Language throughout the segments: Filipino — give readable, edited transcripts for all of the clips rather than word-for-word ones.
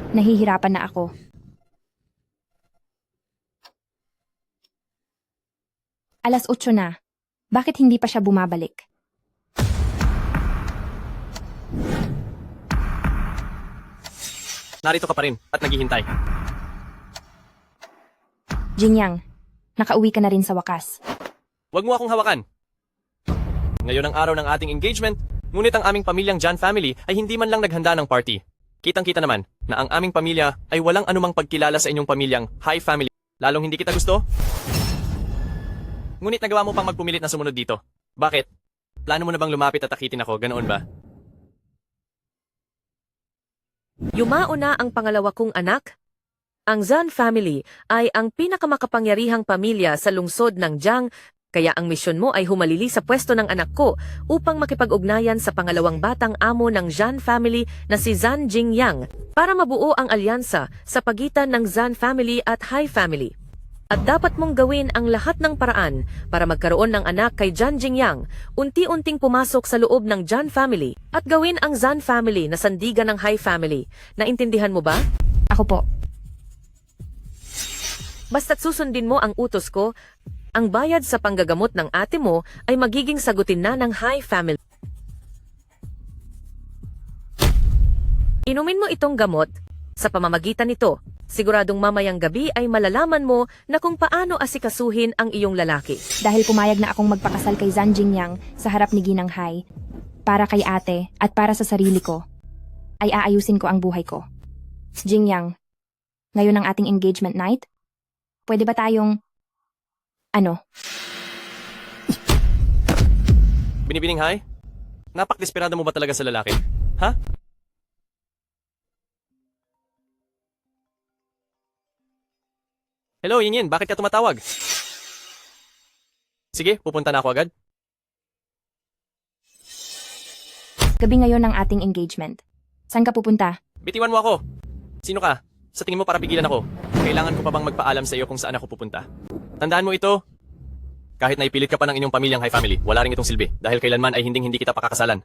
Nahihirapan na ako. Alas 8 na. Bakit hindi pa siya bumabalik? Narito ka pa rin at naghihintay. Jingyang, nakauwi ka na rin sa wakas. Huwag mo akong hawakan. Ngayon ang araw ng ating engagement, ngunit ang aming pamilyang John family ay hindi man lang naghanda ng party. Kitang-kita naman na ang aming pamilya ay walang anumang pagkilala sa inyong pamilyang high family. Lalong hindi kita gusto? Ngunit nagawa mo pang magpumilit na sumunod dito. Bakit? Plano mo na bang lumapit at akitin ako, ganoon ba? Yumao na ang pangalawa kong anak. Ang Zhang family ay ang pinakamakapangyarihang pamilya sa lungsod ng Jiang, kaya ang misyon mo ay humalili sa pwesto ng anak ko upang makipag-ugnayan sa pangalawang batang amo ng Zhang family na si Zhang Jingyang para mabuo ang alyansa sa pagitan ng Zhang family at Hai family. At dapat mong gawin ang lahat ng paraan para magkaroon ng anak kay Zhang Jingyang, unti-unting pumasok sa loob ng Zhang family at gawin ang Zhang family na sandigan ng Hai family. Naintindihan mo ba? Ako po. Basta't susundin mo ang utos ko, ang bayad sa panggagamot ng ate mo ay magiging sagutin na ng Hai family. Inumin mo itong gamot. Sa pamamagitan nito, siguradong mamayang gabi ay malalaman mo na kung paano asikasuhin ang iyong lalaki. Dahil pumayag na akong magpakasal kay Zhang Jingyang sa harap ni Ginang Hai, para kay ate at para sa sarili ko, ay aayusin ko ang buhay ko. Jingyang, ngayon ang ating engagement night? Pwede ba tayong... Binibining Hai? Napakdesperado mo ba talaga sa lalaki? Ha? Hello, Yinyin, bakit ka tumatawag? Sige, pupunta na ako agad. Gabi ngayon ang ating engagement. Saan ka pupunta? Bitiwan mo ako. Sino ka? Sa tingin mo para pigilan ako? Kailangan ko pa bang magpaalam sa iyo kung saan ako pupunta? Tandaan mo ito. Kahit naipilit ka pa ng inyong pamilyang high family, wala rin itong silbi dahil kailanman ay hindi kita pakakasalan.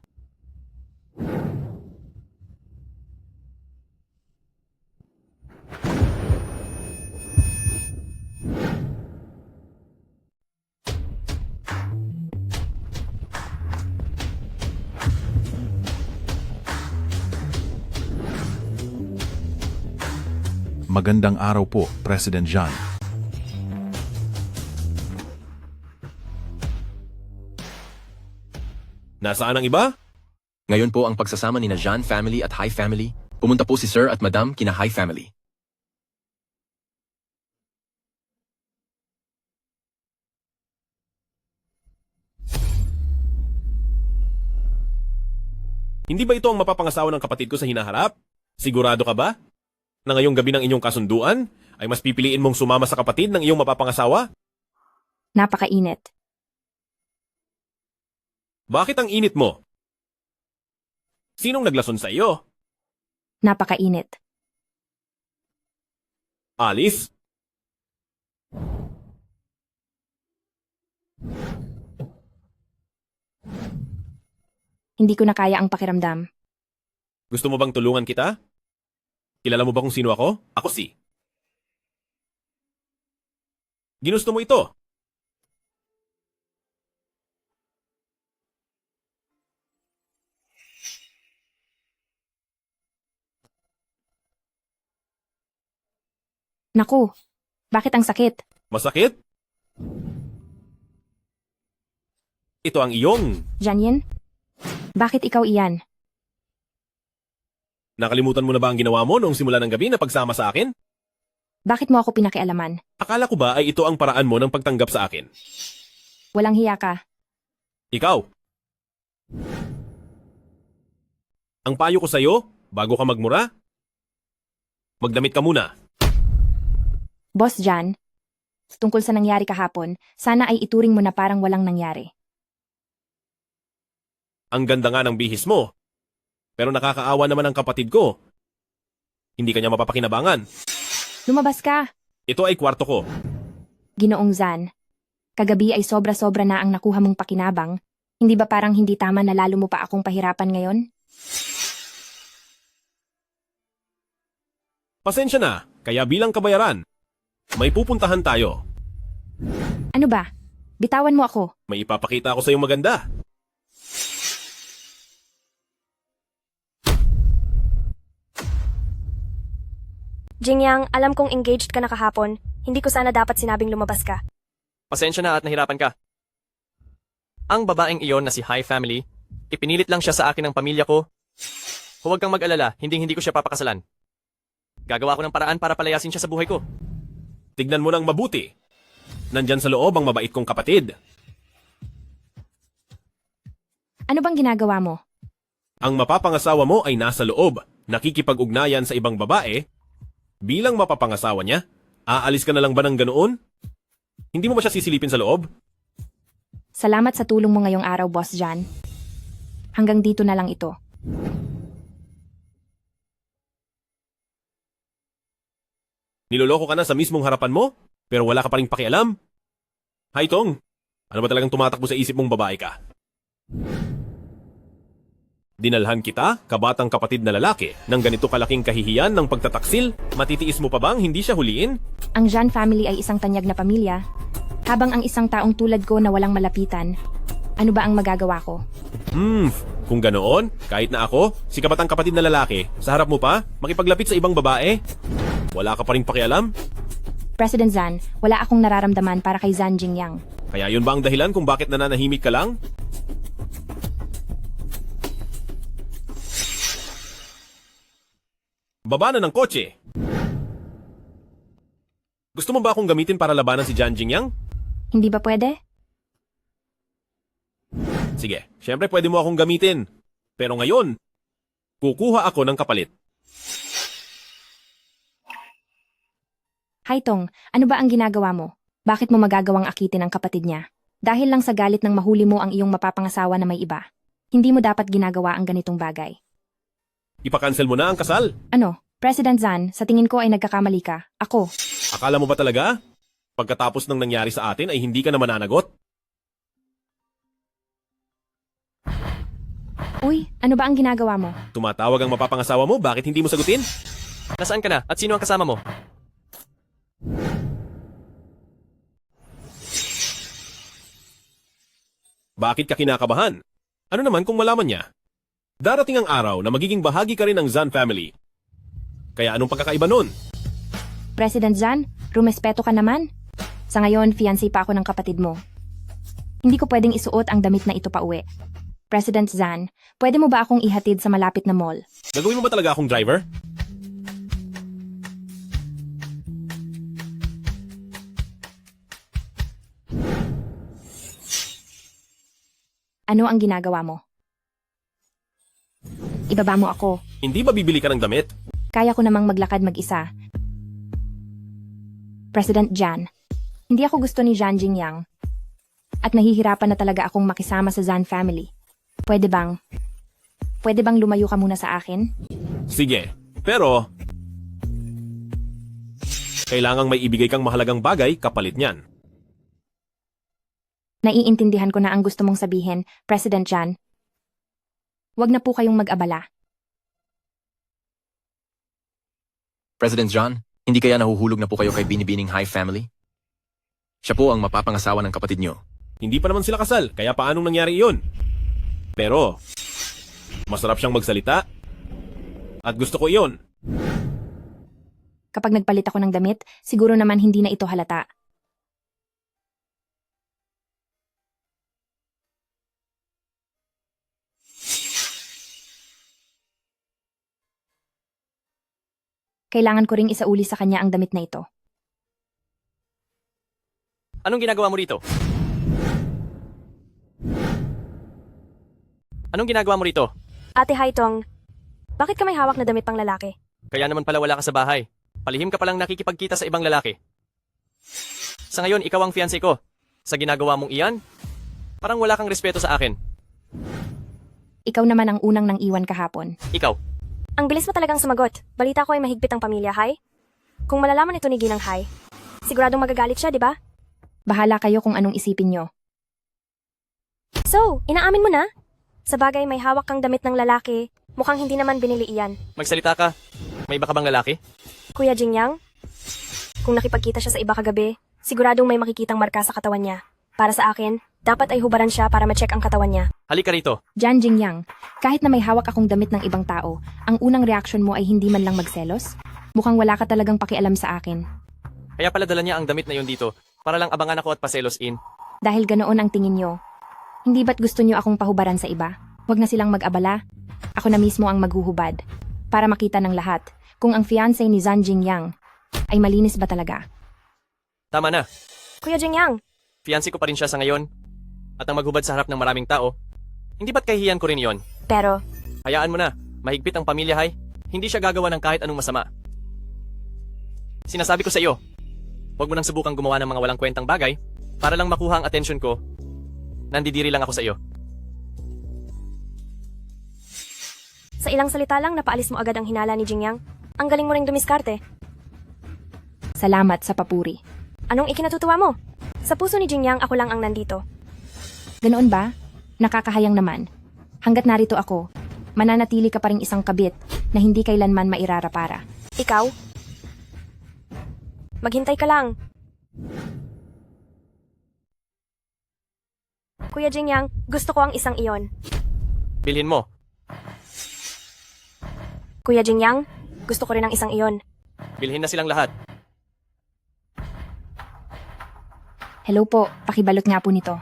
Magandang araw po, President John. Nasaan ang iba? Ngayon po ang pagsasama ni na Zhang family at Hai family. Pumunta po si Sir at Madam kina Hai family. Hindi ba ito ang mapapangasawa ng kapatid ko sa hinaharap? Sigurado ka ba? Na ngayong gabi ng inyong kasunduan, ay mas pipiliin mong sumama sa kapatid ng iyong mapapangasawa? Napakainit. Bakit ang init mo? Sinong naglason sa iyo? Napakainit. Alice? Hindi ko na kaya ang pakiramdam. Gusto mo bang tulungan kita? Kilala mo ba kung sino ako? Ako si. Ginusto mo ito? Naku, bakit ang sakit? Masakit? Ito ang iyong. Janyin? Bakit ikaw iyan? Nakalimutan mo na ba ang ginawa mo noong simula ng gabi na pagsama sa akin? Bakit mo ako pinakialaman? Akala ko ba ay ito ang paraan mo ng pagtanggap sa akin? Walang hiya ka. Ikaw. Ang payo ko sa'yo, bago ka magmura, magdamit ka muna. Boss Jan, tungkol sa nangyari kahapon, sana ay ituring mo na parang walang nangyari. Ang ganda nga ng bihis mo. Pero nakakaawa naman ang kapatid ko. Hindi kanya mapapakinabangan. Lumabas ka! Ito ay kwarto ko. Ginoong Zan, kagabi ay sobra-sobra na ang nakuha mong pakinabang. Hindi ba parang hindi tama na lalo mo pa akong pahirapan ngayon? Pasensya na, kaya bilang kabayaran, may pupuntahan tayo. Ano ba? Bitawan mo ako. May ipapakita ako sa iyong maganda. Jingyang, alam kong engaged ka na kahapon. Hindi ko sana dapat sinabing lumabas ka. Pasensya na at nahirapan ka. Ang babaeng iyon na si High Family, ipinilit lang siya sa akin ng pamilya ko. Huwag kang mag-alala, hindi ko siya papakasalan. Gagawa ko ng paraan para palayasin siya sa buhay ko. Tignan mo nang mabuti. Nandyan sa loob ang mabait kong kapatid. Ano bang ginagawa mo? Ang mapapangasawa mo ay nasa loob, nakikipag-ugnayan sa ibang babae. Bilang mapapangasawa niya, aalis ka na lang ba ng ganoon? Hindi mo ba siya sisilipin sa loob? Salamat sa tulong mo ngayong araw, Boss Jan. Hanggang dito na lang ito. Niloloko ka na sa mismong harapan mo, pero wala ka pa rin pakialam? Hay Tong, ano ba talagang tumatakbo sa isip mong babae ka? Dinalhan kita, kabatang kapatid na lalaki, ng ganito kalaking kahihiyan ng pagtataksil, matitiis mo pa bang hindi siya huliin? Ang Jan family ay isang tanyag na pamilya, habang ang isang taong tulad ko na walang malapitan. Ano ba ang magagawa ko? Kung ganoon, kahit na ako, si kabatang kapatid na lalaki, sa harap mo pa, makipaglapit sa ibang babae? Wala ka pa rin pakialam? President Zan, wala akong nararamdaman para kay Zan Jingyang. Kaya yun ba ang dahilan kung bakit nananahimik ka lang? Baba na ng kotse! Gusto mo ba akong gamitin para labanan si Jan Jingyang? Hindi ba pwede? Sige, syempre pwede mo akong gamitin. Pero ngayon, kukuha ako ng kapalit. Hay Tong, ano ba ang ginagawa mo? Bakit mo magagawang akitin ang kapatid niya? Dahil lang sa galit ng mahuli mo ang iyong mapapangasawa na may iba. Hindi mo dapat ginagawa ang ganitong bagay. Ipakancel mo na ang kasal. Ano? President Zan, sa tingin ko ay nagkakamali ka. Ako. Akala mo ba talaga? Pagkatapos ng nangyari sa atin ay hindi ka na mananagot? Uy, ano ba ang ginagawa mo? Tumatawag ang mapapangasawa mo, bakit hindi mo sagutin? Nasaan ka na at sino ang kasama mo? Bakit ka kinakabahan? Ano naman kung malaman niya? Darating ang araw na magiging bahagi ka rin ng Zan family. Kaya anong pagkakaiba nun? President Zan, rumespeto ka naman. Sa ngayon, fiancé pa ako ng kapatid mo. Hindi ko pwedeng isuot ang damit na ito pa uwi. President Zan, pwede mo ba akong ihatid sa malapit na mall? Gagawin mo ba talaga akong driver? Ano ang ginagawa mo? Ibaba mo ako. Hindi ba bibili ka ng damit? Kaya ko namang maglakad mag-isa. President Jan, hindi ako gusto ni Jan Jingyang. At nahihirapan na talaga akong makisama sa Zan family. Pwede bang lumayo ka muna sa akin? Sige, pero kailangang may ibigay kang mahalagang bagay kapalit niyan. Naiintindihan ko na ang gusto mong sabihin, President Jan. Huwag na po kayong mag-abala. President John, hindi kaya nahuhulog na po kayo kay Binibining High Family? Siya po ang mapapangasawa ng kapatid niyo. Hindi pa naman sila kasal, kaya paanong nangyari iyon? Pero, masarap siyang magsalita. At gusto ko iyon. Kapag nagpalit ako ng damit, siguro naman hindi na ito halata. Kailangan ko ring isauli sa kanya ang damit na ito. Anong ginagawa mo rito? Anong ginagawa mo rito? Ate Haitong, bakit ka may hawak na damit pang lalaki? Kaya naman pala wala ka sa bahay. Palihim ka palang nakikipagkita sa ibang lalaki. Sa ngayon, ikaw ang fiancé ko. Sa ginagawa mong iyan, parang wala kang respeto sa akin. Ikaw naman ang unang nang iwan kahapon. Ikaw, Ang bilis mo talagang sumagot. Balita ko ay mahigpit ang pamilya, Hay. Kung malalaman ito ni Ginang Hay, siguradong magagalit siya, di ba? Bahala kayo kung anong isipin nyo. So, inaamin mo na? Sa bagay may hawak kang damit ng lalaki, mukhang hindi naman binili iyan. magsalita ka. May iba ka bang lalaki? Kuya Jingyang, kung nakipagkita siya sa iba kagabi, siguradong may makikitang marka sa katawan niya. Para sa akin, dapat ay hubaran siya para ma-check ang katawan niya. Halika rito. Jan Jingyang, kahit na may hawak akong damit ng ibang tao, ang unang reaksyon mo ay hindi man lang magselos? Mukhang wala ka talagang pakialam sa akin. Kaya pala dala niya ang damit na yun dito para lang abangan ako at paselos in. Dahil ganoon ang tingin nyo. Hindi ba't gusto nyo akong pahubaran sa iba? Huwag na silang mag-abala. Ako na mismo ang maghuhubad. Para makita ng lahat kung ang fiancé ni Zan Jingyang ay malinis ba talaga. Tama na. Kuya Jingyang, Fiancé ko pa rin siya sa ngayon. At ang maghubad sa harap ng maraming tao. Hindi ba't kahihiyan ko rin yon? pero Hayaan mo na. Mahigpit ang pamilya, Hay. Hindi siya gagawa ng kahit anong masama. Sinasabi ko sa iyo, huwag mo nang subukang gumawa ng mga walang kwentang bagay para lang makuha ang atensyon ko. Nandidiri lang ako sa iyo. sa ilang salita lang napaalis mo agad ang hinala ni Jingyang. Ang galing mo ring dumiskarte. Salamat sa papuri. Anong ikinatutuwa mo? Sa puso ni Jingyang ako lang ang nandito. Ganoon ba? Nakakahayang naman. Hanggat narito ako, mananatili ka pa ring isang kabit na hindi kailanman mairarapara. Ikaw? Maghintay ka lang. Kuya Jingyang, gusto ko ang isang iyon. Bilhin mo. Kuya Jingyang, gusto ko rin ang isang iyon. Bilhin na silang lahat. Hello po, pakibalot nga po nito.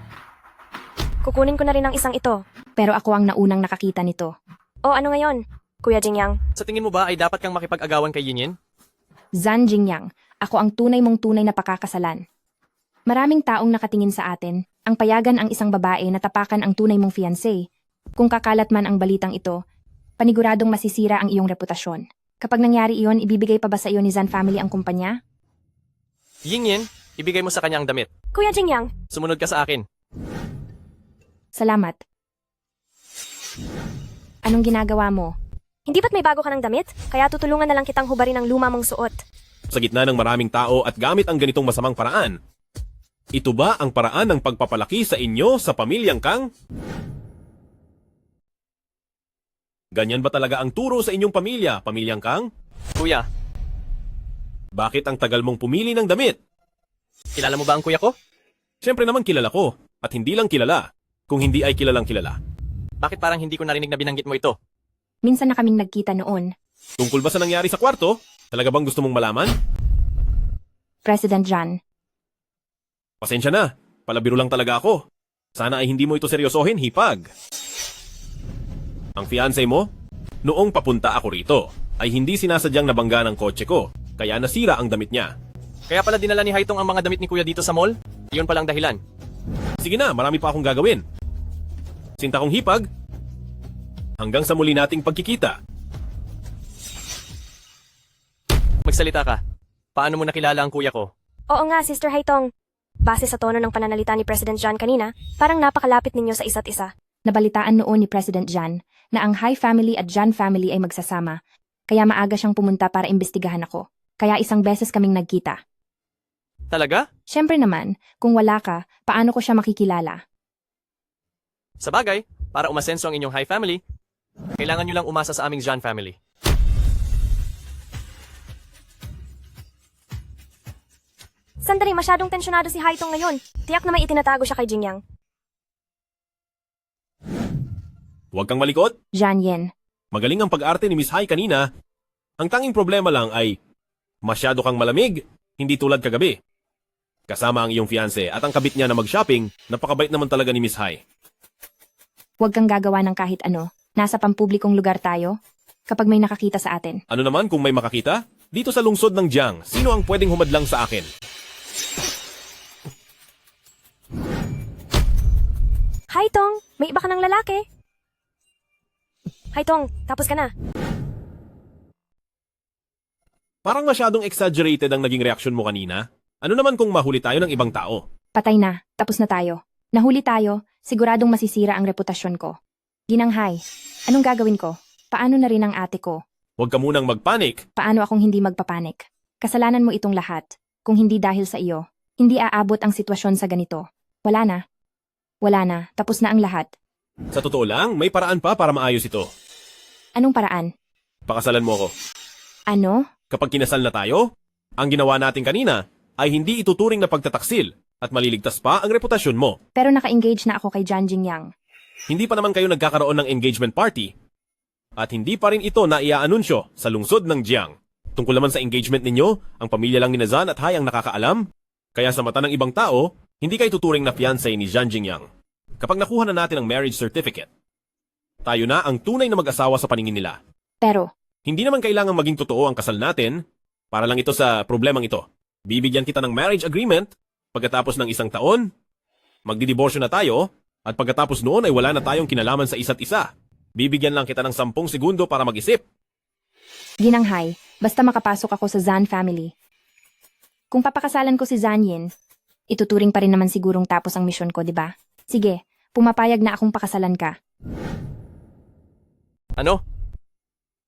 Kukunin ko na rin ang isang ito. Pero ako ang naunang nakakita nito. O ano ngayon? Kuya Jingyang, Sa tingin mo ba ay dapat kang makipag-agawan kay Yinyin? Zan Jingyang, ako ang tunay mong tunay na pakakasalan. Maraming taong nakatingin sa atin, ang payagan ang isang babae na tapakan ang tunay mong fiancé. Kung kakalat man ang balitang ito, paniguradong masisira ang iyong reputasyon. Kapag nangyari iyon, ibibigay pa ba sa iyo ni Zan family ang kumpanya? Yinyin, ibigay mo sa kanya ang damit. Kuya Jingyang, Sumunod ka sa akin. Salamat. Anong ginagawa mo? hindi ba't may bago ka ng damit? Kaya tutulungan na lang kitang hubarin ang luma mong suot. Sa gitna ng maraming tao at gamit ang ganitong masamang paraan, ito ba ang paraan ng pagpapalaki sa inyo sa pamilyang Kang? Ganyan ba talaga ang turo sa inyong pamilya, pamilyang Kang? Kuya, Bakit ang tagal mong pumili ng damit? kilala mo ba ang kuya ko? Siyempre naman kilala ko, at hindi lang kilala, kung hindi ay kilalang kilala. Bakit parang hindi ko narinig na binanggit mo ito? Minsan na kaming nagkita noon. Tungkol ba sa nangyari sa kwarto? Talaga bang gusto mong malaman? President Jan, Pasensya na, palabiro lang talaga ako. Sana ay hindi mo ito seryosohin, hipag. Ang fiancé mo? Noong papunta ako rito, ay hindi sinasadyang nabangga ng kotse ko, kaya nasira ang damit niya. Kaya pala dinala ni Haitong ang mga damit ni kuya dito sa mall? Iyon palang dahilan. Sige na, marami pa akong gagawin. Sinta kong hipag. Hanggang sa muli nating pagkikita. Magsalita ka. Paano mo nakilala ang kuya ko? Oo nga, Sister Haitong. Base sa tono ng pananalita ni President John kanina, parang napakalapit ninyo sa isa't isa. nabalitaan noon ni President Jan na ang Hai family at Jan family ay magsasama. Kaya maaga siyang pumunta para imbestigahan ako. Kaya isang beses kaming nagkita. Talaga? Siyempre naman, kung wala ka, paano ko siya makikilala? Sa bagay, para umasenso ang inyong Hai family, kailangan nyo lang umasa sa aming John family. Sandali, masyadong tensyonado si Haitong ngayon. Tiyak na may itinatago siya kay Jingyang. Huwag kang malikot. Jan Yen, Magaling ang pag-arte ni Miss Hai kanina. Ang tanging problema lang ay masyado kang malamig, hindi tulad kagabi. Kasama ang iyong fiancé at ang kabit niya na mag-shopping, napakabait naman talaga ni Miss Hai. huwag kang gagawa ng kahit ano. Nasa pampublikong lugar tayo. Kapag may nakakita sa atin. Ano naman kung may makakita? Dito sa lungsod ng Jiang, sino ang pwedeng humadlang sa akin? Haitong, may iba ka ng lalaki. Haitong, tapos ka na. Parang masyadong exaggerated ang naging reaksyon mo kanina. Ano naman kung mahuli tayo ng ibang tao? Patay na, tapos na tayo. Nahuli tayo, siguradong masisira ang reputasyon ko. Ginanghay, anong gagawin ko? Paano na rin ang ate ko? Huwag ka munang magpanik. Paano akong hindi magpapanik? Kasalanan mo itong lahat. Kung hindi dahil sa iyo, hindi aabot ang sitwasyon sa ganito. Wala na. Wala na, tapos na ang lahat. Sa totoo lang, may paraan pa para maayos ito. Anong paraan? Pakasalan mo ako. Ano? Kapag kinasal na tayo, ang ginawa natin kanina ay hindi ituturing na pagtataksil at maliligtas pa ang reputasyon mo. Pero naka-engage na ako kay Jan Jingyang. Hindi pa naman kayo nagkakaroon ng engagement party. At hindi pa rin ito na iaanunsyo sa lungsod ng Jiang. Tungkol naman sa engagement ninyo, ang pamilya lang ni Zan at Hai ang nakakaalam. Kaya sa mata ng ibang tao, hindi kayo tuturing na fiancé ni Zhan Jingyang. Kapag nakuha na natin ang marriage certificate, tayo na ang tunay na mag-asawa sa paningin nila. Pero, Hindi naman kailangang maging totoo ang kasal natin para lang ito sa problemang ito. Bibigyan kita ng marriage agreement pagkatapos ng 1 taon, magdidiborsyo na tayo, at pagkatapos noon ay wala na tayong kinalaman sa isa't isa. Bibigyan lang kita ng 10 segundo para mag-isip. Ginang Hai, basta makapasok ako sa Zan family. Kung papakasalan ko si Zan Yin, ituturing pa rin naman sigurong tapos ang misyon ko, di ba? Sige, pumapayag na akong pakasalan ka. Ano?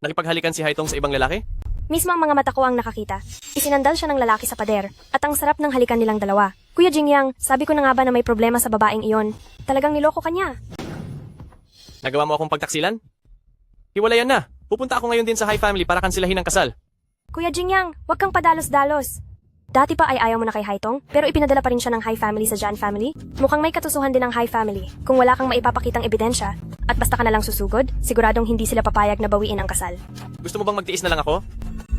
Nakipaghalikan si Haitong sa ibang lalaki? Mismo ang mga mata ko ang nakakita. Isinandal siya ng lalaki sa pader, at ang sarap ng halikan nilang dalawa. Kuya Jingyang, sabi ko na nga ba na may problema sa babaeng iyon? Talagang niloko ka niya. Nagawa mo akong pagtaksilan? Hiwalayan na. Pupunta ako ngayon din sa Hai family para kansilahin ang kasal. Kuya Jingyang, huwag kang padalos-dalos. Dati pa ay ayaw mo na kay Haitong, pero ipinadala pa rin siya ng Hai family sa Jan family? Mukhang may katusuhan din ng Hai family. Kung wala kang maipapakitang ebidensya, at basta ka na lang susugod, siguradong hindi sila papayag na bawiin ang kasal. Gusto mo bang magtiis na lang ako?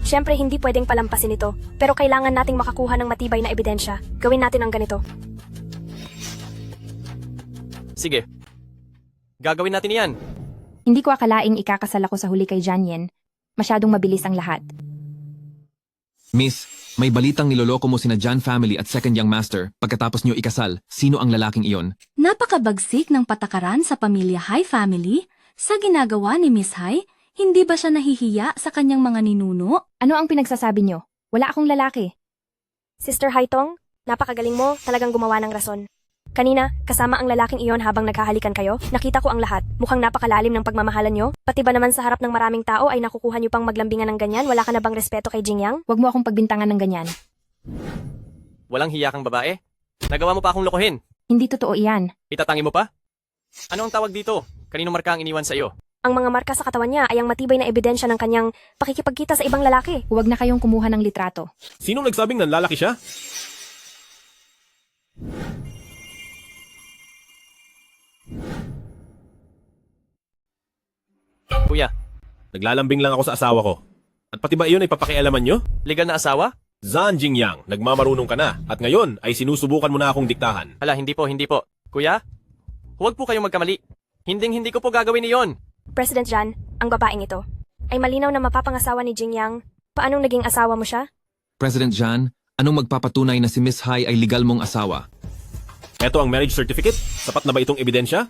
Siyempre, hindi pwedeng palampasin ito, pero kailangan nating makakuha ng matibay na ebidensya. Gawin natin ang ganito. Sige. Gagawin natin iyan. Hindi ko akalaing ikakasal ako sa huli kay Jan Yin. Masyadong mabilis ang lahat. Miss, may balitang niloloko mo sina Jan family at second young master. Pagkatapos niyo ikasal, sino ang lalaking iyon? Napakabagsik ng patakaran sa pamilya Hai family sa ginagawa ni Miss Hai. Hindi ba siya nahihiya sa kanyang mga ninuno? Ano ang pinagsasabi nyo? Wala akong lalaki. Sister Haitong, napakagaling mo, talagang gumawa ng rason. Kanina, kasama ang lalaking iyon habang naghahalikan kayo, nakita ko ang lahat. Mukhang napakalalim ng pagmamahalan nyo. Pati ba naman sa harap ng maraming tao ay nakukuha nyo pang maglambingan ng ganyan? Wala ka na bang respeto kay Jingyang? Huwag mo akong pagbintangan ng ganyan. Walang hiya kang babae. Nagawa mo pa akong lokohin. Hindi totoo iyan. Itatangi mo pa? Ano ang tawag dito? Kaninong marka ang iniwan sa iyo? Ang mga marka sa katawan niya ay ang matibay na ebidensya ng kanyang pakikipagkita sa ibang lalaki. Huwag na kayong kumuha ng litrato. Sinong nagsabing nanlalaki siya? Kuya, Naglalambing lang ako sa asawa ko. At pati ba iyon ay papakialaman nyo? legal na asawa? Zhan Jingyang, nagmamarunong ka na at ngayon ay sinusubukan mo na akong diktahan. Hala, hindi po. Kuya, huwag po kayong magkamali. Hindi ko po gagawin iyon. President Jan, ang babaeng ito, ay malinaw na mapapangasawa ni Jingyang. Paanong naging asawa mo siya? President Jan, anong magpapatunay na si Miss Hai ay legal mong asawa? Eto ang marriage certificate. Sapat na ba itong ebidensya?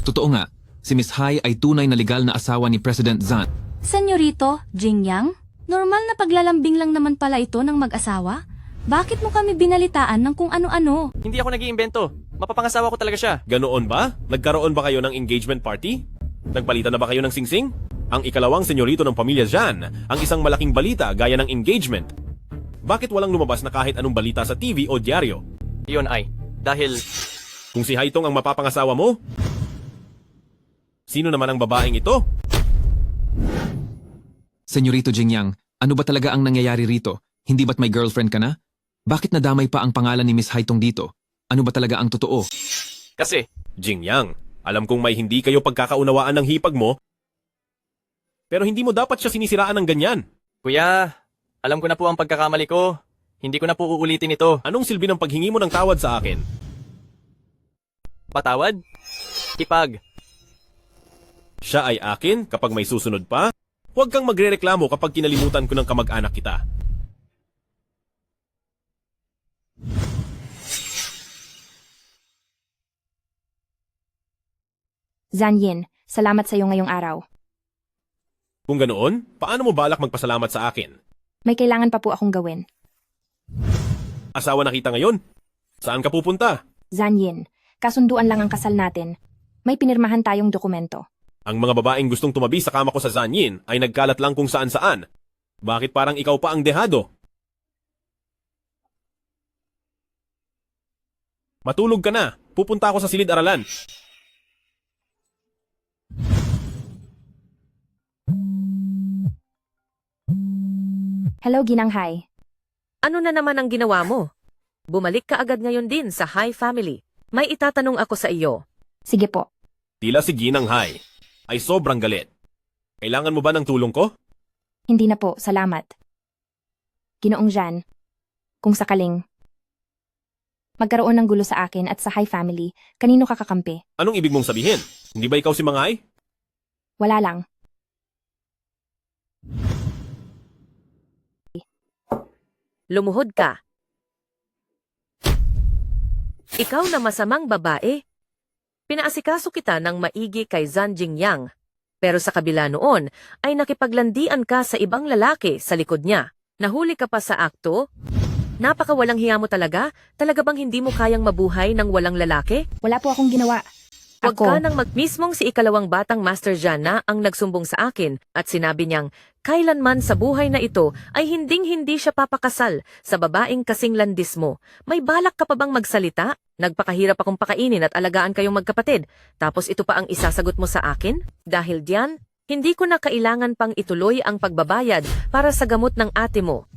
Totoo nga, si Miss Hai ay tunay na legal na asawa ni President Zhan. Senyorito, Jingyang, normal na paglalambing lang naman pala ito ng mag-asawa? Bakit mo kami binalitaan ng kung ano-ano? Hindi ako nag-iimbento. Mapapangasawa ko talaga siya. Ganoon ba? Nagkaroon ba kayo ng engagement party? Nagpalitan na ba kayo ng singsing? Ang ikalawang senyorito ng pamilya Zhan, ang isang malaking balita gaya ng engagement. Bakit walang lumabas na kahit anong balita sa TV o dyaryo? Iyon ay, dahil Kung si Haitong ang mapapangasawa mo, sino naman ang babaeng ito? Senyorito Jingyang, ano ba talaga ang nangyayari rito? Hindi ba't may girlfriend ka na? Bakit nadamay pa ang pangalan ni Miss Haitong dito? Ano ba talaga ang totoo? kasi Jingyang, alam kong may hindi kayo pagkakaunawaan ng hipag mo, pero hindi mo dapat siya sinisiraan ng ganyan. kuya, alam ko na po ang pagkakamali ko. Hindi ko na po uulitin ito. Anong silbi ng paghingi mo ng tawad sa akin? Patawad? Ipag. Siya ay akin kapag may susunod pa? Huwag kang magrereklamo kapag kinalimutan ko ng kamag-anak kita. Zhan Yin, salamat sa iyo ngayong araw. Kung ganoon, paano mo balak magpasalamat sa akin? May kailangan pa po akong gawin. Asawa na kita ngayon? Saan ka pupunta? Zhan Yin, kasunduan lang ang kasal natin. May pinirmahan tayong dokumento. Ang mga babaeng gustong tumabi sa kama ko sa Zanyin ay nagkalat lang kung saan-saan. Bakit parang ikaw pa ang dehado? Matulog ka na. Pupunta ako sa silid-aralan. Hello, Ginang Hai. Ano na naman ang ginawa mo? Bumalik ka agad ngayon din sa Hai family. May itatanong ako sa iyo. Sige po. Tila si Ginang Hai ay sobrang galit. Kailangan mo ba ng tulong ko? Hindi na po, salamat. Ginoong Jan, kung sakaling magkaroon ng gulo sa akin at sa Hai family, kanino ka kakampi? Anong ibig mong sabihin? Hindi ba ikaw si Mangay? Wala lang. Lumuhod ka. Ikaw na masamang babae. Pinaasikaso kita ng maigi kay Zan Jingyang. Pero sa kabila noon, ay nakipaglandian ka sa ibang lalaki sa likod niya. Nahuli ka pa sa akto? Napakawalang hiya mo talaga? Talaga bang hindi mo kayang mabuhay ng walang lalaki? Wala po akong ginawa. Huwag ka nang mismong si ikalawang batang Master Jan na ang nagsumbong sa akin at sinabi niyang, kailanman sa buhay na ito ay hinding-hindi siya papakasal sa babaeng kasing landis mo. May balak ka pa bang magsalita? Nagpakahirap akong pakainin at alagaan kayong magkapatid. Tapos ito pa ang isasagot mo sa akin? Dahil diyan, hindi ko na kailangan pang ituloy ang pagbabayad para sa gamot ng ate mo.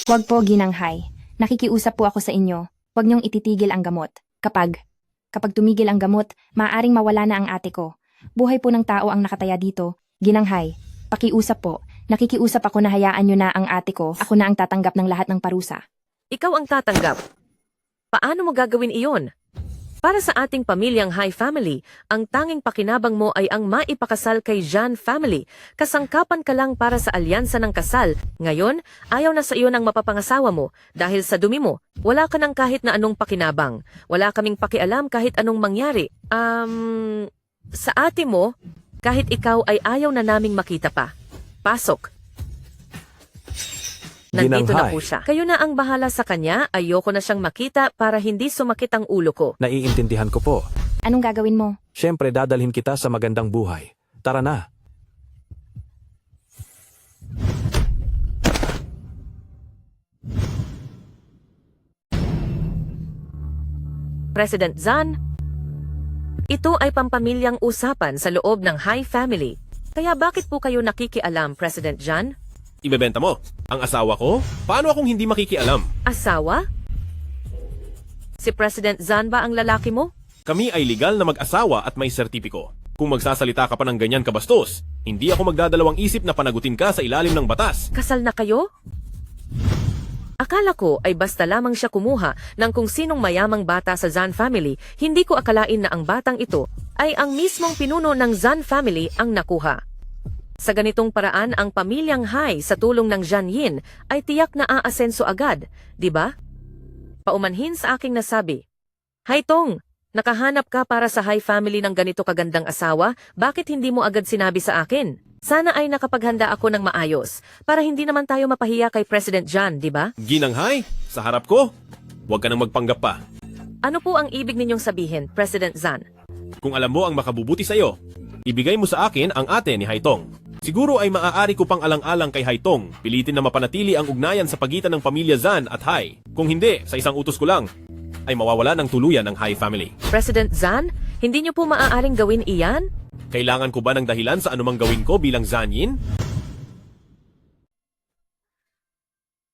Huwag po, Ginang Hai. Nakikiusap po ako sa inyo. Huwag niyong ititigil ang gamot. Kapag tumigil ang gamot, maaaring mawala na ang ate ko. Buhay po ng tao ang nakataya dito. Ginang Hai, pakiusap po. Nakikiusap ako na hayaan niyo na ang ate ko. Ako na ang tatanggap ng lahat ng parusa. Ikaw ang tatanggap. Paano mo gagawin iyon? Para sa ating pamilyang Hai family, ang tanging pakinabang mo ay ang maipakasal kay Jan family. Kasangkapan ka lang para sa alyansa ng kasal. Ngayon, ayaw na sa iyo ng mapapangasawa mo dahil sa dumi mo. Wala ka ng kahit na anong pakinabang. Wala kaming pakialam kahit anong mangyari. Sa ate mo, kahit ikaw ay ayaw na naming makita pa. Pasok. Nandito na Ginang Hai. po siya. Kayo na ang bahala sa kanya. Ayoko na siyang makita para hindi sumakit ang ulo ko. Naiintindihan ko po. Anong gagawin mo? Siyempre dadalhin kita sa magandang buhay. Tara na. President Zan, ito ay pampamilyang usapan sa loob ng Hai family. Kaya bakit po kayo nakikialam, President Jan? Ibebenta mo? Ang asawa ko? Paano akong hindi makikialam? Asawa? Si President Zan ba ang lalaki mo? Kami ay legal na mag-asawa at may sertipiko. Kung magsasalita ka pa ng ganyan kabastos, hindi ako magdadalawang isip na panagutin ka sa ilalim ng batas. Kasal na kayo? Akala ko ay basta lamang siya kumuha ng kung sinong mayamang bata sa Zan family. Hindi ko akalain na ang batang ito ay ang mismong pinuno ng Zan family ang nakuha. Sa ganitong paraan, ang pamilyang Hai sa tulong ng Jan Yin ay tiyak na aasenso agad, di ba? Paumanhin sa aking nasabi, Hai Tong, nakahanap ka para sa Hai family ng ganito kagandang asawa, bakit hindi mo agad sinabi sa akin? Sana ay nakapaghanda ako ng maayos, para hindi naman tayo mapahiya kay President Jan, di ba? Ginang Hai, sa harap ko, huwag ka nang magpanggap pa. Ano po ang ibig ninyong sabihin, President Zan? Kung alam mo ang makabubuti sa'yo, ibigay mo sa akin ang ate ni Haitong. Siguro ay maaari ko pang alang-alang kay Haitong, pilitin na mapanatili ang ugnayan sa pagitan ng pamilya Zan at Hai. Kung hindi, sa isang utos ko lang, ay mawawala ng tuluyan ng Hai family. President Zan, hindi niyo po maaaring gawin iyan? Kailangan ko ba ng dahilan sa anumang gawin ko bilang Zan Yin?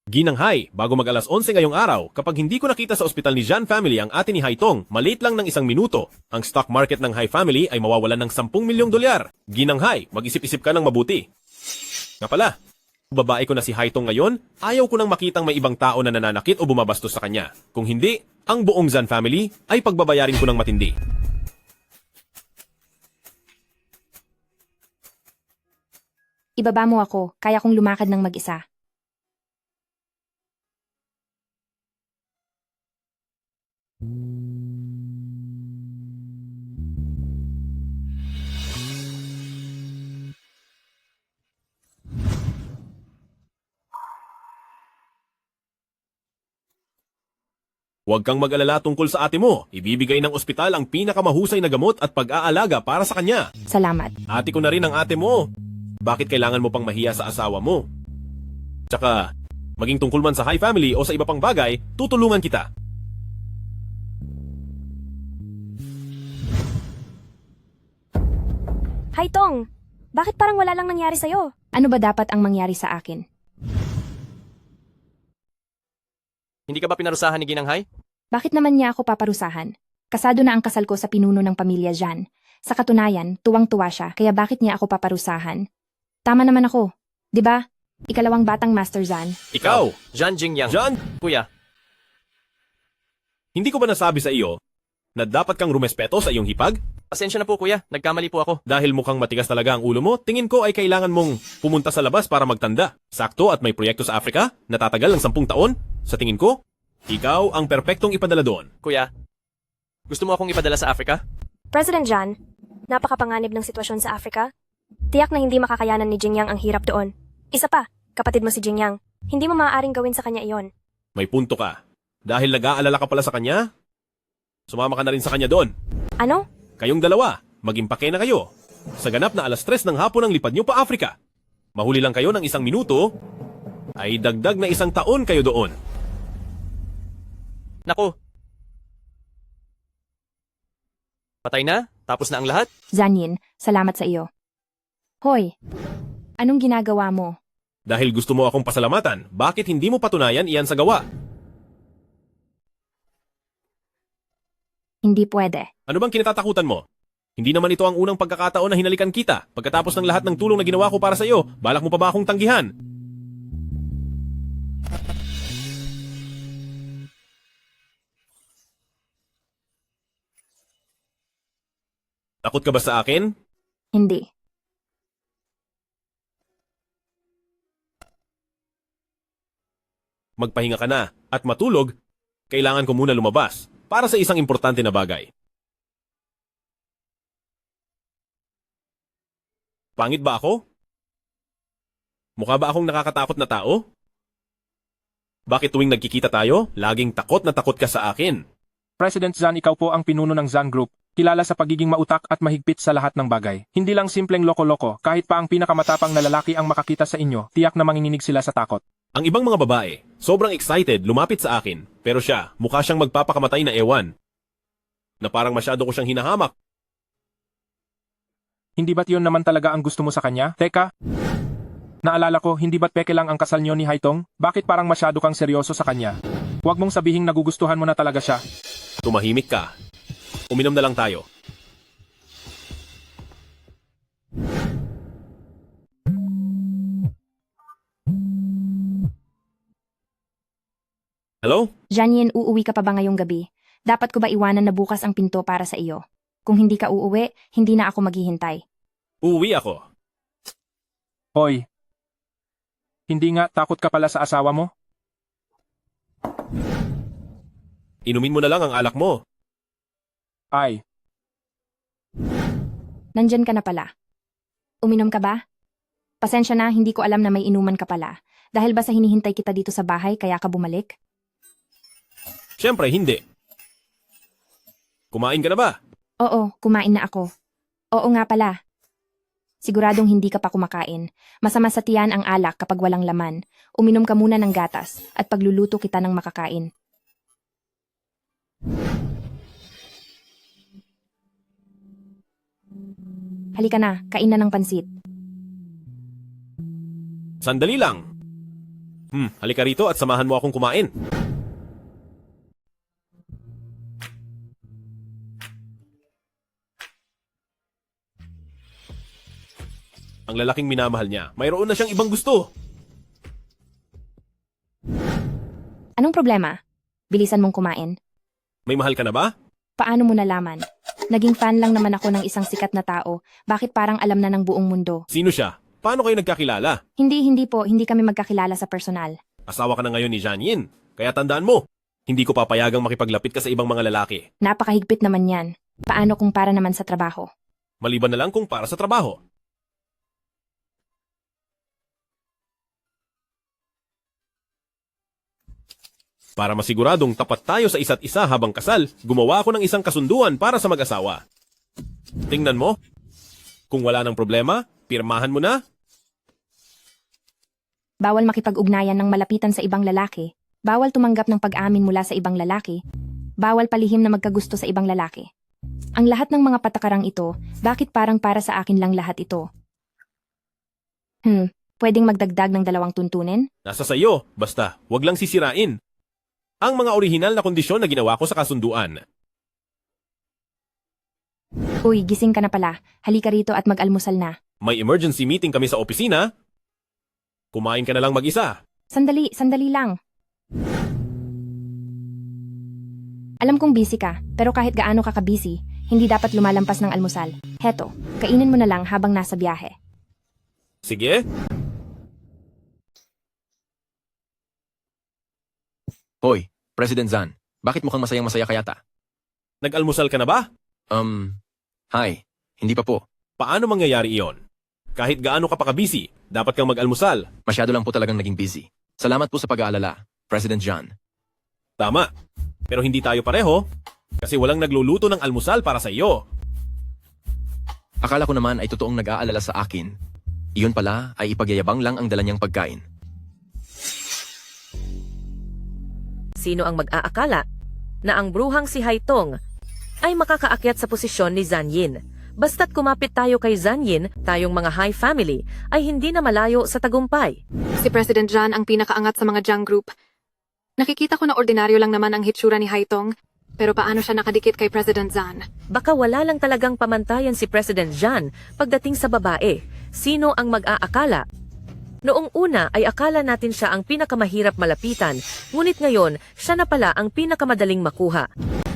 Ginang Hai, bago mag alas 11 ngayong araw, kapag hindi ko nakita sa ospital ni Jan family ang ate ni Haitong, malate lang ng 1 minuto. Ang stock market ng Hai family ay mawawalan ng 10 milyong dolyar. Ginang Hai, mag-isip-isip ka ng mabuti. Nga pala, babae ko na si Haitong ngayon, ayaw ko nang makitang may ibang tao na nananakit o bumabastos sa kanya. Kung hindi, ang buong Zan family ay pagbabayarin ko ng matindi. Ibaba mo ako, kaya kong lumakad ng mag-isa. Huwag kang mag-alala tungkol sa ate mo. Ibibigay ng ospital ang pinakamahusay na gamot at pag-aalaga para sa kanya. Salamat. Ate ko na rin ang ate mo. Bakit kailangan mo pang mahiya sa asawa mo? Tsaka, maging tungkol man sa Hai family o sa iba pang bagay, tutulungan kita. Hai Tong, bakit parang wala lang nangyari sa'yo? Ano ba dapat ang mangyari sa akin? Hindi ka ba pinarusahan ni Ginang Hai? Bakit naman niya ako paparusahan? Kasado na ang kasal ko sa pinuno ng pamilya Jan. Sa katunayan, tuwang-tuwa siya, kaya bakit niya ako paparusahan? Tama naman ako. 'Di ba? Ikalawang batang Master Zan. Ikaw! Jan Jingyang. John! Kuya, Hindi ko ba nasabi sa iyo na dapat kang rumespeto sa iyong hipag? pasensya na po kuya, nagkamali po ako. Dahil mukhang matigas talaga ang ulo mo, tingin ko ay kailangan mong pumunta sa labas para magtanda. Sakto at may proyekto sa Afrika, natatagal ng 10 taon. Sa tingin ko, ikaw ang perpektong ipadala doon. Kuya, gusto mo akong ipadala sa Africa? President John, napakapanganib ng sitwasyon sa Africa. Tiyak na hindi makakayanan ni Jingyang ang hirap doon. Isa pa, kapatid mo si Jingyang. Hindi mo maaaring gawin sa kanya iyon. May punto ka. Dahil nag-aalala ka pala sa kanya, sumama ka na rin sa kanya doon. Ano? Kayong dalawa, mag-impake na kayo. Sa ganap na 3:00 ng hapon ang lipad nyo pa Afrika. Mahuli lang kayo ng 1 minuto, ay dagdag na 1 taon kayo doon. Naku. Patay na? Tapos na ang lahat? Zanyin, salamat sa iyo. Hoy, anong ginagawa mo? Dahil gusto mo akong pasalamatan, bakit hindi mo patunayan iyan sa gawa? Hindi pwede. Ano bang kinatatakutan mo? Hindi naman ito ang unang pagkakataon na hinalikan kita. Pagkatapos ng lahat ng tulong na ginawa ko para sa iyo, balak mo pa ba akong tanggihan? Takot ka ba sa akin? Hindi. Magpahinga ka na at matulog, kailangan ko muna lumabas para sa isang importante na bagay. Pangit ba ako? Mukha ba akong nakakatakot na tao? Bakit tuwing nagkikita tayo, laging takot na takot ka sa akin? President Zan, ikaw po ang pinuno ng Zan Group, kilala sa pagiging mautak at mahigpit sa lahat ng bagay. Hindi lang simpleng loko-loko, kahit pa ang pinakamatapang na lalaki ang makakita sa inyo, tiyak na manginginig sila sa takot. Ang ibang mga babae, sobrang excited, lumapit sa akin, pero siya, mukha siyang magpapakamatay na ewan. Na parang masyado ko siyang hinahamak. Hindi ba't yun naman talaga ang gusto mo sa kanya? Teka, naalala ko, hindi ba't peke lang ang kasal niyo ni Haitong? Bakit parang masyado kang seryoso sa kanya? Huwag mong sabihing nagugustuhan mo na talaga siya. Tumahimik ka. Uminom na lang tayo. Hello? Janyin, uuwi ka pa ba ngayong gabi? Dapat ko ba iwanan na bukas ang pinto para sa iyo? Kung hindi ka uuwi, hindi na ako maghihintay. Uuwi ako. Hoy, hindi nga takot ka pala sa asawa mo? Inumin mo na lang ang alak mo. Ay, Nandyan ka na pala. Uminom ka ba? Pasensya na, hindi ko alam na may inuman ka pala. Dahil ba sa hinihintay kita dito sa bahay kaya ka bumalik? Siyempre, hindi. Kumain ka na ba? Oo, kumain na ako. Oo nga pala. Siguradong hindi ka pa kumakain. Masama sa tiyan ang alak kapag walang laman. Uminom ka muna ng gatas at pagluluto kita ng makakain. Halika na, kain na ng pansit. Sandali lang. Halika rito at samahan mo akong kumain. Ang lalaking minamahal niya, mayroon na siyang ibang gusto. Anong problema? Bilisan mong kumain. May mahal ka na ba? Paano mo nalaman? Naging fan lang naman ako ng isang sikat na tao. Bakit parang alam na ng buong mundo? Sino siya? Paano kayo nagkakilala? Hindi po, hindi kami magkakilala sa personal. Asawa ka na ngayon ni Janyin. Kaya tandaan mo, hindi ko papayagang makipaglapit ka sa ibang mga lalaki. Napakahigpit naman yan. Paano kung para naman sa trabaho? Maliban na lang kung para sa trabaho. Para masiguradong tapat tayo sa isa't isa habang kasal, gumawa ako ng isang kasunduan para sa mag-asawa. Tingnan mo. Kung wala ng problema, pirmahan mo na. Bawal makipag-ugnayan ng malapitan sa ibang lalaki. Bawal tumanggap ng pag-amin mula sa ibang lalaki. Bawal palihim na magkagusto sa ibang lalaki. Ang lahat ng mga patakarang ito, bakit parang para sa akin lang lahat ito? Pwedeng magdagdag ng 2 tuntunin? Nasa sayo, basta wag lang sisirain. ang mga orihinal na kondisyon na ginawa ko sa kasunduan. Uy, gising ka na pala. Halika rito at mag-almusal na. May emergency meeting kami sa opisina. Kumain ka na lang mag-isa. Sandali lang. Alam kong busy ka, pero kahit gaano ka ka-busy, hindi dapat lumalampas ng almusal. Heto, kainin mo na lang habang nasa biyahe. Sige. Hoy, President Zan, bakit mukhang masayang-masaya ka yata? Nag-almusal ka na ba? Hi, hindi pa po. Paano mangyayari iyon? Kahit gaano ka pa ka-busy, dapat kang mag-almusal. Masyado lang po talagang naging busy. Salamat po sa pag-aalala, President John. Tama. Pero hindi tayo pareho. Kasi walang nagluluto ng almusal para sa iyo. Akala ko naman ay totoong nag-aalala sa akin. Iyon pala ay ipagyayabang lang ang dala niyang pagkain. Sino ang mag-aakala na ang bruhang si Haitong ay makakaakyat sa posisyon ni Zan Yin? Basta't kumapit tayo kay Zan Yin, tayong mga high family, ay hindi na malayo sa tagumpay. Si President John ang pinakaangat sa mga Jiang Group. Nakikita ko na ordinaryo lang naman ang hitsura ni Haitong, pero paano siya nakadikit kay President Zan? Baka wala lang talagang pamantayan si President Zhan pagdating sa babae. Sino ang mag-aakala? Noong una ay akala natin siya ang pinakamahirap malapitan, ngunit ngayon siya na pala ang pinakamadaling makuha.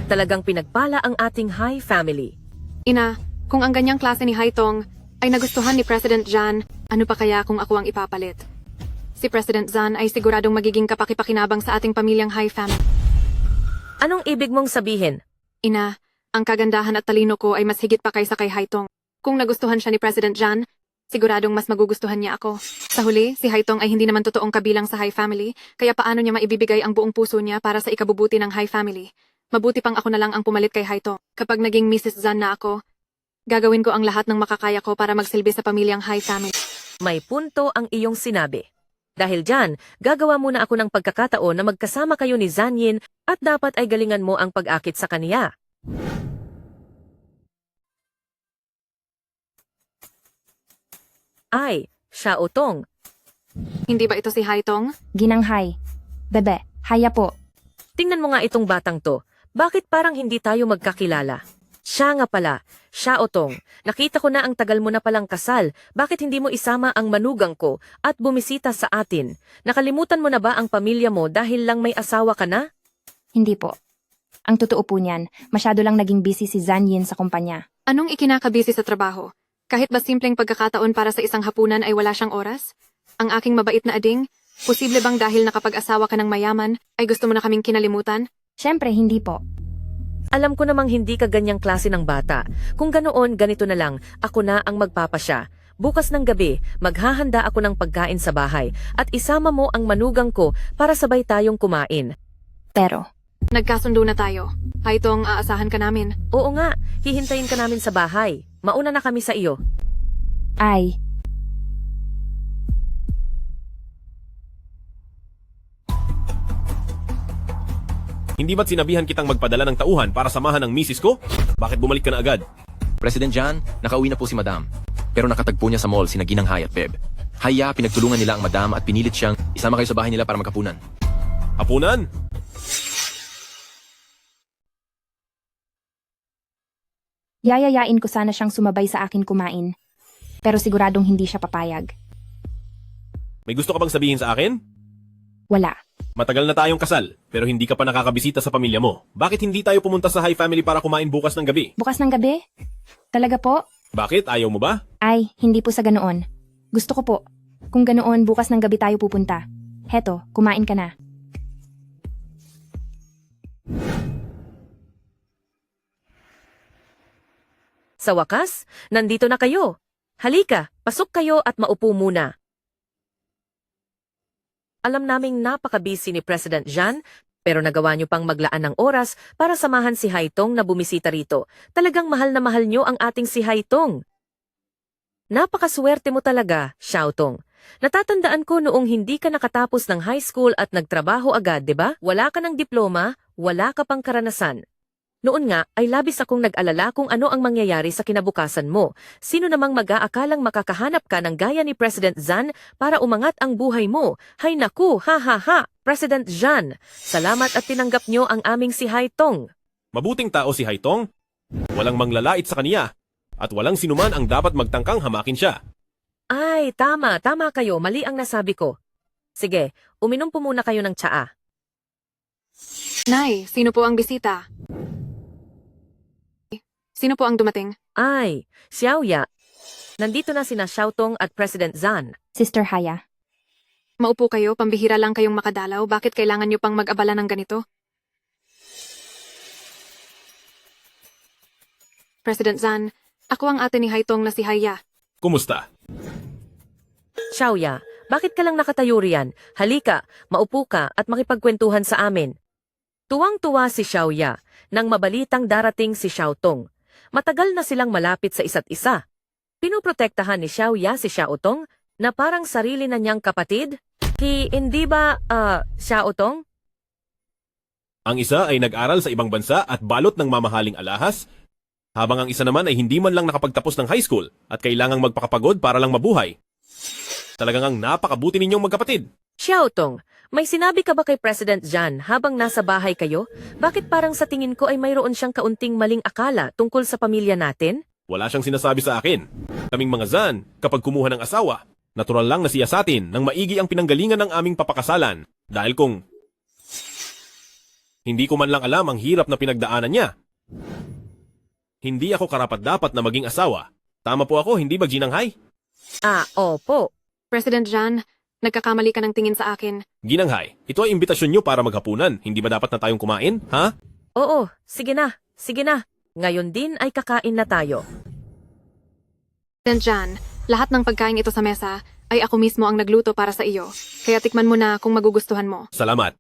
Talagang pinagpala ang ating high family. Ina, kung ang ganyang klase ni Haitong ay nagustuhan ni President Zhan, ano pa kaya kung ako ang ipapalit? Si President Zhan ay siguradong magiging kapakipakinabang sa ating pamilyang high family. Anong ibig mong sabihin? Ina, ang kagandahan at talino ko ay mas higit pa kaysa kay Haitong. Kung nagustuhan siya ni President Zhan, siguradong mas magugustuhan niya ako. Sa huli, si Haitong ay hindi naman totoong kabilang sa high family, kaya paano niya maibibigay ang buong puso niya para sa ikabubuti ng high family? Mabuti pang ako na lang ang pumalit kay Haitong. Kapag naging Mrs. Zhan na ako, gagawin ko ang lahat ng makakaya ko para magsilbi sa pamilyang high family. May punto ang iyong sinabi. Dahil dyan, gagawa muna ako ng pagkakataon na magkasama kayo ni Zan Yin at dapat ay galingan mo ang pag-akit sa kaniya. Ay, Xiao Tong. Hindi ba ito si Haitong? Ginanghay. Bebe, haya po. Tingnan mo nga itong batang to. Bakit parang hindi tayo magkakilala? Siya nga pala, Xiao Tong. Nakita ko na ang tagal mo na palang kasal. Bakit hindi mo isama ang manugang ko at bumisita sa atin? Nakalimutan mo na ba ang pamilya mo dahil lang may asawa ka na? Hindi po. Ang totoo po niyan, masyado lang naging busy si Zan Yin sa kumpanya. Anong ikinakabisi sa trabaho? Kahit ba simpleng pagkakataon para sa isang hapunan ay wala siyang oras? Ang aking mabait na ading, posible bang dahil nakapag-asawa ka ng mayaman, ay gusto mo na kaming kinalimutan? Siyempre, hindi po. Alam ko namang hindi ka ganyang klase ng bata. Kung ganoon, ganito na lang, ako na ang magpapasya. Bukas ng gabi, maghahanda ako ng pagkain sa bahay at isama mo ang manugang ko para sabay tayong kumain. Pero, Nagkasundo na tayo. Haitong, aasahan ka namin. Oo nga, hihintayin ka namin sa bahay. Mauna na kami sa iyo. ay, Hindi ba't sinabihan kitang magpadala ng tauhan para samahan ang misis ko? Bakit bumalik ka na agad? President John, nakauwi na po si Madam. Pero nakatagpo niya sa mall si Ginanghay at Beb. Haya, pinagtulungan nila ang Madam at pinilit siyang isama kayo sa bahay nila para magkapunan. Hapunan? yayayain ko sana siyang sumabay sa akin kumain. Pero siguradong hindi siya papayag. May gusto ka bang sabihin sa akin? Wala. Matagal na tayong kasal, pero hindi ka pa nakakabisita sa pamilya mo. Bakit hindi tayo pumunta sa high family para kumain bukas ng gabi? Bukas ng gabi? Talaga po? Bakit? Ayaw mo ba? Ay, hindi po sa ganoon. Gusto ko po. Kung ganoon, bukas ng gabi tayo pupunta. Heto, kumain ka na. Sa wakas, nandito na kayo. Halika, pasok kayo at maupo muna. Alam naming napaka-busy ni President Zhan, pero nagawa niyo pang maglaan ng oras para samahan si Haitong na bumisita rito. Talagang mahal na mahal niyo ang ating si Haitong. Napakaswerte mo talaga, Xiao Tong. Natatandaan ko noong hindi ka nakatapos ng high school at nagtrabaho agad, di ba? Wala ka ng diploma, wala ka pang karanasan. Noon nga ay labis akong nag-alala kung ano ang mangyayari sa kinabukasan mo. Sino namang mag-aakalang makakahanap ka ng gaya ni President Zan para umangat ang buhay mo? Hay naku, ha ha ha! President Zan, salamat at tinanggap nyo ang aming si Haitong. Mabuting tao si Haitong. Walang manglalait sa kaniya. At walang sinuman ang dapat magtangkang hamakin siya. Ay, tama kayo, mali ang nasabi ko. Sige, uminom po muna kayo ng tsaa. Nay, sino po ang bisita? Sino po ang dumating? Ay, Xiaoya. Nandito na sina Xiaotong at President Zan. Sister Haya, Maupo kayo, pambihira lang kayong makadalaw. Bakit kailangan nyo pang mag-abala ng ganito? President Zan, ako ang ate ni Haitong na si Haya. Kumusta? Xiaoya, bakit ka lang nakatayo riyan? Halika, maupo ka at makipagkwentuhan sa amin. Tuwang-tuwa si Xiaoya nang mabalitang darating si Xiaotong. Matagal na silang malapit sa isa't isa. Pinoprotektahan ni Xiaoya si Xiaotong na parang sarili na niyang kapatid? Hindi ba, Xiaotong? Ang isa ay nag-aral sa ibang bansa at balot ng mamahaling alahas, habang ang isa naman ay hindi man lang nakapagtapos ng high school at kailangang magpakapagod para lang mabuhay. Talagang ang napakabuti ninyong magkapatid. Xiaotong, may sinabi ka ba kay President Zhan habang nasa bahay kayo? Bakit parang sa tingin ko ay mayroon siyang kaunting maling akala tungkol sa pamilya natin? Wala siyang sinasabi sa akin. Kaming mga Zan, kapag kumuha ng asawa, natural lang na siya sa atin nang maigi ang pinanggalingan ng aming papakasalan. Dahil kung hindi ko man lang alam ang hirap na pinagdaanan niya. Hindi ako karapat-dapat na maging asawa. Tama po ako, hindi ba Ginanghay? Opo. President Zhan, nagkakamali ka ng tingin sa akin. Ginanghay, ito ay imbitasyon niyo para maghapunan. Hindi ba dapat na tayong kumain, ha? Oo, sige na. Ngayon din ay kakain na tayo. President Zhan, lahat ng pagkain ito sa mesa ay ako mismo ang nagluto para sa iyo. Kaya tikman mo na kung magugustuhan mo. Salamat.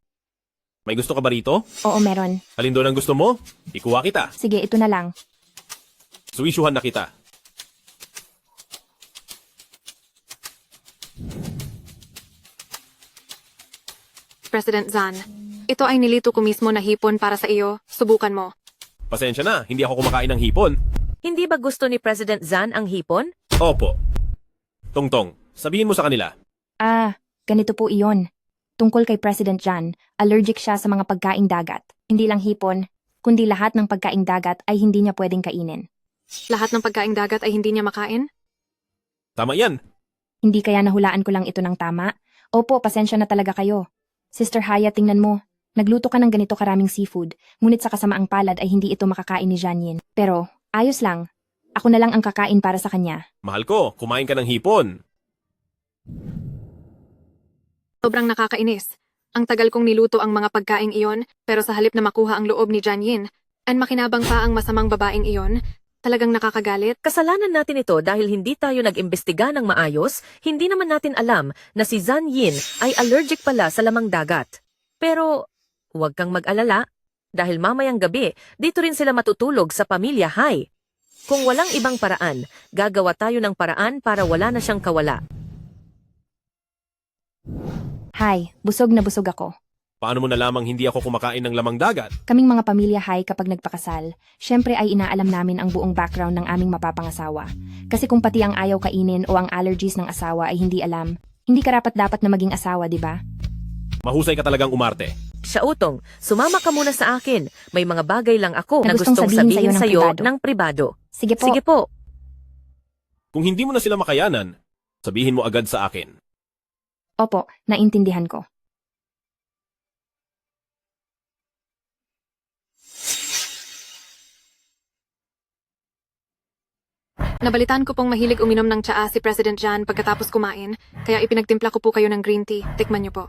May gusto ka ba rito? oo meron. Alin doon ang gusto mo? Ikuha kita. Sige, ito na lang. Suwisyuhan na kita. President Zhan, ito ay nilito ko mismo na hipon para sa iyo. Subukan mo. Pasensya na, hindi ako kumakain ng hipon. Hindi ba gusto ni President Zhan ang hipon? Opo. Tongtong, sabihin mo sa kanila. Ganito po iyon. Tungkol kay President Zhan, allergic siya sa mga pagkaing dagat. Hindi lang hipon, kundi lahat ng pagkaing dagat ay hindi niya pwedeng kainin. Lahat ng pagkaing dagat ay hindi niya makain? Tama yan. Hindi kaya nahulaan ko lang ito ng tama? Opo, pasensya na talaga kayo. Sister Haya, tingnan mo. Nagluto ka ng ganito karaming seafood, ngunit sa kasamaang palad ay hindi ito makakain ni Janyin. Pero, ayos lang. Ako na lang ang kakain para sa kanya. Mahal ko, kumain ka ng hipon. Sobrang nakakainis. Ang tagal kong niluto ang mga pagkaing iyon, pero sa halip na makuha ang loob ni Janyin, and makinabang pa ang masamang babaeng iyon, talagang nakakagalit. Kasalanan natin ito dahil hindi tayo nag-imbestiga ng maayos, hindi naman natin alam na si Zhan Yin ay allergic pala sa lamang dagat. Pero, huwag kang mag-alala, dahil mamayang gabi, dito rin sila matutulog sa pamilya Hai. Kung walang ibang paraan, gagawa tayo ng paraan para wala na siyang kawala. Hay, busog na busog ako. Paano mo nalamang hindi ako kumakain ng lamang dagat? Kaming mga pamilya Hay kapag nagpakasal, syempre ay inaalam namin ang buong background ng aming mapapangasawa. Kasi kung pati ang ayaw kainin o ang allergies ng asawa ay hindi alam, hindi karapat-dapat na maging asawa, di ba? Mahusay ka talagang umarte. Xiaotong, sumama ka muna sa akin. May mga bagay lang ako Na na gustong gustong sabihin sabihin sa'yo sa'yo ng ng pribado. Sige po. Sige po. Kung hindi mo na sila makayanan, sabihin mo agad sa akin. Opo, naintindihan ko. Nabalitaan ko pong mahilig uminom ng tsaa si President Zhan pagkatapos kumain, kaya ipinagtimpla ko po kayo ng green tea. Tikman niyo po.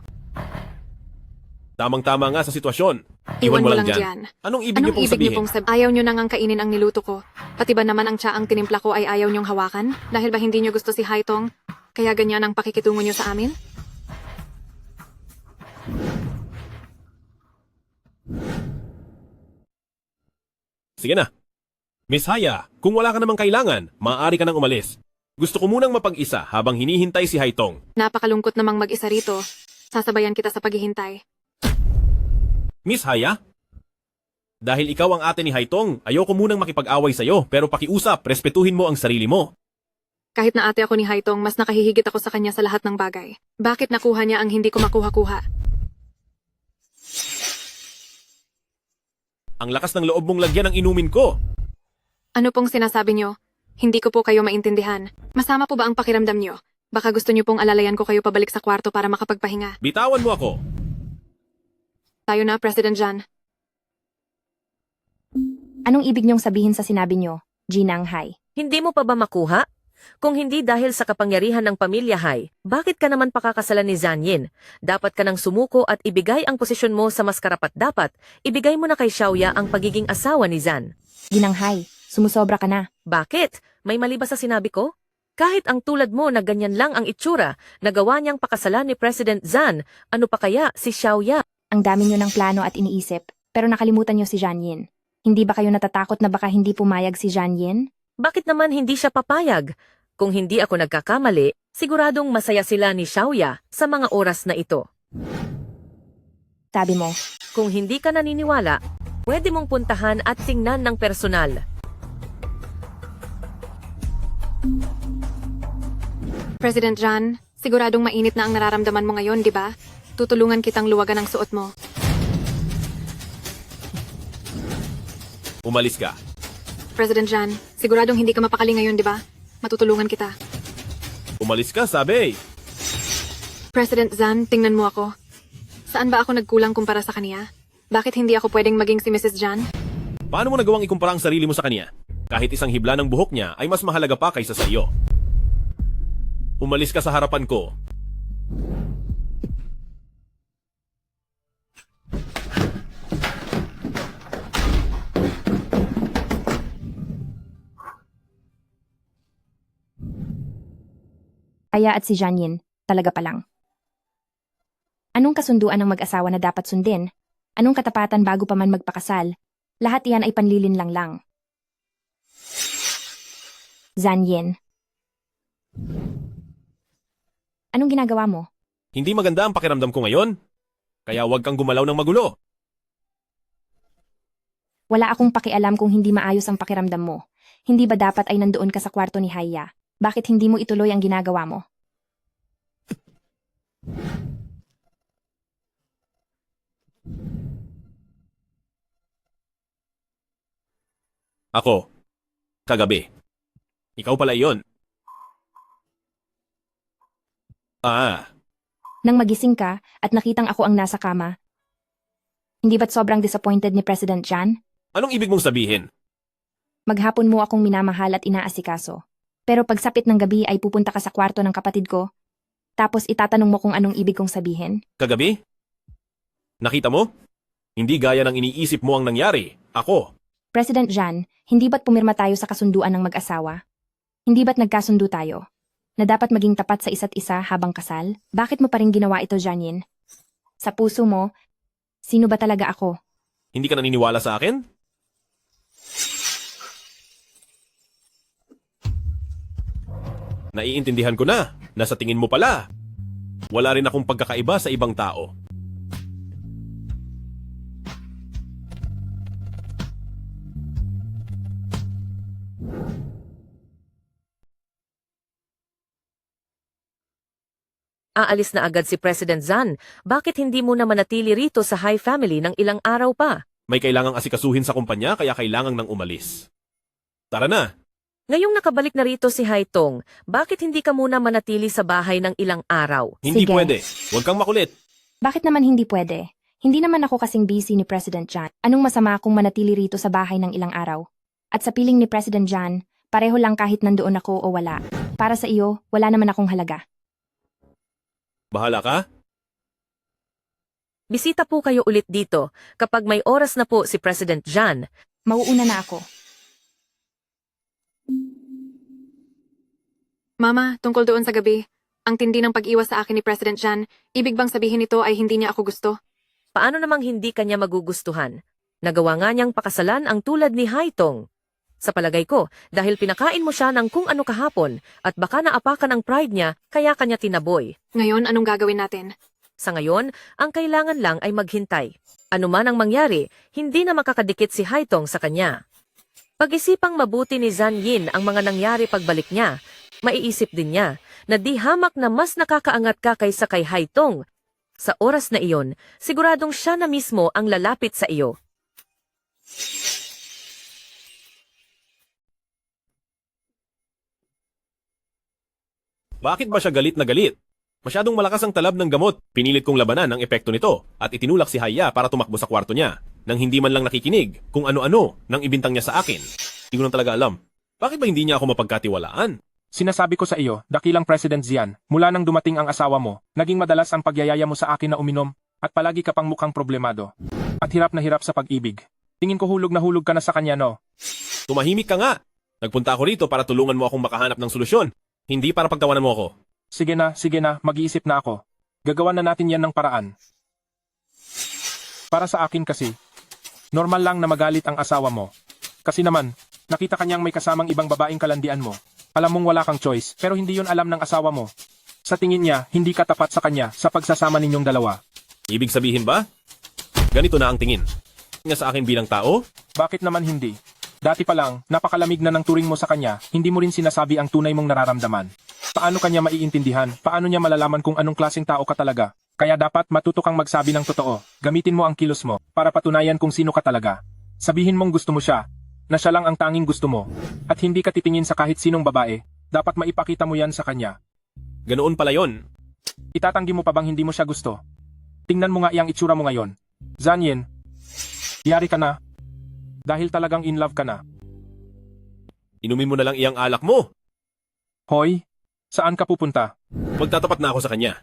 Tamang-tama nga sa sitwasyon. Iwan mo lang dyan. Anong ibig niyo pong sabihin? Ayaw niyo nang ang kainin ang niluto ko. Pati ba naman ang tsaang tinimpla ko ay ayaw niyong hawakan? Dahil ba hindi niyo gusto si Haitong? Kaya ganyan ang pakikitungo niyo sa amin? Sige na. Miss Haya, kung wala ka namang kailangan, maaari ka nang umalis. Gusto ko munang mapag-isa habang hinihintay si Haitong. Napakalungkot namang mag-isa rito. Sasabayan kita sa paghihintay. Miss Haya? Dahil ikaw ang ate ni Haitong, ayoko munang makipag-away sa'yo, pero pakiusap, respetuhin mo ang sarili mo. Kahit na ate ako ni Haitong, mas nakahihigit ako sa kanya sa lahat ng bagay. Bakit nakuha niya ang hindi ko makuha-kuha? Ang lakas ng loob mong lagyan ng inumin ko. Ano pong sinasabi niyo? Hindi ko po kayo maintindihan. Masama po ba ang pakiramdam niyo? Baka gusto niyo pong alalayan ko kayo pabalik sa kwarto para makapagpahinga. Bitawan mo ako. Tayo na, President John. Anong ibig niyong sabihin sa sinabi niyo, Ginang Hai? Hindi mo pa ba makuha? Kung hindi dahil sa kapangyarihan ng pamilya Hai, bakit ka naman pakakasalan ni Zanyin? Dapat ka nang sumuko at ibigay ang posisyon mo sa mas karapat-dapat. Ibigay mo na kay Xiaoya ang pagiging asawa ni Zan. Ginang Hai, sumusobra ka na. Bakit? May mali ba sa sinabi ko? Kahit ang tulad mo na ganyan lang ang itsura, nagawa niyang pakasalan ni President Zan, ano pa kaya si Xiaoya? Ang dami niyo ng plano at iniisip, pero nakalimutan niyo si Janyin. Hindi ba kayo natatakot na baka hindi pumayag si Janyin? Bakit naman hindi siya papayag? Kung hindi ako nagkakamali, siguradong masaya sila ni Xiaoya sa mga oras na ito. Sabi mo, Kung hindi ka naniniwala, pwede mong puntahan at tingnan ng personal. President John, siguradong mainit na ang nararamdaman mo ngayon, di ba? Tutulungan kitang luwagan ang suot mo. Umalis ka. President John, siguradong hindi ka mapakali ngayon, di ba? Matutulungan kita. Umalis ka, sabi. President Zan, tingnan mo ako. Saan ba ako nagkulang kumpara sa kanya? Bakit hindi ako pwedeng maging si Mrs. John? Paano mo nagawang ikumpara ang sarili mo sa kanya? Kahit isang hibla ng buhok niya ay mas mahalaga pa kaysa sa iyo. Umalis ka sa harapan ko. Aya at si Janyin, talaga pa lang. Anong kasunduan ng mag-asawa na dapat sundin? Anong katapatan bago pa man magpakasal? Lahat iyan ay panlilin lang. Zanyin. Anong ginagawa mo? Hindi maganda ang pakiramdam ko ngayon. Kaya huwag kang gumalaw ng magulo. Wala akong pakialam kung hindi maayos ang pakiramdam mo. Hindi ba dapat ay nandoon ka sa kwarto ni Haya? Bakit hindi mo ituloy ang ginagawa mo? Ako. Kagabi. Ikaw pala iyon. Nang magising ka at nakitang ako ang nasa kama, hindi ba't sobrang disappointed ni President Jan? Anong ibig mong sabihin? Maghapon mo akong minamahal at inaasikaso. Pero pagsapit ng gabi ay pupunta ka sa kwarto ng kapatid ko, tapos itatanong mo kung anong ibig kong sabihin. Kagabi? Nakita mo? Hindi gaya ng iniisip mo ang nangyari. Ako. President Jan, hindi ba't pumirma tayo sa kasunduan ng mag-asawa? Hindi ba't nagkasundo tayo? Na dapat maging tapat sa isa't isa habang kasal? Bakit mo pa rin ginawa ito, Janyin? Sa puso mo, sino ba talaga ako? Hindi ka naniniwala sa akin? Naiintindihan ko na. Nasa tingin mo pala. Wala rin akong pagkakaiba sa ibang tao. Aalis na agad si President Zan. Bakit hindi mo na manatili rito sa Hai family ng ilang araw pa? May kailangang asikasuhin sa kumpanya kaya kailangang nang umalis. Tara na. Ngayong nakabalik na rito si Haitong, bakit hindi ka muna manatili sa bahay ng ilang araw? Hindi Sige. pwede. Huwag kang makulit. Bakit naman hindi pwede? Hindi naman ako kasing busy ni President Jan. Anong masama kung manatili rito sa bahay ng ilang araw? At sa piling ni President Jan, pareho lang kahit nandoon ako o wala. Para sa iyo, wala naman akong halaga. Bahala ka? Bisita po kayo ulit dito kapag may oras na po si President Jan. Mauuna na ako. Mama, tungkol doon sa gabi, ang tindi ng pag-iwas sa akin ni President Jan, ibig bang sabihin nito ay hindi niya ako gusto? Paano namang hindi kanya magugustuhan? Nagawa nga niyang pakasalan ang tulad ni Haitong. Sa palagay ko, dahil pinakain mo siya ng kung ano kahapon at baka naapakan ang pride niya, kaya kanya tinaboy. Ngayon, anong gagawin natin? Sa ngayon, ang kailangan lang ay maghintay. Ano man ang mangyari, hindi na makakadikit si Haitong sa kanya. Pag-isipang mabuti ni Zan Yin ang mga nangyari pagbalik niya, maiisip din niya na di hamak na mas nakakaangat ka kaysa kay Haitong. Sa oras na iyon, siguradong siya na mismo ang lalapit sa iyo. Bakit ba siya galit na galit? Masyadong malakas ang talab ng gamot. Pinilit kong labanan ang epekto nito at itinulak si Haya para tumakbo sa kwarto niya nang hindi man lang nakikinig kung ano-ano nang ibintang niya sa akin. Hindi ko na talaga alam. Bakit ba hindi niya ako mapagkatiwalaan? Sinasabi ko sa iyo, dakilang President Zian, mula nang dumating ang asawa mo, naging madalas ang pagyayaya mo sa akin na uminom, at palagi ka pang mukhang problemado. At hirap na hirap sa pag-ibig. Tingin ko hulog na hulog ka na sa kanya, no? Tumahimik ka nga. Nagpunta ako rito para tulungan mo akong makahanap ng solusyon. Hindi para pagtawanan mo ako. Sige na, mag-iisip na ako. Gagawa na natin yan ng paraan. Para sa akin kasi, normal lang na magalit ang asawa mo. Kasi naman, nakita kanyang may kasamang ibang babaeng kalandian mo. Alam mong wala kang choice, pero hindi yun alam ng asawa mo. Sa tingin niya, hindi ka tapat sa kanya sa pagsasama ninyong dalawa. Ibig sabihin ba? Ganito na ang tingin niya sa akin bilang tao? Bakit naman hindi? Dati pa lang, napakalamig na ng turing mo sa kanya, hindi mo rin sinasabi ang tunay mong nararamdaman. Paano kanya maiintindihan? Paano niya malalaman kung anong klaseng tao ka talaga? Kaya dapat matuto kang magsabi ng totoo. Gamitin mo ang kilos mo para patunayan kung sino ka talaga. Sabihin mong gusto mo siya, na siya lang ang tanging gusto mo, at hindi ka titingin sa kahit sinong babae. Dapat maipakita mo yan sa kanya. Ganoon pala yon. Itatanggi mo pa bang hindi mo siya gusto? Tingnan mo nga iyang itsura mo ngayon. Zanyin, yari ka na. Dahil talagang in love ka na. Inumin mo na lang iyang alak mo. Hoy, saan ka pupunta? Magtatapat na ako sa kanya.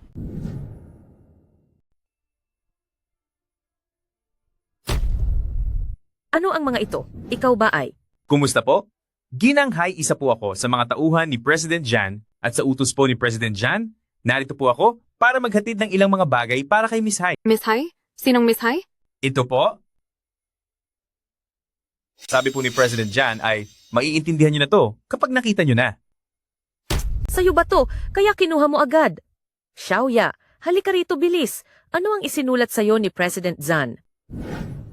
Ano ang mga ito? Ikaw ba ay? Kumusta po? Ginanghay isa po ako sa mga tauhan ni President Jan at sa utos po ni President Jan, narito po ako para maghatid ng ilang mga bagay para kay Miss Hai. Miss Hai? Sinong Miss Hai? Ito po. Sabi po ni President Jan ay maiintindihan niyo na to kapag nakita niyo na. Sa'yo ba to? Kaya kinuha mo agad. Xiaoya, halika rito bilis. Ano ang isinulat sa'yo ni President Zan?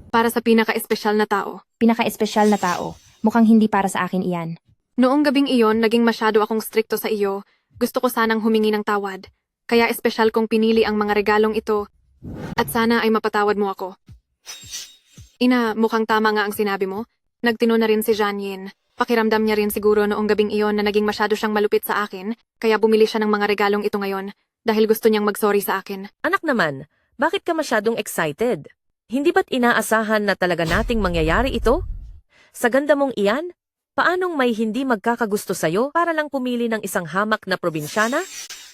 Para sa pinaka-espesyal na tao. Pinaka-espesyal na tao. Mukhang hindi para sa akin iyan. Noong gabing iyon, naging masyado akong strikto sa iyo. Gusto ko sanang humingi ng tawad. Kaya espesyal kong pinili ang mga regalong ito. At sana ay mapatawad mo ako. Ina, mukhang tama nga ang sinabi mo. Nagtino na rin si Zan Yin. Pakiramdam niya rin siguro noong gabing iyon na naging masyado siyang malupit sa akin, kaya bumili siya ng mga regalong ito ngayon, dahil gusto niyang mag-sorry sa akin. Anak naman, bakit ka masyadong excited? Hindi ba't inaasahan na talaga nating mangyayari ito? Sa ganda mong iyan, paanong may hindi magkakagusto sa'yo para lang pumili ng isang hamak na probinsyana?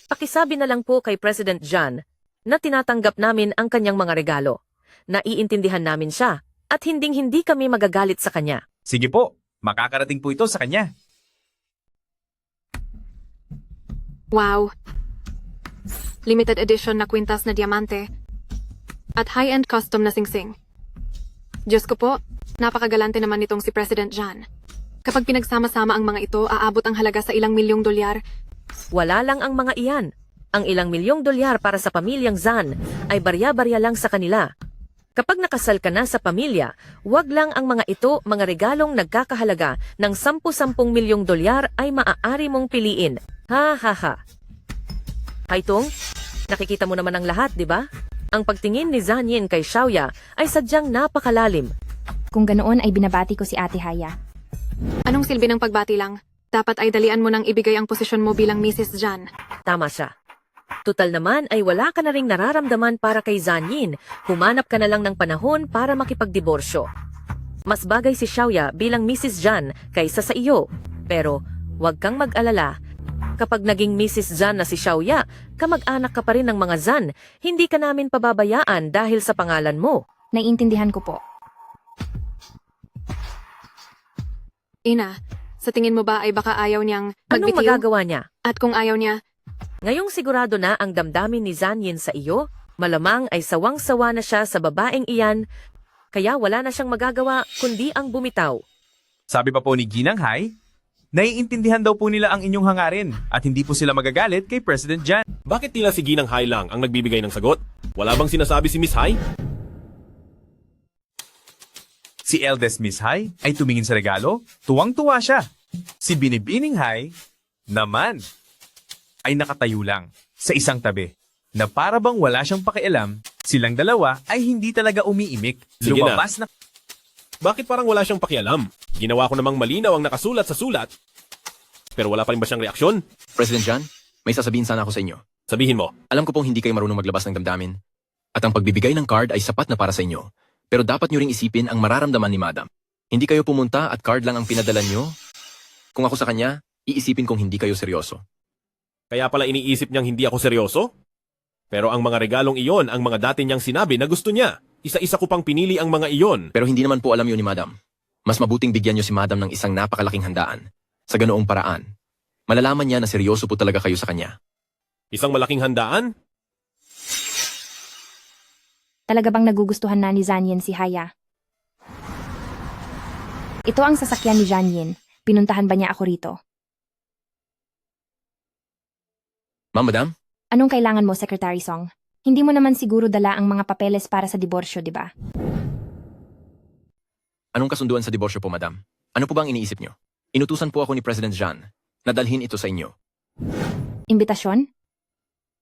Pakisabi na lang po kay President Jan na tinatanggap namin ang kanyang mga regalo. Naiintindihan namin siya at hinding-hindi kami magagalit sa kanya. Sige po, makakarating po ito sa kanya. Wow! Limited edition na kwintas na diamante. At high-end custom na singsing. Diyos ko po, napakagalante naman nitong si President Jan. Kapag pinagsama-sama ang mga ito, aabot ang halaga sa ilang milyong dolyar. Wala lang ang mga iyan. Ang ilang milyong dolyar para sa pamilyang Zan ay barya-barya lang sa kanila. Kapag nakasal ka na sa pamilya, wag lang ang mga ito mga regalong nagkakahalaga ng 10-10 milyong dolyar ay maaari mong piliin. Ha ha ha. Haitong, nakikita mo naman ang lahat, di ba? Ang pagtingin ni Zan Yin kay Xiaoya ay sadyang napakalalim. Kung ganoon ay binabati ko si Ate Haya. Anong silbi ng pagbati lang? Dapat ay dalian mo nang ibigay ang posisyon mo bilang Mrs. Jan. Tama siya. Tutal naman ay wala ka na ring nararamdaman para kay Zan Yin. Humanap ka na lang ng panahon para makipagdiborsyo. Mas bagay si Xiaoya bilang Mrs. Jan kaysa sa iyo. Pero huwag kang mag-alala. Kapag naging Mrs. Zan na si Xiaoya, kamag-anak ka pa rin ng mga Zan. Hindi ka namin pababayaan dahil sa pangalan mo. Naiintindihan ko po. Ina, sa tingin mo ba ay baka ayaw niyang Anong magbitiw? magagawa niya? At kung ayaw niya, Ngayong sigurado na ang damdamin ni Zan Yin sa iyo, malamang ay sawang-sawa na siya sa babaeng iyan, kaya wala na siyang magagawa kundi ang bumitaw. Sabi pa po ni Ginanghay, naiintindihan daw po nila ang inyong hangarin at hindi po sila magagalit kay President Jan. Bakit tila si Ginang Hai lang ang nagbibigay ng sagot? Wala bang sinasabi si Miss Hai? Si eldest Miss Hai ay tumingin sa regalo, tuwang-tuwa siya. Si Binibining Hai naman ay nakatayo lang sa isang tabi na para bang wala siyang pakialam. Silang dalawa ay hindi talaga umiimik. Sige na. Lumabas na. Bakit parang wala siyang pakialam? Ginawa ko namang malinaw ang nakasulat sa sulat. Pero wala pa rin ba siyang reaksyon? President John, may sasabihin sana ako sa inyo. Sabihin mo. Alam ko pong hindi kayo marunong maglabas ng damdamin. At ang pagbibigay ng card ay sapat na para sa inyo. Pero dapat nyo ring isipin ang mararamdaman ni Madam. Hindi kayo pumunta at card lang ang pinadala nyo. Kung ako sa kanya, iisipin kong hindi kayo seryoso. Kaya pala iniisip niyang hindi ako seryoso? Pero ang mga regalong iyon ang mga dati niyang sinabi na gusto niya. Isa-isa ko pang pinili ang mga iyon. Pero hindi naman po alam yun ni Madam. Mas mabuting bigyan nyo si Madam ng isang napakalaking handaan. Sa ganoong paraan, malalaman niya na seryoso po talaga kayo sa kanya. Isang malaking handaan? Talaga bang nagugustuhan na ni Zanyin si Haya? Ito ang sasakyan ni Zanyin. Pinuntahan ba niya ako rito? Madam? Anong kailangan mo, Secretary Song? Hindi mo naman siguro dala ang mga papeles para sa diborsyo, di ba? Anong kasunduan sa diborsyo po, Madam? Ano po ba ang iniisip nyo? Inutusan po ako ni President John na dalhin ito sa inyo. Imbitasyon?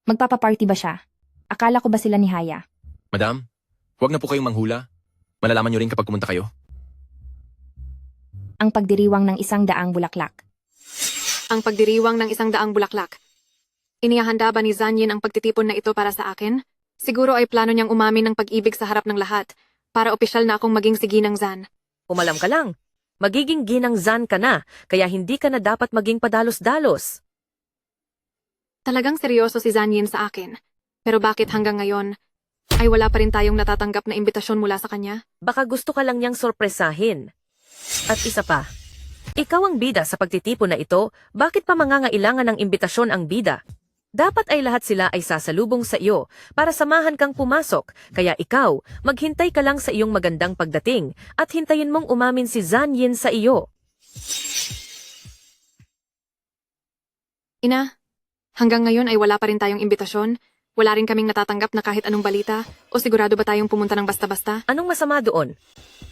Magpapaparty ba siya? Akala ko ba sila ni Haya? Madam, huwag na po kayong manghula. Malalaman nyo rin kapag pumunta kayo. Ang pagdiriwang ng 100 bulaklak. Ang pagdiriwang ng 100 bulaklak. Inihahanda ba ni Zanyin ang pagtitipon na ito para sa akin? Siguro ay plano niyang umamin ng pag-ibig sa harap ng lahat para opisyal na akong maging si Ginang Zan. Umalam ka lang. Magiging Ginang Zan ka na, kaya hindi ka na dapat maging padalos-dalos. Talagang seryoso si Zanyin sa akin. Pero bakit hanggang ngayon ay wala pa rin tayong natatanggap na imbitasyon mula sa kanya? Baka gusto ka lang niyang sorpresahin. At isa pa, ikaw ang bida sa pagtitipon na ito, bakit pa mangangailangan ng imbitasyon ang bida? Dapat ay lahat sila ay sasalubong sa iyo para samahan kang pumasok, kaya ikaw, maghintay ka lang sa iyong magandang pagdating at hintayin mong umamin si Zanyin sa iyo. Ina, hanggang ngayon ay wala pa rin tayong imbitasyon? Wala rin kaming natatanggap na kahit anong balita? O sigurado ba tayong pumunta ng basta-basta? Anong masama doon?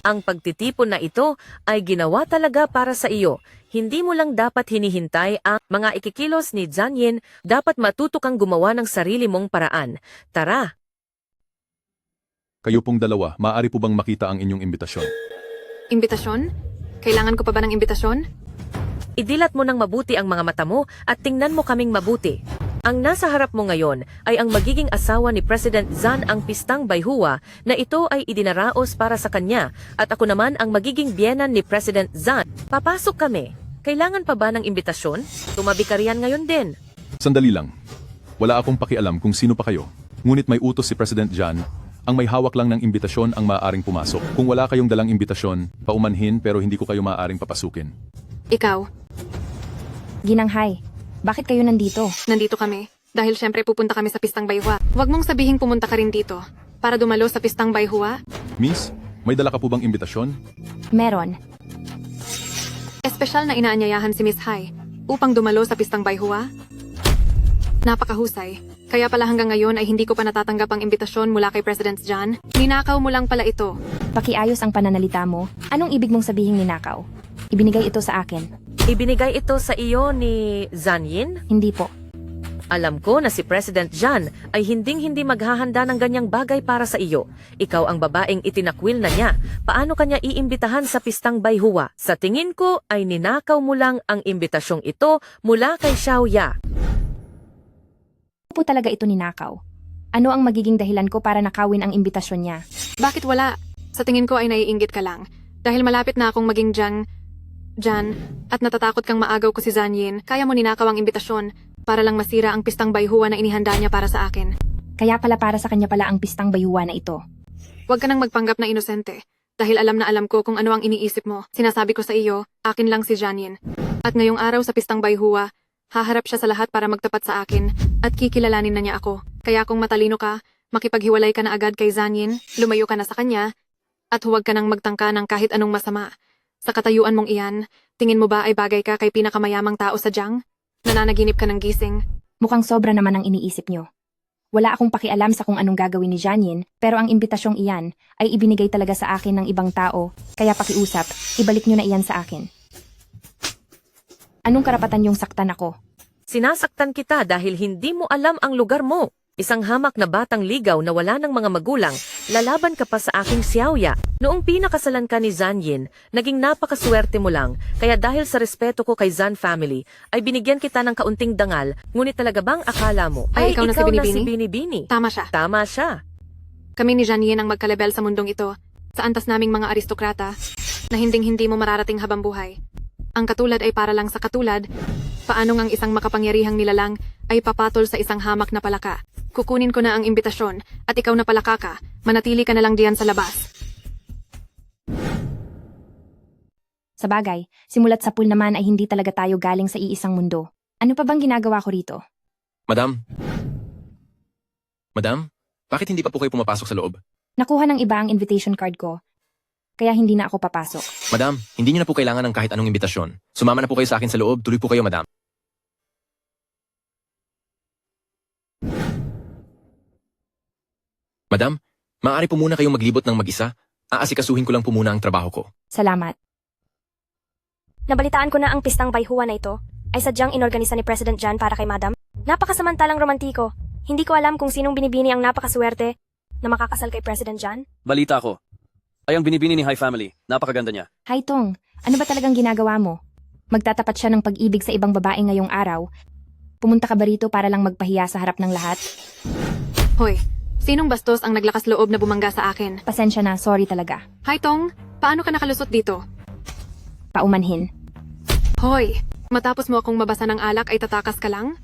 Ang pagtitipon na ito ay ginawa talaga para sa iyo. Hindi mo lang dapat hinihintay ang mga ikikilos ni Zanyin, dapat matuto kang gumawa ng sarili mong paraan. Tara! Kayo pong dalawa, maaari po bang makita ang inyong imbitasyon? Imbitasyon? Kailangan ko pa ba ng imbitasyon? Idilat mo ng mabuti ang mga mata mo at tingnan mo kaming mabuti. Ang nasa harap mo ngayon ay ang magiging asawa ni President Zan ang pistang bayhuwa na ito ay idinaraos para sa kanya at ako naman ang magiging biyenan ni President Zan. Papasok kami. Kailangan pa ba ng imbitasyon? Tumabi ka riyan ngayon din. Sandali lang. Wala akong pakialam kung sino pa kayo. Ngunit may utos si President John. Ang may hawak lang ng imbitasyon ang maaaring pumasok. Kung wala kayong dalang imbitasyon, paumanhin pero hindi ko kayo maaaring papasukin. Ikaw, Ginang Hai, bakit kayo nandito? nandito kami. Dahil syempre pupunta kami sa Pistang Bayhuwa. Huwag mong sabihing pumunta ka rin dito para dumalo sa Pistang Bayhuwa. Miss, may dala ka po bang imbitasyon? Meron. Espesyal na inaanyayahan si Miss Hai upang dumalo sa Pistang Bayhuwa. Napakahusay. Kaya pala hanggang ngayon ay hindi ko pa natatanggap ang imbitasyon mula kay President John. Ninakaw mo lang pala ito. Pakiayos ang pananalita mo. Anong ibig mong sabihing ninakaw? Ibinigay ito sa akin. Ibinigay ito sa iyo ni Zanyin? Hindi po. Alam ko na si President John ay hinding-hindi maghahanda ng ganyang bagay para sa iyo. Ikaw ang babaeng itinakwil na niya. Paano kanya iimbitahan sa Pistang Bayhuwa? Sa tingin ko ay ninakaw mo lang ang imbitasyong ito mula kay Xiaoya. Po talaga ito ninakaw. Ano ang magiging dahilan ko para nakawin ang imbitasyon niya? Bakit wala? Sa tingin ko ay naiinggit ka lang. Dahil malapit na akong maging Jan, at natatakot kang maagaw ko si Zanyin, kaya mo ninakaw ang imbitasyon para lang masira ang Pistang Bayhuwa na inihanda niya para sa akin. Kaya pala para sa kanya pala ang Pistang Bayhuwa na ito. Huwag ka nang magpanggap na inosente. Dahil alam na alam ko kung ano ang iniisip mo. Sinasabi ko sa iyo, akin lang si Zanyin. At ngayong araw sa Pistang Bayhuwa, haharap siya sa lahat para magtapat sa akin at kikilalanin na niya ako. Kaya kung matalino ka, makipaghiwalay ka na agad kay Zanyin, lumayo ka na sa kanya, at huwag ka nang magtangka ng kahit anong masama. Sa katayuan mong iyan, tingin mo ba ay bagay ka kay pinakamayamang tao sa Jiang? Nananaginip ka ng gising. Mukhang sobra naman ang iniisip niyo. Wala akong pakialam sa kung anong gagawin ni Janine, pero ang imbitasyong iyan ay ibinigay talaga sa akin ng ibang tao, kaya pakiusap, ibalik nyo na iyan sa akin. Anong karapatan yung saktan ako? Sinasaktan kita dahil hindi mo alam ang lugar mo. Isang hamak na batang ligaw na wala ng mga magulang, lalaban ka pa sa aking Xiaoya. Noong pinakasalan ka ni Zanyin, naging napakaswerte mo lang, kaya dahil sa respeto ko kay Zan family, ay binigyan kita ng kaunting dangal, ngunit talaga bang akala mo Ay, ikaw na si Binibini? Binibini? Tama siya. Tama siya. Kami ni Janine ang magkalebel sa mundong ito, sa antas naming mga aristokrata, na hinding-hindi mo mararating habang buhay. Ang katulad ay para lang sa katulad, paanong ang isang makapangyarihang nilalang ay papatol sa isang hamak na palaka. Kukunin ko na ang imbitasyon at ikaw na palaka ka, manatili ka na lang diyan sa labas. Sa bagay, simulat sa pool naman ay hindi talaga tayo galing sa iisang mundo. Ano pa bang ginagawa ko rito? Madam? Madam? Bakit hindi pa po kayo pumapasok sa loob? Nakuha ng iba ang invitation card ko, kaya hindi na ako papasok. Madam, hindi niyo na po kailangan ng kahit anong imbitasyon. Sumama na po kayo sa akin sa loob, tuloy po kayo, madam. Madam, maaari po muna kayong maglibot ng mag-isa. Aasikasuhin ko lang po muna ang trabaho ko. Salamat. Nabalitaan ko na ang pistang bayhuan na ito ay sadyang inorganisa ni President Jan para kay Madam. Napakasamantalang romantiko. Hindi ko alam kung sinong binibini ang napakaswerte na makakasal kay President Jan. Balita ko. Ay ang binibini ni High Family. Napakaganda niya. Haitong, ano ba talagang ginagawa mo? Magtatapat siya ng pag-ibig sa ibang babae ngayong araw? Pumunta ka ba rito para lang magpahiya sa harap ng lahat? Hoy, sinong bastos ang naglakas loob na bumangga sa akin? Pasensya na, sorry talaga. Hi Tong, paano ka nakalusot dito? Paumanhin. Hoy, matapos mo akong mabasa ng alak ay tatakas ka lang?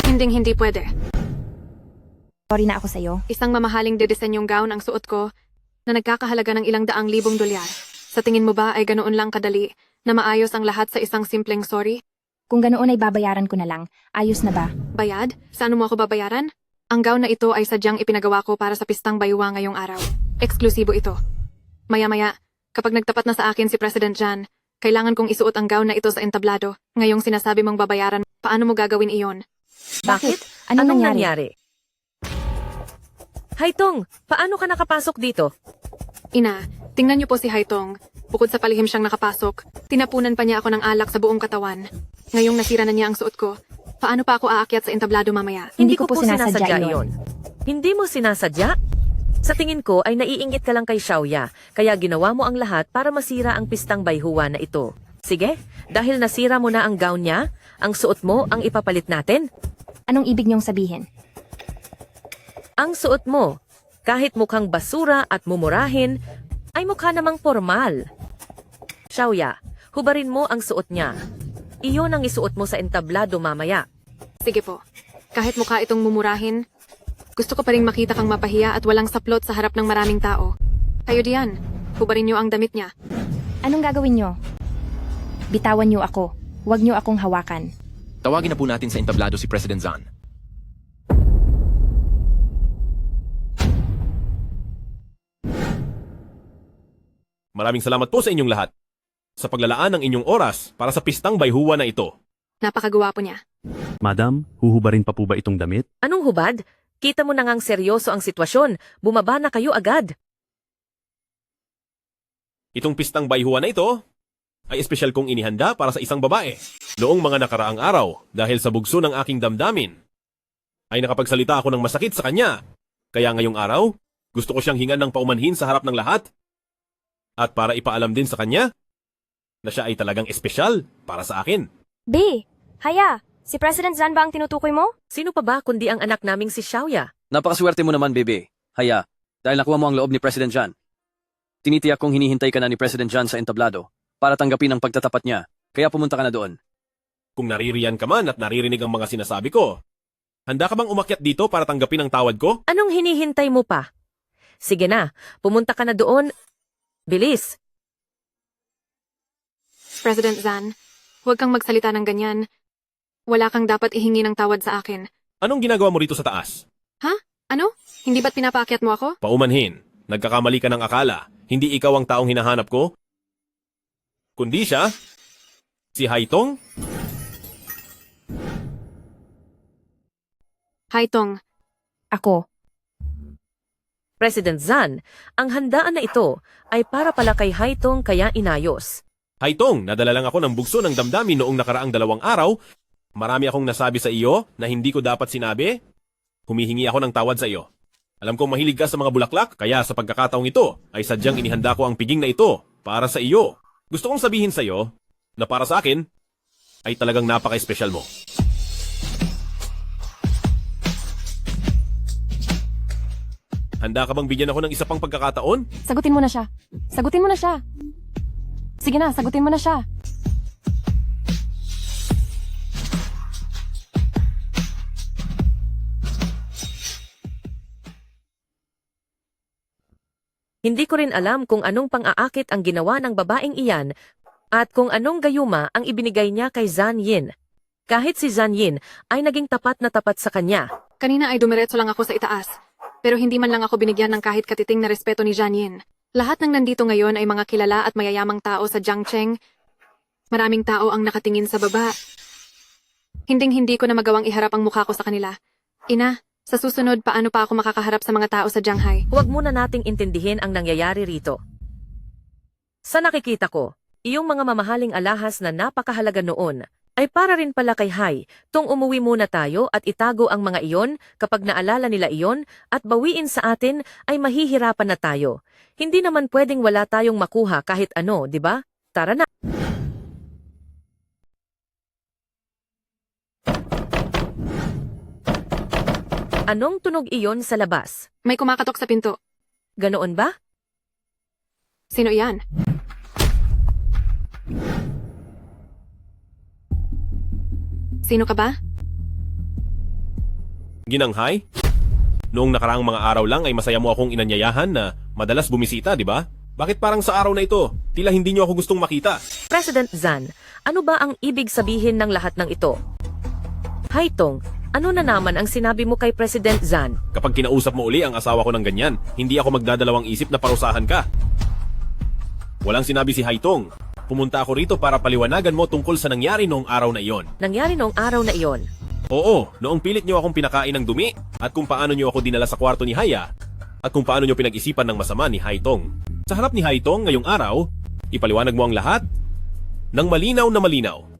Hinding-hindi pwede. Sorry na ako sa'yo. Isang mamahaling dedesenyong gown ang suot ko na nagkakahalaga ng ilang daang libong dolyar. Sa tingin mo ba ay ganoon lang kadali na maayos ang lahat sa isang simpleng sorry? Kung ganoon ay babayaran ko na lang, ayos na ba? Bayad? Saan mo ako babayaran? Ang gown na ito ay sadyang ipinagawa ko para sa pistang baywa ngayong araw. Eksklusibo ito. Maya-maya, kapag nagtapat na sa akin si President Jan, kailangan kong isuot ang gown na ito sa entablado. Ngayong sinasabi mong babayaran, paano mo gagawin iyon? Bakit? Anong nangyari? Haitong, paano ka nakapasok dito? Ina, tingnan niyo po si Haitong. Bukod sa palihim siyang nakapasok, tinapunan pa niya ako ng alak sa buong katawan. Ngayong nasira na niya ang suot ko, paano pa ako aakyat sa entablado mamaya? Hindi ko po sinasadya iyon. Hindi mo sinasadya? Sa tingin ko ay naiinggit ka lang kay Xiaoya, kaya ginawa mo ang lahat para masira ang pistang bayhuwa na ito. Sige, dahil nasira mo na ang gown niya, ang suot mo ang ipapalit natin. Anong ibig niyong sabihin? Ang suot mo, kahit mukhang basura at mumurahin, ay mukha namang formal. Xiaoya, hubarin mo ang suot niya. Iyon ang isuot mo sa entablado mamaya. Sige po. Kahit mukha itong mumurahin, gusto ko pa rin makita kang mapahiya at walang saplot sa harap ng maraming tao. Kayo diyan, hubarin niyo ang damit niya. Anong gagawin niyo? Bitawan niyo ako. Huwag niyo akong hawakan. Tawagin na po natin sa entablado si President Zan. Maraming salamat po sa inyong lahat sa paglalaan ng inyong oras para sa pistang bayhuwa na ito. Napakagwapo niya. Madam, huhubarin pa po ba itong damit? Anong hubad? Kita mo na ngang seryoso ang sitwasyon. Bumaba na kayo agad. Itong pistang bayhuwa na ito ay espesyal kong inihanda para sa isang babae. Noong mga nakaraang araw, dahil sa bugso ng aking damdamin, ay nakapagsalita ako ng masakit sa kanya. Kaya ngayong araw, gusto ko siyang hingan ng paumanhin sa harap ng lahat. At para ipaalam din sa kanya na siya ay talagang espesyal para sa akin. B, Haya, si President Zan ba ang tinutukoy mo? Sino pa ba kundi ang anak naming si Xiaoya? Napakaswerte mo naman, bebe. Haya, dahil nakuha mo ang loob ni President Jan. Tinitiyak kong hinihintay ka na ni President Jan sa entablado para tanggapin ang pagtatapat niya. Kaya pumunta ka na doon. Kung naririyan ka man at naririnig ang mga sinasabi ko, handa ka bang umakyat dito para tanggapin ang tawad ko? Anong hinihintay mo pa? Sige na, pumunta ka na doon. Bilis! President Zan, huwag kang magsalita ng ganyan. Wala kang dapat ihingi ng tawad sa akin. Anong ginagawa mo rito sa taas? Ha? Ano? Hindi ba't pinapaakyat mo ako? Paumanhin, nagkakamali ka ng akala. Hindi ikaw ang taong hinahanap ko? Kundi siya? Si Haitong? Haitong, Ako, President Zan, ang handaan na ito ay para pala kay Haitong kaya inayos. Haitong, nadala lang ako ng bugso ng damdamin noong nakaraang 2 araw. Marami akong nasabi sa iyo na hindi ko dapat sinabi. Humihingi ako ng tawad sa iyo. Alam kong mahilig ka sa mga bulaklak, kaya sa pagkakataong ito ay sadyang inihanda ko ang piging na ito para sa iyo. Gusto kong sabihin sa iyo na para sa akin ay talagang napaka-espesyal mo. Handa ka bang bigyan ako ng isa pang pagkakataon? Sagutin mo na siya. Sagutin mo na siya. Sige na, sagutin mo na siya. Hindi ko rin alam kung anong pang-aakit ang ginawa ng babaeng iyan at kung anong gayuma ang ibinigay niya kay Zan Yin. Kahit si Zan Yin ay naging tapat na tapat sa kanya. Kanina ay dumiretso lang ako sa itaas. Pero hindi man lang ako binigyan ng kahit katiting na respeto ni Jian Yin. Lahat ng nandito ngayon ay mga kilala at mayayamang tao sa Jiangcheng. Maraming tao ang nakatingin sa baba. Hinding-hindi ko na magawang iharap ang mukha ko sa kanila. Ina, sa susunod paano pa ako makakaharap sa mga tao sa Shanghai? Huwag muna nating intindihin ang nangyayari rito. Sa nakikita ko, iyong mga mamahaling alahas na napakahalaga noon ay para rin pala kay Hai, tung umuwi muna tayo at itago ang mga iyon kapag naalala nila iyon at bawiin sa atin ay mahihirapan na tayo. Hindi naman pwedeng wala tayong makuha kahit ano, di ba? Tara na! Anong tunog iyon sa labas? May kumakatok sa pinto. Ganoon ba? Sino iyan? Sino ka ba? Ginanghay? Noong nakaraang mga araw lang ay masaya mo akong inanyayahan na madalas bumisita, di ba? Bakit parang sa araw na ito, tila hindi niyo ako gustong makita? President Zan, ano ba ang ibig sabihin ng lahat ng ito? Haitong, ano na naman ang sinabi mo kay President Zan? Kapag kinausap mo uli ang asawa ko ng ganyan, hindi ako magdadalawang isip na parusahan ka. Walang sinabi si Haitong. Pumunta ako rito para paliwanagan mo tungkol sa nangyari noong araw na iyon. Nangyari noong araw na iyon? Oo, noong pilit niyo akong pinakain ng dumi at kung paano niyo ako dinala sa kwarto ni Haya at kung paano niyo pinag-isipan ng masama ni Haitong. Sa harap ni Haitong ngayong araw, ipaliwanag mo ang lahat ng malinaw na malinaw.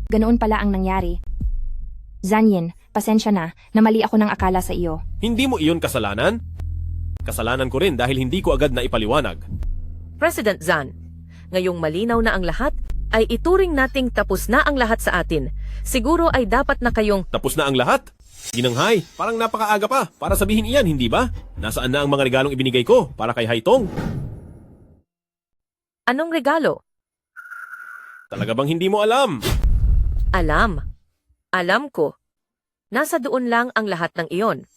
ganoon pala ang nangyari. Zan Yin, pasensya na mali ako ng akala sa iyo. Hindi mo iyon kasalanan? Kasalanan ko rin dahil hindi ko agad na ipaliwanag. President Zan, ngayong malinaw na ang lahat, ay ituring nating tapos na ang lahat sa atin. Siguro ay dapat na kayong... Tapos na ang lahat? Ginanghay, parang napakaaga pa para sabihin iyan, hindi ba? Nasaan na ang mga regalong ibinigay ko para kay Haitong? Anong regalo? Talaga bang hindi mo alam? Alam. Alam ko. Nasa doon lang ang lahat ng iyon.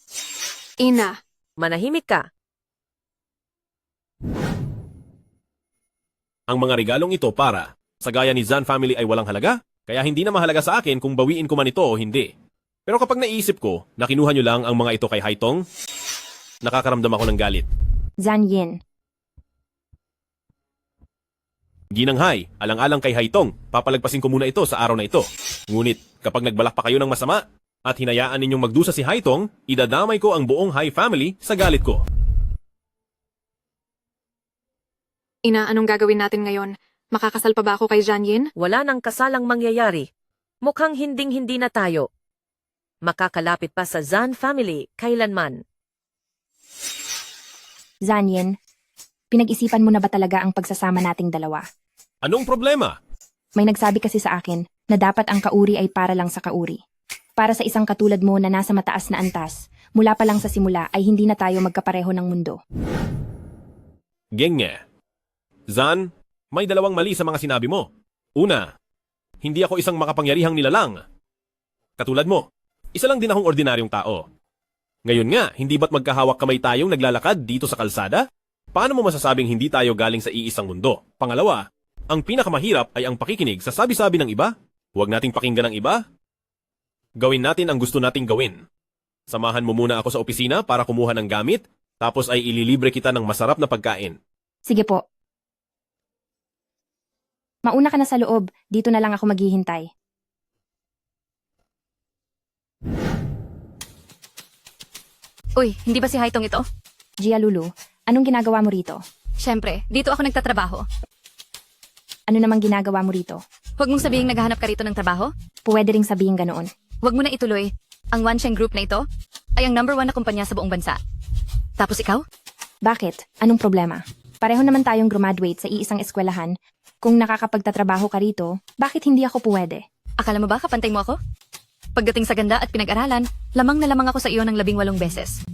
Ina. Manahimik ka. Ang mga regalong ito para sa gaya ni Zan family ay walang halaga, kaya hindi na mahalaga sa akin kung bawiin ko man ito o hindi. Pero kapag naisip ko na kinuha nyo lang ang mga ito kay Haitong, nakakaramdam ako ng galit. Zan Yin, Ginanghay, alang-alang kay Haitong, papalagpasin ko muna ito sa araw na ito. Ngunit kapag nagbalak pa kayo ng masama at hinayaan ninyong magdusa si Haitong, idadamay ko ang buong Hai family sa galit ko. Ina, anong gagawin natin ngayon? Makakasal pa ba ako kay Jian Yin? Wala nang kasalang mangyayari. Mukhang hinding-hindi na tayo. Makakalapit pa sa Zan family kailanman. Zan Yin, pinag-isipan mo na ba talaga ang pagsasama nating dalawa? Anong problema? May nagsabi kasi sa akin na dapat ang kauri ay para lang sa kauri. Para sa isang katulad mo na nasa mataas na antas, mula pa lang sa simula ay hindi na tayo magkapareho ng mundo. Genge. Zan, may dalawang mali sa mga sinabi mo. Una, hindi ako isang makapangyarihang nilalang. Katulad mo, isa lang din akong ordinaryong tao. Ngayon nga, hindi ba't magkahawak kamay tayong naglalakad dito sa kalsada? Paano mo masasabing hindi tayo galing sa iisang mundo? Pangalawa, ang pinakamahirap ay ang pakikinig sa sabi-sabi ng iba. Huwag nating pakinggan ang iba. Gawin natin ang gusto nating gawin. Samahan mo muna ako sa opisina para kumuha ng gamit, tapos ay ililibre kita ng masarap na pagkain. Sige po. Mauna ka na sa loob, dito na lang ako maghihintay. Uy, hindi ba si Haitong ito? Gia Lulu, anong ginagawa mo rito? Siyempre, dito ako nagtatrabaho. Ano namang ginagawa mo rito? Huwag mong sabihing naghahanap ka rito ng trabaho. Pwede ring sabihin ganoon. Huwag mo na ituloy. Ang Wansheng Group na ito ay ang #1 na kumpanya sa buong bansa. Tapos ikaw? Bakit? Anong problema? Pareho naman tayong graduate sa iisang eskwelahan. Kung nakakapagtatrabaho ka rito, bakit hindi ako pwede? Akala mo ba kapantay mo ako? Pagdating sa ganda at pinag-aralan, lamang na lamang ako sa iyo ng 18 beses.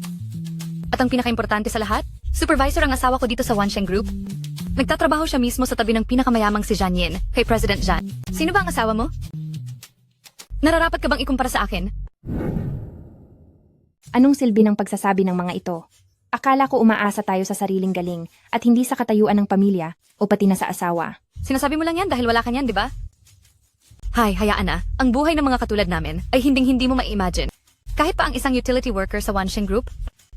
At ang pinakaimportante sa lahat, supervisor ang asawa ko dito sa Wansheng Group. Nagtatrabaho siya mismo sa tabi ng pinakamayamang si Jian Yin, kay President Jian. Sino ba ang asawa mo? Nararapat ka bang ikumpara sa akin? Anong silbi ng pagsasabi ng mga ito? Akala ko umaasa tayo sa sariling galing at hindi sa katayuan ng pamilya o pati na sa asawa. Sinasabi mo lang yan dahil wala ka niyan, di ba? Hay, hayaan na. Ang buhay ng mga katulad namin ay hinding-hindi mo ma-imagine. Kahit pa ang isang utility worker sa Wansheng Group,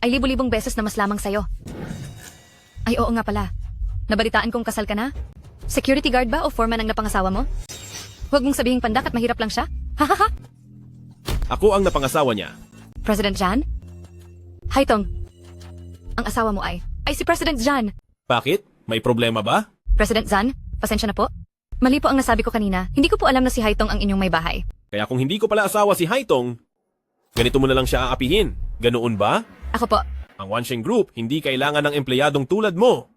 ay libu-libong beses na mas lamang sa'yo. Ay oo nga pala. Nabalitaan kong kasal ka na? Security guard ba o foreman ang napangasawa mo? Huwag mong sabihing pandak at mahirap lang siya? Hahaha! Ako ang napangasawa niya. President Jan? Haitong, ang asawa mo ay si President Jan. Bakit? May problema ba? President Jan, pasensya na po. Mali po ang nasabi ko kanina. Hindi ko po alam na si Haitong ang inyong may bahay. Kaya kung hindi ko pala asawa si Haitong, ganito mo na lang siya aapihin. Ganoon ba? Ako po. Ang Wansheng Group hindi kailangan ng empleyadong tulad mo.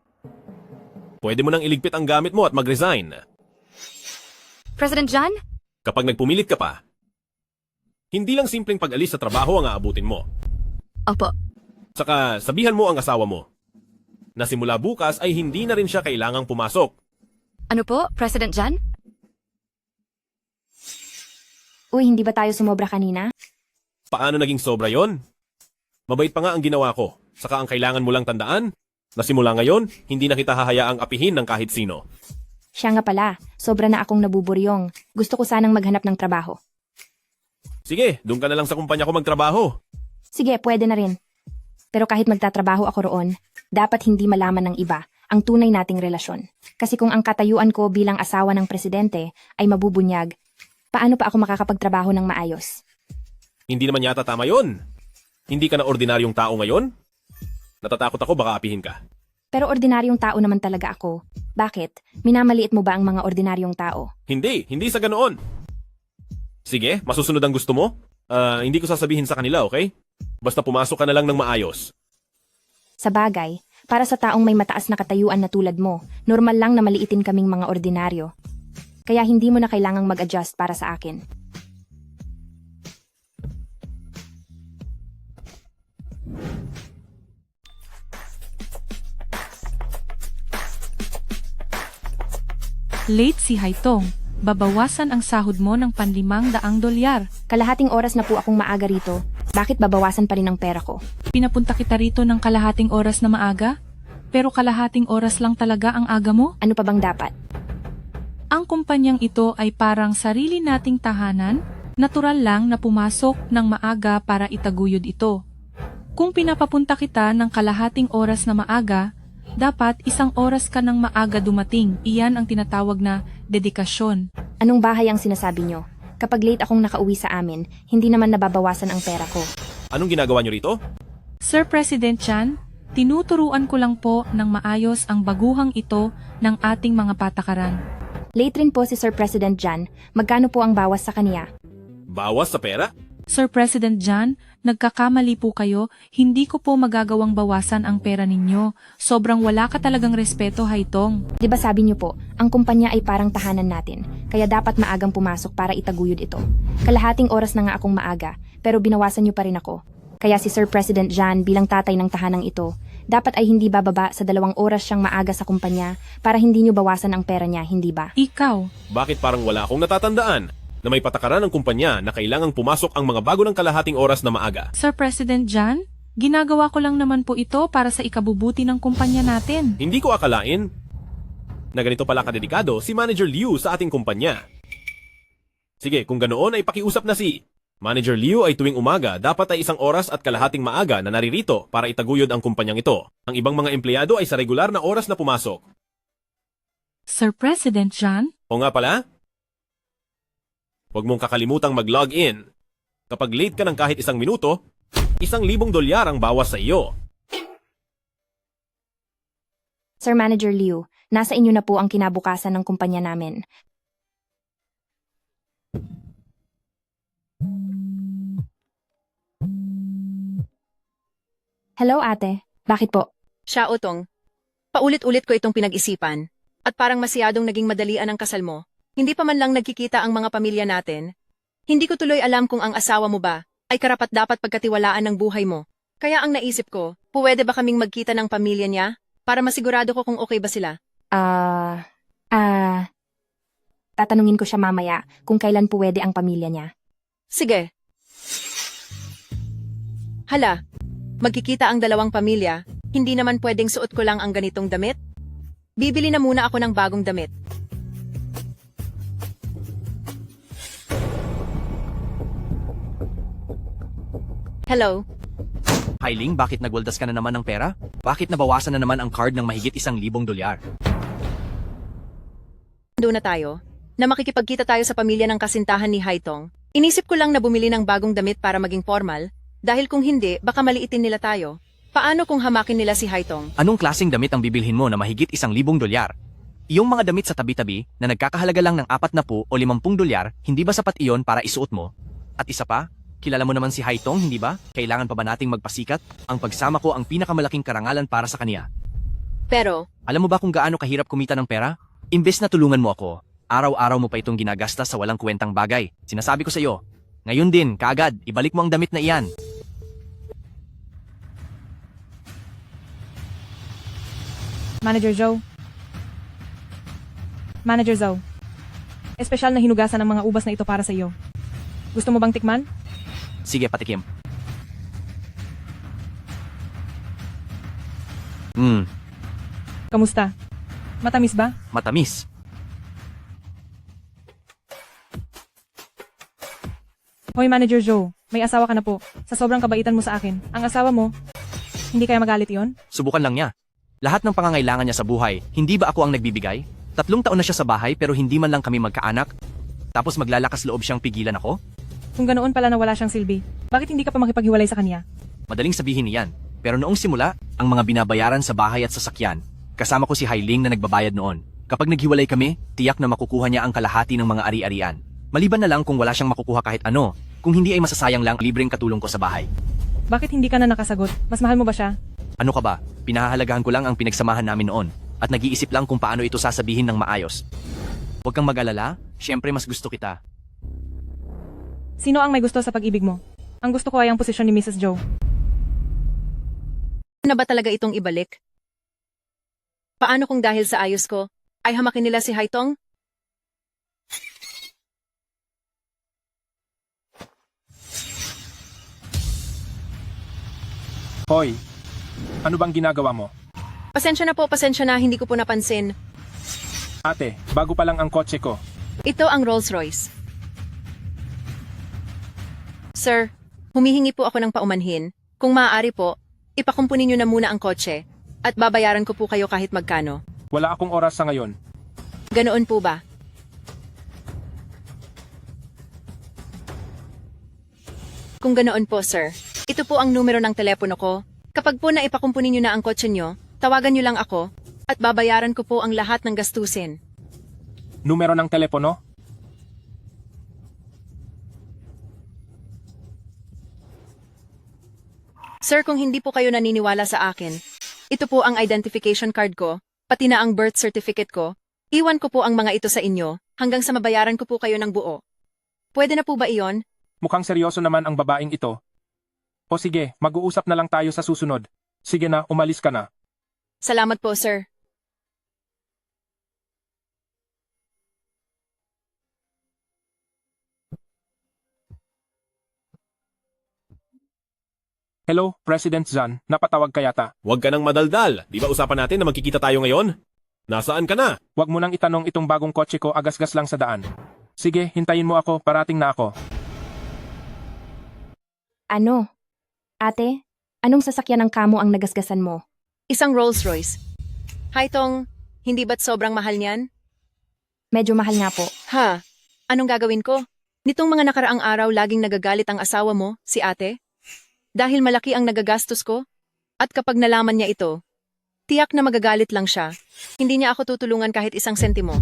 Pwede mo nang iligpit ang gamit mo at mag-resign. President Jan? Kapag nagpumilit ka pa, hindi lang simpleng pag-alis sa trabaho ang aabutin mo. Opo. Saka sabihan mo ang asawa mo na simula bukas ay hindi na rin siya kailangang pumasok. Ano po, President Jan? Uy, hindi ba tayo sumobra kanina? Paano naging sobra yon? Mabait pa nga ang ginawa ko. Saka ang kailangan mo lang tandaan na simula ngayon, hindi na kita hahayaang apihin ng kahit sino. Siya nga pala, sobra na akong nabuburyong. Gusto ko sanang maghanap ng trabaho. Sige, doon ka na lang sa kumpanya ko magtrabaho. Sige, pwede na rin. Pero kahit magtatrabaho ako roon, dapat hindi malaman ng iba ang tunay nating relasyon. Kasi kung ang katayuan ko bilang asawa ng presidente ay mabubunyag, paano pa ako makakapagtrabaho ng maayos? Hindi naman yata tama yon. Hindi ka na ordinaryong tao ngayon? Natatakot ako baka apihin ka. Pero ordinaryong tao naman talaga ako. Bakit? Minamaliit mo ba ang mga ordinaryong tao? Hindi sa ganoon. Sige, masusunod ang gusto mo? Hindi ko sasabihin sa kanila, okay? Basta pumasok ka na lang ng maayos. Sa bagay, para sa taong may mataas na katayuan na tulad mo, normal lang na maliitin kaming mga ordinaryo. Kaya hindi mo na kailangang mag-adjust para sa akin. Late si Haitong. Babawasan ang sahod mo ng $500. Kalahating oras na po akong maaga rito. Bakit babawasan pa rin ang pera ko? Pinapunta kita rito ng kalahating oras na maaga? Pero kalahating oras lang talaga ang aga mo? Ano pa bang dapat? Ang kumpanyang ito ay parang sarili nating tahanan, natural lang na pumasok ng maaga para itaguyod ito. Kung pinapapunta kita ng kalahating oras na maaga, dapat 1 oras ka ng maaga dumating. Iyan ang tinatawag na dedikasyon. Anong bahay ang sinasabi nyo? Kapag late akong nakauwi sa amin, hindi naman nababawasan ang pera ko. Anong ginagawa niyo rito? Sir President Chan, tinuturuan ko lang po ng maayos ang baguhang ito ng ating mga patakaran. Late rin po si Sir President Jan. Magkano po ang bawas sa kaniya? Bawas sa pera? Sir President Jan, nagkakamali po kayo, hindi ko po magagawang bawasan ang pera ninyo. Sobrang wala ka talagang respeto, Haitong. Di ba sabi niyo po, ang kumpanya ay parang tahanan natin, kaya dapat maagang pumasok para itaguyod ito. Kalahating oras na nga akong maaga, pero binawasan niyo pa rin ako. Kaya si Sir President Jan bilang tatay ng tahanang ito, dapat ay hindi bababa sa 2 oras siyang maaga sa kumpanya para hindi niyo bawasan ang pera niya, hindi ba? Ikaw. Bakit parang wala akong natatandaan na may patakaran ng kumpanya na kailangang pumasok ang mga bago ng kalahating oras na maaga? Sir President Jan, ginagawa ko lang naman po ito para sa ikabubuti ng kumpanya natin. Hindi ko akalain na ganito pala kadedikado si Manager Liu sa ating kumpanya. Sige, kung ganoon ay pakiusap na si Manager Liu ay tuwing umaga dapat ay 1 oras at kalahating maaga na naririto para itaguyod ang kumpanyang ito. Ang ibang mga empleyado ay sa regular na oras na pumasok. Sir President Jan? O nga pala? Huwag mong kakalimutang mag-log in. Kapag late ka ng kahit 1 minuto, $1,000 ang bawas sa iyo. Sir Manager Liu, nasa inyo na po ang kinabukasan ng kumpanya namin. Hello ate, bakit po? Siya, Otong. Paulit-ulit ko itong pinag-isipan. At parang masyadong naging madalian ang kasal mo. Hindi pa man lang nagkikita ang mga pamilya natin. Hindi ko tuloy alam kung ang asawa mo ba ay karapat-dapat pagkatiwalaan ng buhay mo. Kaya ang naisip ko, pwede ba kaming magkita ng pamilya niya? Para masigurado ko kung okay ba sila. Tatanungin ko siya mamaya kung kailan pwede ang pamilya niya. Sige. Hala, magkikita ang dalawang pamilya, hindi naman pwedeng suot ko lang ang ganitong damit? Bibili na muna ako ng bagong damit. Hello? Hailing, bakit nagwaldas ka na naman ng pera? Bakit nabawasan na naman ang card ng mahigit $1,000? Doon na tayo. Na makikipagkita tayo sa pamilya ng kasintahan ni Haitong. Inisip ko lang na bumili ng bagong damit para maging formal, dahil kung hindi, baka maliitin nila tayo. Paano kung hamakin nila si Haitong? Anong klaseng damit ang bibilhin mo na mahigit $1,000? Iyong mga damit sa tabi-tabi na nagkakahalaga lang ng $40 o $50, hindi ba sapat iyon para isuot mo? At isa pa, kilala mo naman si Haitong, hindi ba? Kailangan pa ba nating magpasikat? Ang pagsama ko ang pinakamalaking karangalan para sa kanya. Pero, alam mo ba kung gaano kahirap kumita ng pera? Imbes na tulungan mo ako, araw-araw mo pa itong ginagasta sa walang kwentang bagay. Sinasabi ko sa iyo, ngayon din, kaagad, ibalik mo ang damit na iyan. Manager Joe. Manager Zoe. Espesyal na hinugasan ng mga ubas na ito para sa iyo. Gusto mo bang tikman? Sige, patikim. Kamusta? Matamis ba? Matamis. Hoy Manager Joe, may asawa ka na po. Sa sobrang kabaitan mo sa akin, ang asawa mo, hindi kaya magalit yon? Subukan lang niya. Lahat ng pangangailangan niya sa buhay, hindi ba ako ang nagbibigay? 3 taon na siya sa bahay pero hindi man lang kami magkaanak. Tapos maglalakas loob siyang pigilan ako? Kung ganoon pala na wala siyang silbi, bakit hindi ka pa makipaghiwalay sa kanya? Madaling sabihin niyan. Pero noong simula, ang mga binabayaran sa bahay at sasakyan, kasama ko si Hailing na nagbabayad noon. Kapag naghiwalay kami, tiyak na makukuha niya ang kalahati ng mga ari-arian. Maliban na lang kung wala siyang makukuha kahit ano, kung hindi ay masasayang lang ang libreng katulong ko sa bahay. Bakit hindi ka na nakasagot? Mas mahal mo ba siya? Ano ka ba? Pinahahalagahan ko lang ang pinagsamahan namin noon at nag-iisip lang kung paano ito sasabihin ng maayos. Huwag kang mag-alala, syempre mas gusto kita. Sino ang may gusto sa pag-ibig mo? Ang gusto ko ay ang posisyon ni Mrs. Joe. Na ba talaga itong ibalik? Paano kung dahil sa ayos ko, ay hamakin nila si Haitong? Hoy, ano bang ginagawa mo? Pasensya na, hindi ko po napansin. Ate, bago pa lang ang kotse ko. Ito ang Rolls-Royce. Sir, humihingi po ako ng paumanhin. Kung maaari po, ipakumpunin niyo na muna ang kotse at babayaran ko po kayo kahit magkano. Wala akong oras sa ngayon. Ganoon po ba? Kung ganoon po, sir. Ito po ang numero ng telepono ko. Kapag po naipakumpunin niyo na ang kotse niyo, tawagan niyo lang ako at babayaran ko po ang lahat ng gastusin. Numero ng telepono? Sir, kung hindi po kayo naniniwala sa akin, ito po ang identification card ko, pati na ang birth certificate ko. Iwan ko po ang mga ito sa inyo hanggang sa mabayaran ko po kayo ng buo. Pwede na po ba iyon? Mukhang seryoso naman ang babaeng ito. O sige, mag-uusap na lang tayo sa susunod. Sige na, umalis ka na. Salamat po, sir. Hello, President Zan. Napatawag ka yata. Huwag ka nang madaldal. Di ba usapan natin na magkikita tayo ngayon? Nasaan ka na? Huwag mo nang itanong itong bagong kotse ko, agas-gas lang sa daan. Sige, hintayin mo ako, parating na ako. Ano? Ate, anong sasakyan ng kamo ang nagasgasan mo? Isang Rolls-Royce. Haitong, hindi ba't sobrang mahal niyan? Medyo mahal nga po. Ha? Anong gagawin ko? Nitong mga nakaraang araw laging nagagalit ang asawa mo, si ate? Dahil malaki ang nagagastos ko? At kapag nalaman niya ito, tiyak na magagalit lang siya. Hindi niya ako tutulungan kahit isang sentimo.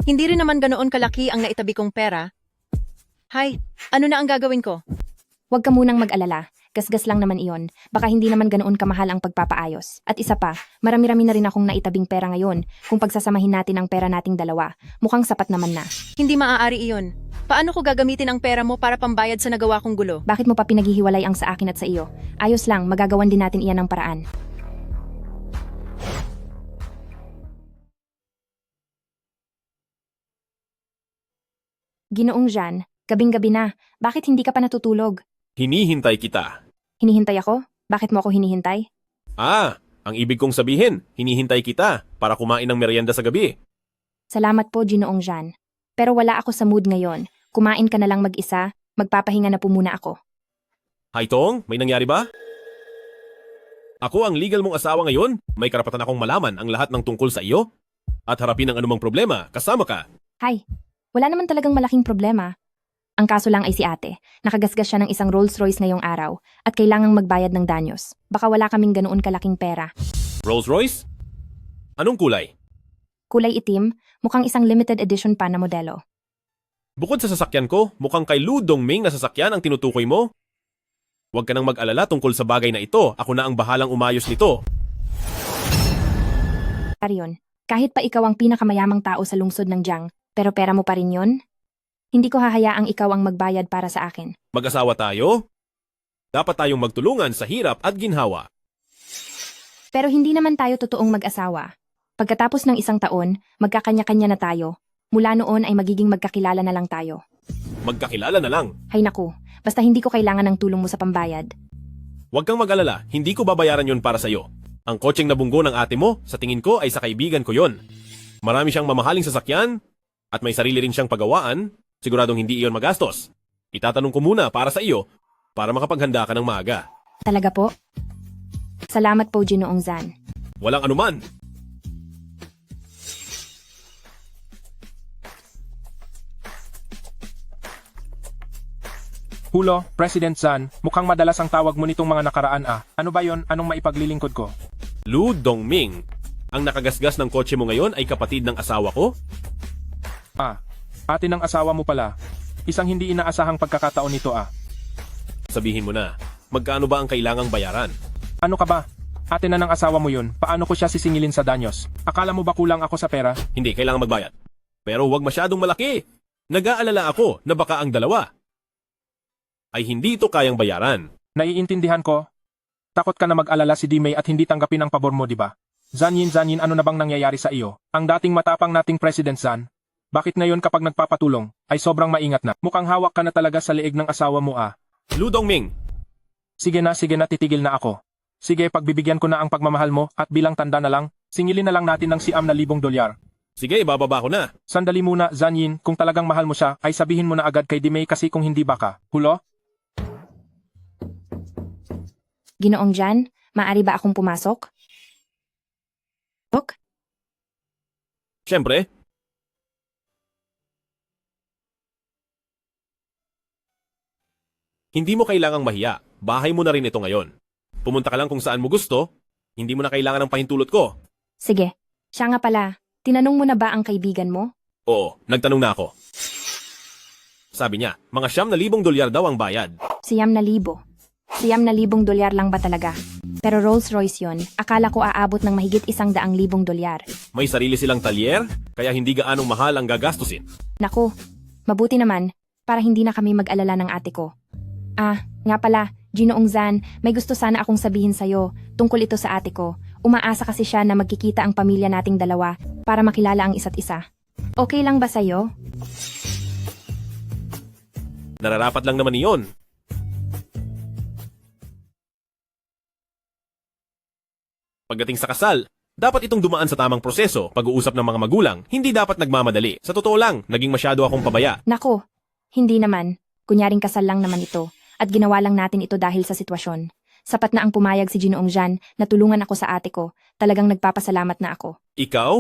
Hindi rin naman ganoon kalaki ang naitabi kong pera. Hay, ano na ang gagawin ko? Huwag ka munang mag-alala. Gasgas lang naman iyon. Baka hindi naman ganoon kamahal ang pagpapaayos. At isa pa, marami-rami na rin akong naitabing pera ngayon. Kung pagsasamahin natin ang pera nating dalawa, mukhang sapat naman na. Hindi maaari iyon. Paano ko gagamitin ang pera mo para pambayad sa nagawa kong gulo? Bakit mo pa pinaghihiwalay ang sa akin at sa iyo? Ayos lang, magagawan din natin iyan ng paraan. Ginoong Jan, gabing-gabi na. Bakit hindi ka pa natutulog? Hinihintay kita. Hinihintay ako? Bakit mo ako hinihintay? Ang ibig kong sabihin, hinihintay kita para kumain ng merienda sa gabi. Salamat po, Ginoong Jan. Pero wala ako sa mood ngayon. Kumain ka na lang mag-isa, magpapahinga na po muna ako. Haitong, may nangyari ba? Ako ang legal mong asawa ngayon, may karapatan akong malaman ang lahat ng tungkol sa iyo at harapin ang anumang problema kasama ka. Hay, wala naman talagang malaking problema. Ang kaso lang ay si ate. Nakagasgas siya ng isang Rolls Royce ngayong araw at kailangang magbayad ng danyos. Baka wala kaming ganoon kalaking pera. Rolls Royce? Anong kulay? Kulay itim, mukhang isang limited edition pa na modelo. Bukod sa sasakyan ko, mukhang kay Lu Dongming na sasakyan ang tinutukoy mo. Huwag ka nang mag-alala tungkol sa bagay na ito. Ako na ang bahalang umayos nito. Arion, kahit pa ikaw ang pinakamayamang tao sa lungsod ng Jiang, pero pera mo pa rin yon? Hindi ko hahayaang ikaw ang magbayad para sa akin. Mag-asawa tayo? Dapat tayong magtulungan sa hirap at ginhawa. Pero hindi naman tayo totoong mag-asawa. Pagkatapos ng isang taon, magkakanya-kanya na tayo. Mula noon ay magiging magkakilala na lang tayo. Magkakilala na lang. Hay naku, basta hindi ko kailangan ng tulong mo sa pambayad. Huwag kang mag-alala, hindi ko babayaran yon para sa'yo. Ang kotseng nabunggo ng ate mo, sa tingin ko ay sa kaibigan ko yon. Marami siyang mamahaling sasakyan, at may sarili rin siyang pagawaan. Siguradong hindi iyon magastos. Itatanong ko muna para sa iyo, para makapaghanda ka ng maaga. Talaga po? Salamat po, Ginoong Zan. Walang anuman. Hulo, President Zan, mukhang madalas ang tawag mo nitong mga nakaraan ah. Ano ba yon? Anong maipaglilingkod ko? Lu Dongming. Ang nakagasgas ng kotse mo ngayon ay kapatid ng asawa ko? Ate ng asawa mo pala. Isang hindi inaasahang pagkakataon nito ah. Sabihin mo na, magkano ba ang kailangang bayaran? Ano ka ba? Ate na ng asawa mo yun, paano ko siya sisingilin sa danyos? Akala mo ba kulang ako sa pera? Hindi, kailangan magbayad. Pero huwag masyadong malaki. Nag-aalala ako na baka ang dalawa ay hindi ito kayang bayaran. Naiintindihan ko. Takot ka na mag-alala si Dimay at hindi tanggapin ang pabor mo, di ba? Zanyin, ano na bang nangyayari sa iyo? Ang dating matapang nating President Zan, bakit ngayon kapag nagpapatulong, ay sobrang maingat na? Mukhang hawak ka na talaga sa leeg ng asawa mo ah. Lu Dongming. Sige na, titigil na ako. Sige, pagbibigyan ko na ang pagmamahal mo at bilang tanda na lang, singilin na lang natin ng $1,000,000. Sige, ibababa ko na. Sandali muna, Zanyin, kung talagang mahal mo siya, ay sabihin mo na agad kay Dimay kasi kung hindi baka. Hulo? Ginoong Jan, maaari ba akong pumasok? Ok? Siyempre. Hindi mo kailangang mahiya. Bahay mo na rin ito ngayon. Pumunta ka lang kung saan mo gusto. Hindi mo na kailangan ng pahintulot ko. Sige. Siya nga pala, tinanong mo na ba ang kaibigan mo? Oo, nagtanong na ako. Sabi niya, mga $9,000 daw ang bayad. $9,000. $9,000 lang ba talaga? Pero Rolls Royce yon, akala ko aabot ng mahigit $100,000. May sarili silang talyer, kaya hindi gaanong mahal ang gagastusin. Naku, mabuti naman, para hindi na kami mag-alala ng ate ko. Nga pala, Ginoong Zan, may gusto sana akong sabihin sa'yo tungkol ito sa ate ko. Umaasa kasi siya na magkikita ang pamilya nating dalawa para makilala ang isa't isa. Okay lang ba sa'yo? Nararapat lang naman iyon. Pagdating sa kasal, dapat itong dumaan sa tamang proseso, pag-uusap ng mga magulang, hindi dapat nagmamadali. Sa totoo lang, naging masyado akong pabaya. Nako, hindi naman. Kunyaring kasal lang naman ito. At ginawa lang natin ito dahil sa sitwasyon. Sapat na ang pumayag si Ginoong Jan na tulungan ako sa ate ko. Talagang nagpapasalamat na ako. Ikaw?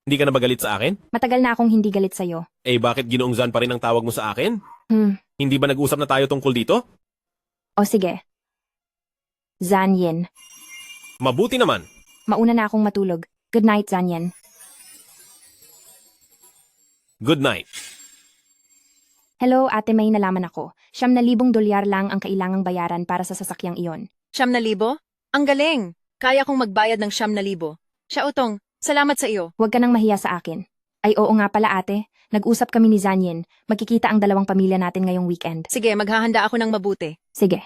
Hindi ka na ba galit sa akin? Matagal na akong hindi galit sa'yo. Bakit Ginoong Zan pa rin ang tawag mo sa akin? Hmm. Hindi ba nag-usap na tayo tungkol dito? O sige, Zanyen. Mabuti naman. Mauna na akong matulog. Good night, Zanyen. Good night. Hello, Ate May, nalaman ako. $9,000 lang ang kailangang bayaran para sa sasakyang iyon. 9,000? Ang galing! Kaya kong magbayad ng 9,000. Siya Utong, salamat sa iyo. Huwag ka nang mahiya sa akin. Ay oo nga pala ate, nag-usap kami ni Zanyen. Magkikita ang dalawang pamilya natin ngayong weekend. Sige, maghahanda ako ng mabuti. Sige.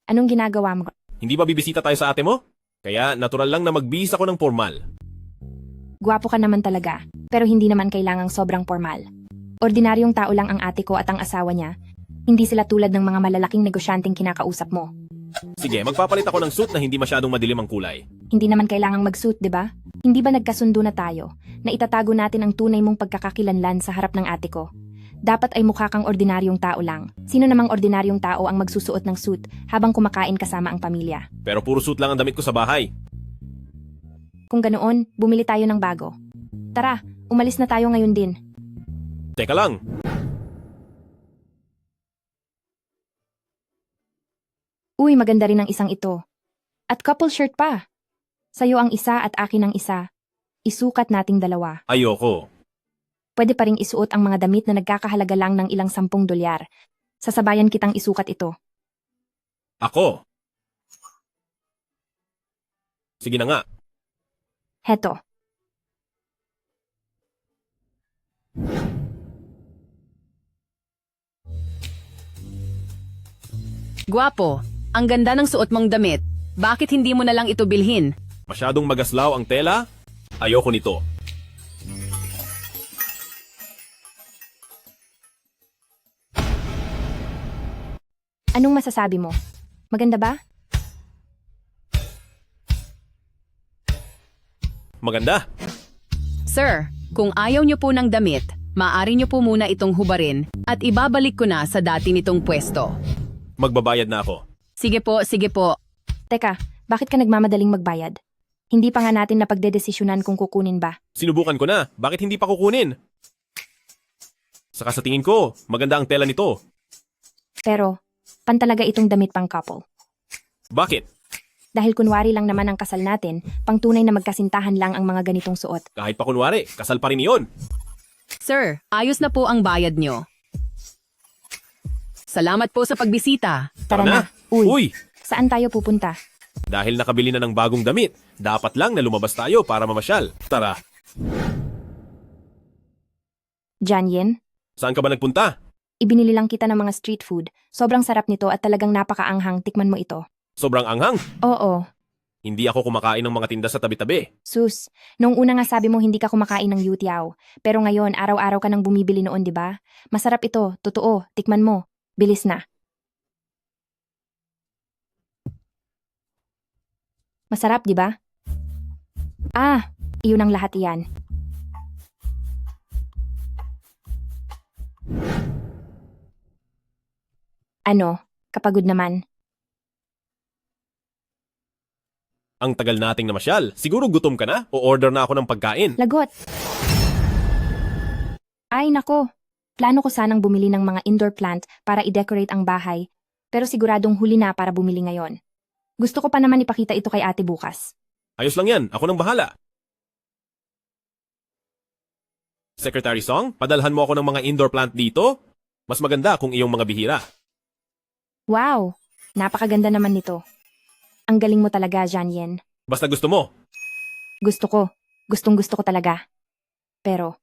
Anong ginagawa mo? Hindi ba bibisita tayo sa ate mo? Kaya natural lang na magbihis ako ng formal. Gwapo ka naman talaga, pero hindi naman kailangang sobrang formal. Ordinaryong tao lang ang ate ko at ang asawa niya. Hindi sila tulad ng mga malalaking negosyanteng kinakausap mo. Sige, magpapalit ako ng suit na hindi masyadong madilim ang kulay. Hindi naman kailangang mag-suit, di ba? Hindi ba nagkasundo na tayo na itatago natin ang tunay mong pagkakakilanlan sa harap ng ate ko? Dapat ay mukha kang ordinaryong tao lang. Sino namang ordinaryong tao ang magsusuot ng suit habang kumakain kasama ang pamilya? Pero puro suit lang ang damit ko sa bahay. Kung ganoon, bumili tayo ng bago. Tara, umalis na tayo ngayon din. Teka lang. Uy, maganda rin ang isang ito. At couple shirt pa. Sa'yo ang isa at akin ang isa. Isukat nating dalawa. Ayoko. Pwede pa ring isuot ang mga damit na nagkakahalaga lang ng ilang $10. Sasabayan kitang isukat ito. Ako. Sige na nga. Heto. Gwapo, ang ganda ng suot mong damit. Bakit hindi mo na lang ito bilhin? Masyadong magaslaw ang tela? Ayoko nito. Anong masasabi mo? Maganda ba? Maganda. Sir, kung ayaw niyo po ng damit, maaari niyo po muna itong hubarin at ibabalik ko na sa dati nitong pwesto. Magbabayad na ako. Sige po, sige po. Teka, bakit ka nagmamadaling magbayad? Hindi pa nga natin napagdedesisyonan kung kukunin ba. Sinubukan ko na. Bakit hindi pa kukunin? Saka sa tingin ko, maganda ang tela nito. Pero, pantalaga itong damit pang couple. Bakit? Dahil kunwari lang naman ang kasal natin, pang tunay na magkasintahan lang ang mga ganitong suot. Kahit pa kunwari, kasal pa rin iyon. Sir, ayos na po ang bayad niyo. Salamat po sa pagbisita. Tara na. Uy! Saan tayo pupunta? Dahil nakabili na ng bagong damit, dapat lang na lumabas tayo para mamasyal. Tara. Janyen, Saan ka ba nagpunta? ibinili lang kita ng mga street food. Sobrang sarap nito at talagang napakaanghang. Tikman mo ito. Sobrang anghang. Oo. Hindi ako kumakain ng mga tinda sa tabi-tabi. Sus, nung una nga sabi mo hindi ka kumakain ng youtiao. Pero ngayon, araw-araw ka nang bumibili noon, di ba? Masarap ito, totoo. Tikman mo. Bilis na. Masarap, di ba? Ah, iyon ang lahat iyan. Ano, kapagod naman. Ang tagal nating namasyal. Siguro gutom ka na o order na ako ng pagkain. Lagot. Ay nako, plano ko sanang bumili ng mga indoor plant para i-decorate ang bahay, pero siguradong huli na para bumili ngayon. Gusto ko pa naman ipakita ito kay ate bukas. Ayos lang yan. Ako nang bahala. Secretary Song, padalhan mo ako ng mga indoor plant dito? Mas maganda kung iyong mga bihira. Wow, napakaganda naman nito. Ang galing mo talaga, Janyen. Basta gusto mo. Gusto ko. Gustong-gusto ko talaga. Pero,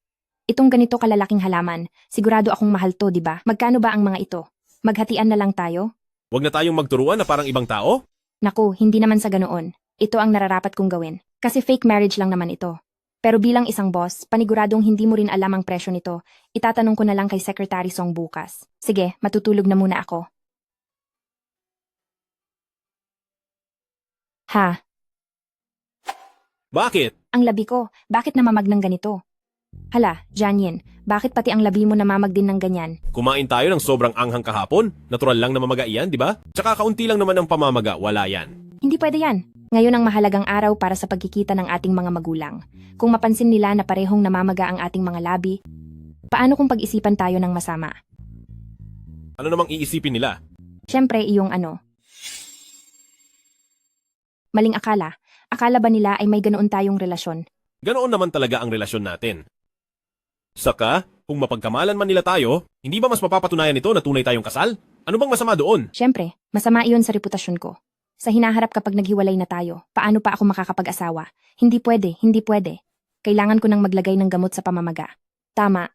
itong ganito kalalaking halaman, sigurado akong mahal to, di ba? Magkano ba ang mga ito? Maghatian na lang tayo? Huwag na tayong magturuan na parang ibang tao. Naku, hindi naman sa ganoon. Ito ang nararapat kong gawin. Kasi fake marriage lang naman ito. Pero bilang isang boss, paniguradong hindi mo rin alam ang presyo nito. Itatanong ko na lang kay Secretary Song bukas. Sige, matutulog na muna ako. Ha? Bakit? Ang labi ko, bakit namamag ng ganito? Hala, Janyen, bakit pati ang labi mo namamag din ng ganyan? Kumain tayo ng sobrang anghang kahapon. Natural lang na mamaga iyan, di ba? Tsaka kaunti lang naman ang pamamaga, wala yan. Hindi pwede yan. Ngayon ang mahalagang araw para sa pagkikita ng ating mga magulang. Kung mapansin nila na parehong namamaga ang ating mga labi, paano kung pag-isipan tayo ng masama? Ano namang iisipin nila? Siyempre, iyong ano. Maling akala. Akala ba nila ay may ganoon tayong relasyon? Ganoon naman talaga ang relasyon natin. Saka, kung mapagkamalan man nila tayo, hindi ba mas mapapatunayan ito na tunay tayong kasal? Ano bang masama doon? Siyempre, masama iyon sa reputasyon ko. Sa hinaharap kapag naghiwalay na tayo, paano pa ako makakapag-asawa? Hindi pwede, hindi pwede. Kailangan ko nang maglagay ng gamot sa pamamaga. Tama.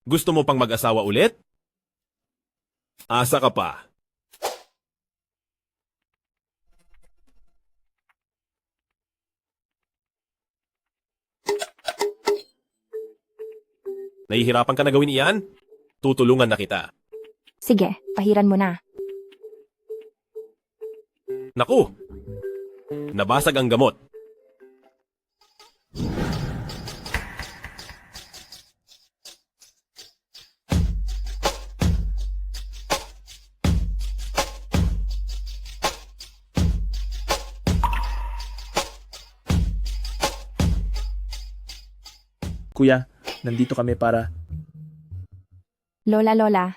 Gusto mo pang mag-asawa ulit? Asa ka pa. Nahihirapan ka na gawin iyan? Tutulungan na kita. Sige, pahiran mo na. Naku! Nabasag ang gamot. Kuya, nandito kami para... Lola.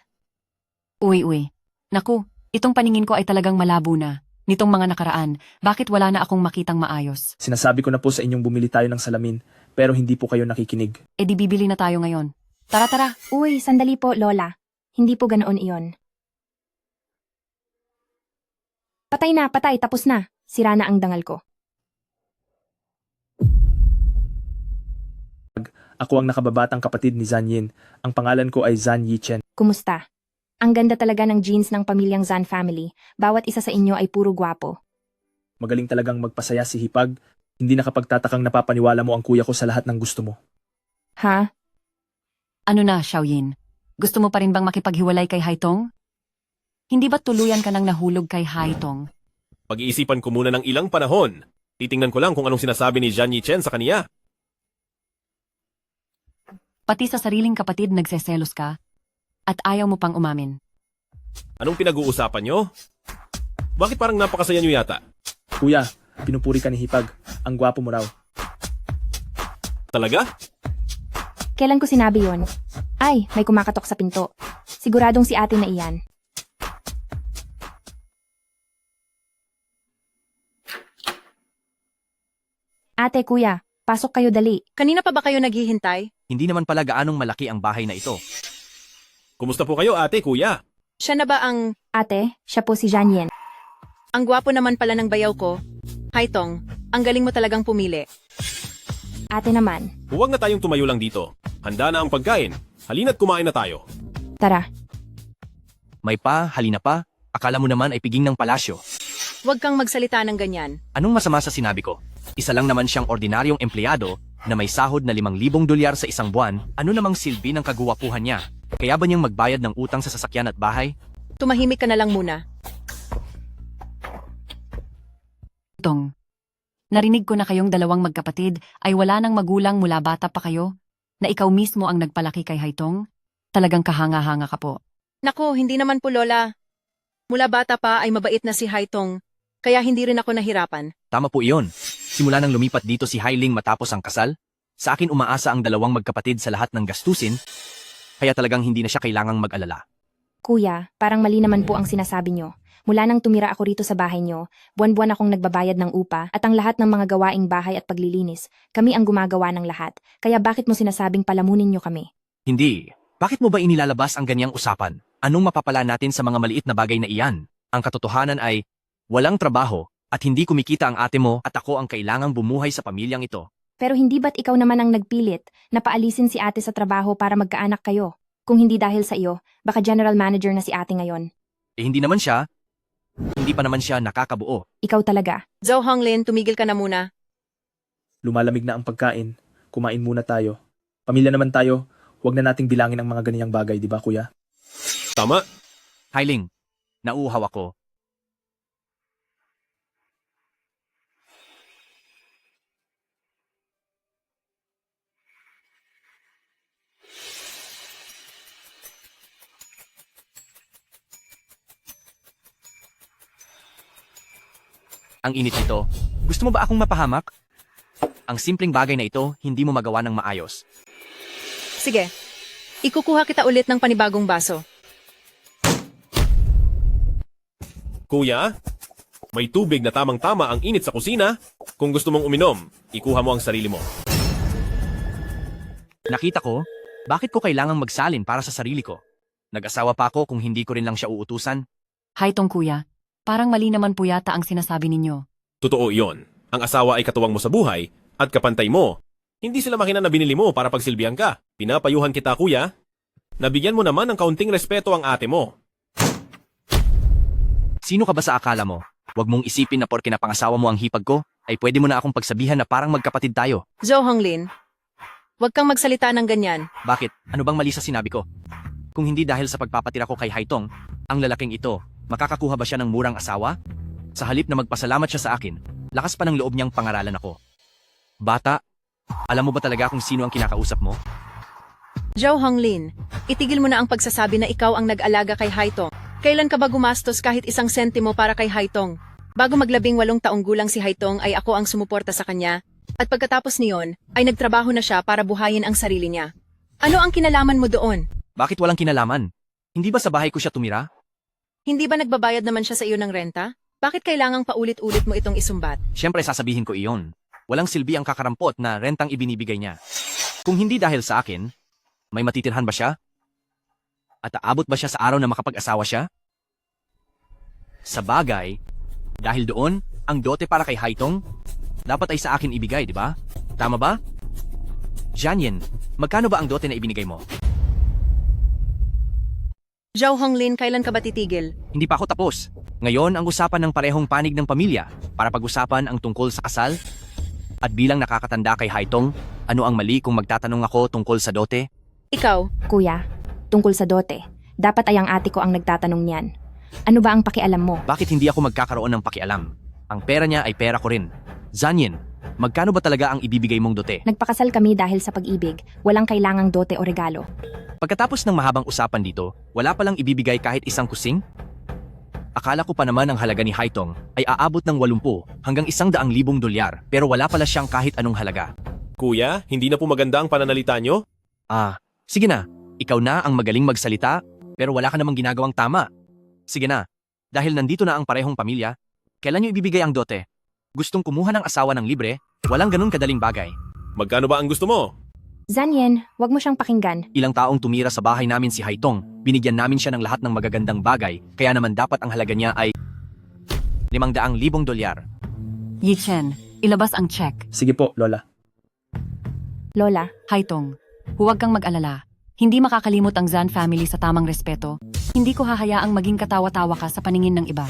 Uy. Naku, itong paningin ko ay talagang malabo na. Nitong mga nakaraan, bakit wala na akong makitang maayos? Sinasabi ko na po sa inyong bumili tayo ng salamin, pero hindi po kayo nakikinig. E di bibili na tayo ngayon. Tara. Uy, sandali po, Lola. Hindi po ganoon iyon. Patay, tapos na. Sira na ang dangal ko. Ako ang nakababatang kapatid ni Zan Yin. Ang pangalan ko ay Zan Yichen. Kumusta? Ang ganda talaga ng genes ng pamilyang Zan family. Bawat isa sa inyo ay puro gwapo. Magaling talagang magpasaya si Hipag. Hindi nakapagtatakang napapaniwala mo ang kuya ko sa lahat ng gusto mo. Ha? Ano na, Xiaoyin? Gusto mo pa rin bang makipaghiwalay kay Haitong? Hindi ba tuluyan ka nang nahulog kay Haitong? Pag-iisipan ko muna ng ilang panahon. Titingnan ko lang kung anong sinasabi ni Zhan Yichen sa kaniya. Pati sa sariling kapatid nagseselos ka? At ayaw mo pang umamin? Anong pinag-uusapan nyo? Bakit parang napakasaya nyo yata? Kuya, pinupuri ka ni Hipag. Ang gwapo mo raw. Talaga? Kailan ko sinabi yon? Ay, may kumakatok sa pinto. Siguradong si ate na iyan. Ate, kuya, pasok kayo dali. Kanina pa ba kayo naghihintay? Hindi naman pala gaanong malaki ang bahay na ito. Kumusta po kayo, ate, kuya? Siya na ba ang... Ate, siya po si Zhan Yin. Ang gwapo naman pala ng bayaw ko. Haitong, ang galing mo talagang pumili. Ate naman. Huwag na tayong tumayo lang dito. Handa na ang pagkain. Halina't kumain na tayo. Tara. May pa, halina pa. Akala mo naman ay piging ng palasyo. Huwag kang magsalita ng ganyan. Anong masama sa sinabi ko? Isa lang naman siyang ordinaryong empleyado na may sahod na $5,000 sa isang buwan. Ano namang silbi ng kaguwapuhan niya? Kaya ba niyang magbayad ng utang sa sasakyan at bahay? Tumahimik ka na lang muna. Tong, narinig ko na kayong dalawang magkapatid ay wala nang magulang mula bata pa kayo? Na ikaw mismo ang nagpalaki kay Haitong? Talagang kahanga-hanga ka po. Naku, hindi naman po lola. Mula bata pa ay mabait na si Haitong, kaya hindi rin ako nahirapan. Tama po iyon. Simula nang lumipat dito si Hailing matapos ang kasal, sa akin umaasa ang dalawang magkapatid sa lahat ng gastusin, kaya talagang hindi na siya kailangang mag-alala. Kuya, parang mali naman po ang sinasabi nyo. Mula nang tumira ako rito sa bahay nyo, buwan-buwan akong nagbabayad ng upa at ang lahat ng mga gawaing bahay at paglilinis, kami ang gumagawa ng lahat. Kaya bakit mo sinasabing palamunin nyo kami? Hindi. Bakit mo ba inilalabas ang ganyang usapan? Anong mapapala natin sa mga maliit na bagay na iyan? Ang katotohanan ay, walang trabaho at hindi kumikita ang ate mo at ako ang kailangang bumuhay sa pamilyang ito. Pero hindi ba't ikaw naman ang nagpilit na paalisin si ate sa trabaho para magkaanak kayo? Kung hindi dahil sa iyo, baka general manager na si ate ngayon. Eh hindi naman siya. Hindi pa naman siya nakakabuo. Ikaw talaga. Zhao Honglin, tumigil ka na muna. Lumalamig na ang pagkain. Kumain muna tayo. Pamilya naman tayo. Huwag na nating bilangin ang mga ganiyang bagay, di ba kuya? Tama. Hailing, nauuhaw ako. Ang init nito. Gusto mo ba akong mapahamak? Ang simpleng bagay na ito, hindi mo magawa ng maayos. Sige, ikukuha kita ulit ng panibagong baso. Kuya, may tubig na tamang-tama ang init sa kusina. Kung gusto mong uminom, ikuha mo ang sarili mo. Nakita ko, bakit ko kailangang magsalin para sa sarili ko? Nag-asawa pa ako kung hindi ko rin lang siya uutusan. Haitong kuya, parang mali naman po yata ang sinasabi ninyo. Totoo iyon. Ang asawa ay katuwang mo sa buhay at kapantay mo. Hindi sila makina na binili mo para pagsilbihan ka. Pinapayuhan kita, kuya. Nabigyan mo naman ng kaunting respeto ang ate mo. Sino ka ba sa akala mo? Huwag mong isipin na porke napangasawa mo ang hipag ko, ay pwede mo na akong pagsabihan na parang magkapatid tayo. Zhou Honglin, huwag kang magsalita ng ganyan. Bakit? Ano bang mali sa sinabi ko? Kung hindi dahil sa pagpapatira ko kay Haitong, ang lalaking ito, makakakuha ba siya ng murang asawa? Sa halip na magpasalamat siya sa akin, lakas pa ng loob niyang pangaralan ako. Bata, alam mo ba talaga kung sino ang kinakausap mo? Zhou Honglin, itigil mo na ang pagsasabi na ikaw ang nag-alaga kay Haitong. Kailan ka ba gumastos kahit 1 sentimo para kay Haitong? Bago mag-18 taong gulang si Haitong ay ako ang sumuporta sa kanya. At pagkatapos niyon, ay nagtrabaho na siya para buhayin ang sarili niya. Ano ang kinalaman mo doon? Bakit walang kinalaman? Hindi ba sa bahay ko siya tumira? Hindi ba nagbabayad naman siya sa iyo ng renta? Bakit kailangang paulit-ulit mo itong isumbat? Siyempre sasabihin ko iyon. Walang silbi ang kakarampot na rentang ibinibigay niya. Kung hindi dahil sa akin, may matitirhan ba siya? At aabot ba siya sa araw na makapag-asawa siya? Sa bagay, dahil doon, ang dote para kay Haitong, dapat ay sa akin ibigay, di ba? Tama ba? Janyen, magkano ba ang dote na ibinigay mo? Zhou Honglin, kailan ka ba titigil? Hindi pa ako tapos. Ngayon, ang usapan ng parehong panig ng pamilya para pag-usapan ang tungkol sa kasal. At bilang nakakatanda kay Haitong, ano ang mali kung magtatanong ako tungkol sa dote? Ikaw? Kuya, tungkol sa dote, dapat ay ang ate ko ang nagtatanong niyan. Ano ba ang pakialam mo? Bakit hindi ako magkakaroon ng pakialam? Ang pera niya ay pera ko rin. Zanyen, magkano ba talaga ang ibibigay mong dote? Nagpakasal kami dahil sa pag-ibig, walang kailangang dote o regalo. Pagkatapos ng mahabang usapan dito, wala palang ibibigay kahit isang kusing? Akala ko pa naman ang halaga ni Haitong ay aabot ng 80 hanggang 100,000 dolyar pero wala pala siyang kahit anong halaga. Kuya, hindi na po maganda ang pananalita nyo? Sige na, ikaw na ang magaling magsalita pero wala ka namang ginagawang tama. Sige na, dahil nandito na ang parehong pamilya, kailan nyo ibibigay ang dote? Gustong kumuha ng asawa ng libre? Walang ganun kadaling bagay. Magkano ba ang gusto mo? Zanyen, wag mo siyang pakinggan. Ilang taong tumira sa bahay namin si Haitong, binigyan namin siya ng lahat ng magagandang bagay, kaya naman dapat ang halaga niya ay 500,000 dolyar. Yichen, ilabas ang check. Sige po, Lola. Lola, Haitong, huwag kang mag-alala. Hindi makakalimot ang Zan family sa tamang respeto. Hindi ko hahayaang maging katawa-tawa ka sa paningin ng iba.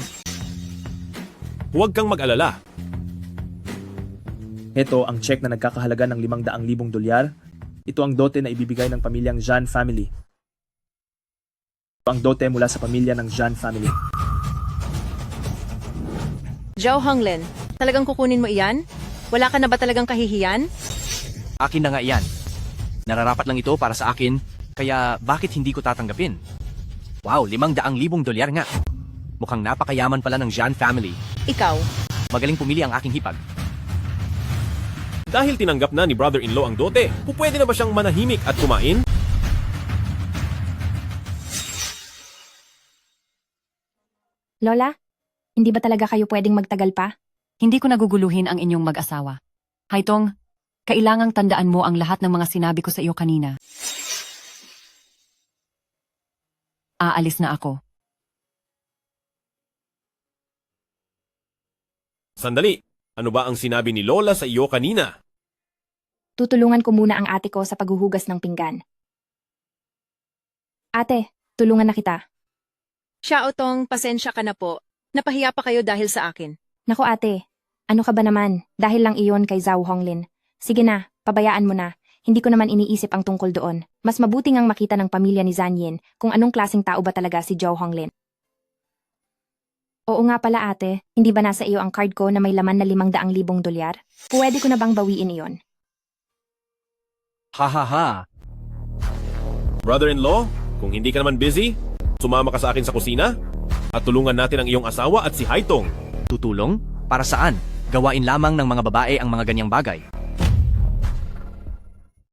Huwag kang mag-alala. Ito ang check na nagkakahalaga ng 500,000 dolyar. Ito ang dote na ibibigay ng pamilyang Zhan family. Ito ang dote mula sa pamilya ng Zhan family. Zhou Honglin, talagang kukunin mo iyan? Wala ka na ba talagang kahihiyan? Akin na nga iyan. Nararapat lang ito para sa akin, kaya bakit hindi ko tatanggapin? Wow, 500,000 dolyar nga. Mukhang napakayaman pala ng Zhan family. Ikaw? Magaling pumili ang aking hipag. Dahil tinanggap na ni brother-in-law ang dote, pupwede na ba siyang manahimik at kumain? Lola, hindi ba talaga kayo pwedeng magtagal pa? Hindi ko naguguluhin ang inyong mag-asawa. Haitong, kailangang tandaan mo ang lahat ng mga sinabi ko sa iyo kanina. Aalis na ako. Sandali, ano ba ang sinabi ni Lola sa iyo kanina? Tutulungan ko muna ang ate ko sa paghuhugas ng pinggan. Ate, tulungan na kita. Xiaotong, pasensya ka na po. Napahiya pa kayo dahil sa akin. Naku ate, ano ka ba naman? Dahil lang iyon kay Zhou Honglin. Sige na, pabayaan mo na. Hindi ko naman iniisip ang tungkol doon. Mas mabuti ngang makita ng pamilya ni Zanyen kung anong klaseng tao ba talaga si Zhou Honglin. Oo nga pala ate, hindi ba nasa iyo ang card ko na may laman na 500,000 dolyar? Pwede ko na bang bawiin iyon? Ha. Brother-in-law, kung hindi ka naman busy, sumama ka sa akin sa kusina at tulungan natin ang iyong asawa at si Haitong. Tutulong? Para saan? Gawain lamang ng mga babae ang mga ganyang bagay.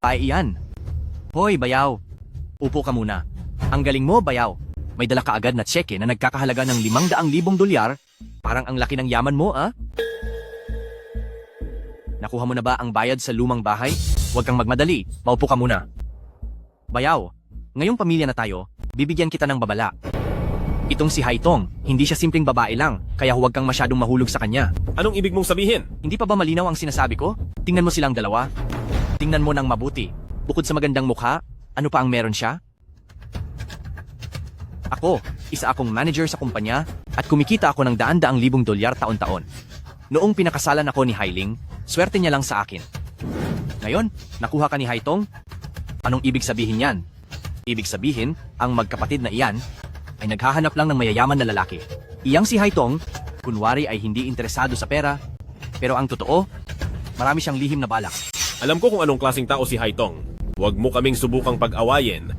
Ay iyan. Hoy, bayaw. Upo ka muna. Ang galing mo, bayaw. May dala ka agad na tseke na nagkakahalaga ng 500,000 dolyar Parang ang laki ng yaman mo, ah? Nakuha mo na ba ang bayad sa lumang bahay? Huwag kang magmadali. Maupo ka muna. Bayaw, ngayong pamilya na tayo, bibigyan kita ng babala. Itong si Haitong, hindi siya simpleng babae lang, kaya huwag kang masyadong mahulog sa kanya. Anong ibig mong sabihin? Hindi pa ba malinaw ang sinasabi ko? Tingnan mo silang dalawa. Tingnan mo ng mabuti. Bukod sa magandang mukha, ano pa ang meron siya? Ako, isa akong manager sa kumpanya at kumikita ako ng daan-daang libong dolyar taon-taon. Noong pinakasalan ako ni Hailing, swerte niya lang sa akin. Ngayon, nakuha ka ni Haitong? Anong ibig sabihin yan? Ibig sabihin, ang magkapatid na iyan ay naghahanap lang ng mayayaman na lalaki. Iyang si Haitong, kunwari ay hindi interesado sa pera, pero ang totoo, marami siyang lihim na balak. Alam ko kung anong klaseng tao si Haitong. Huwag mo kaming subukang pag-awayin.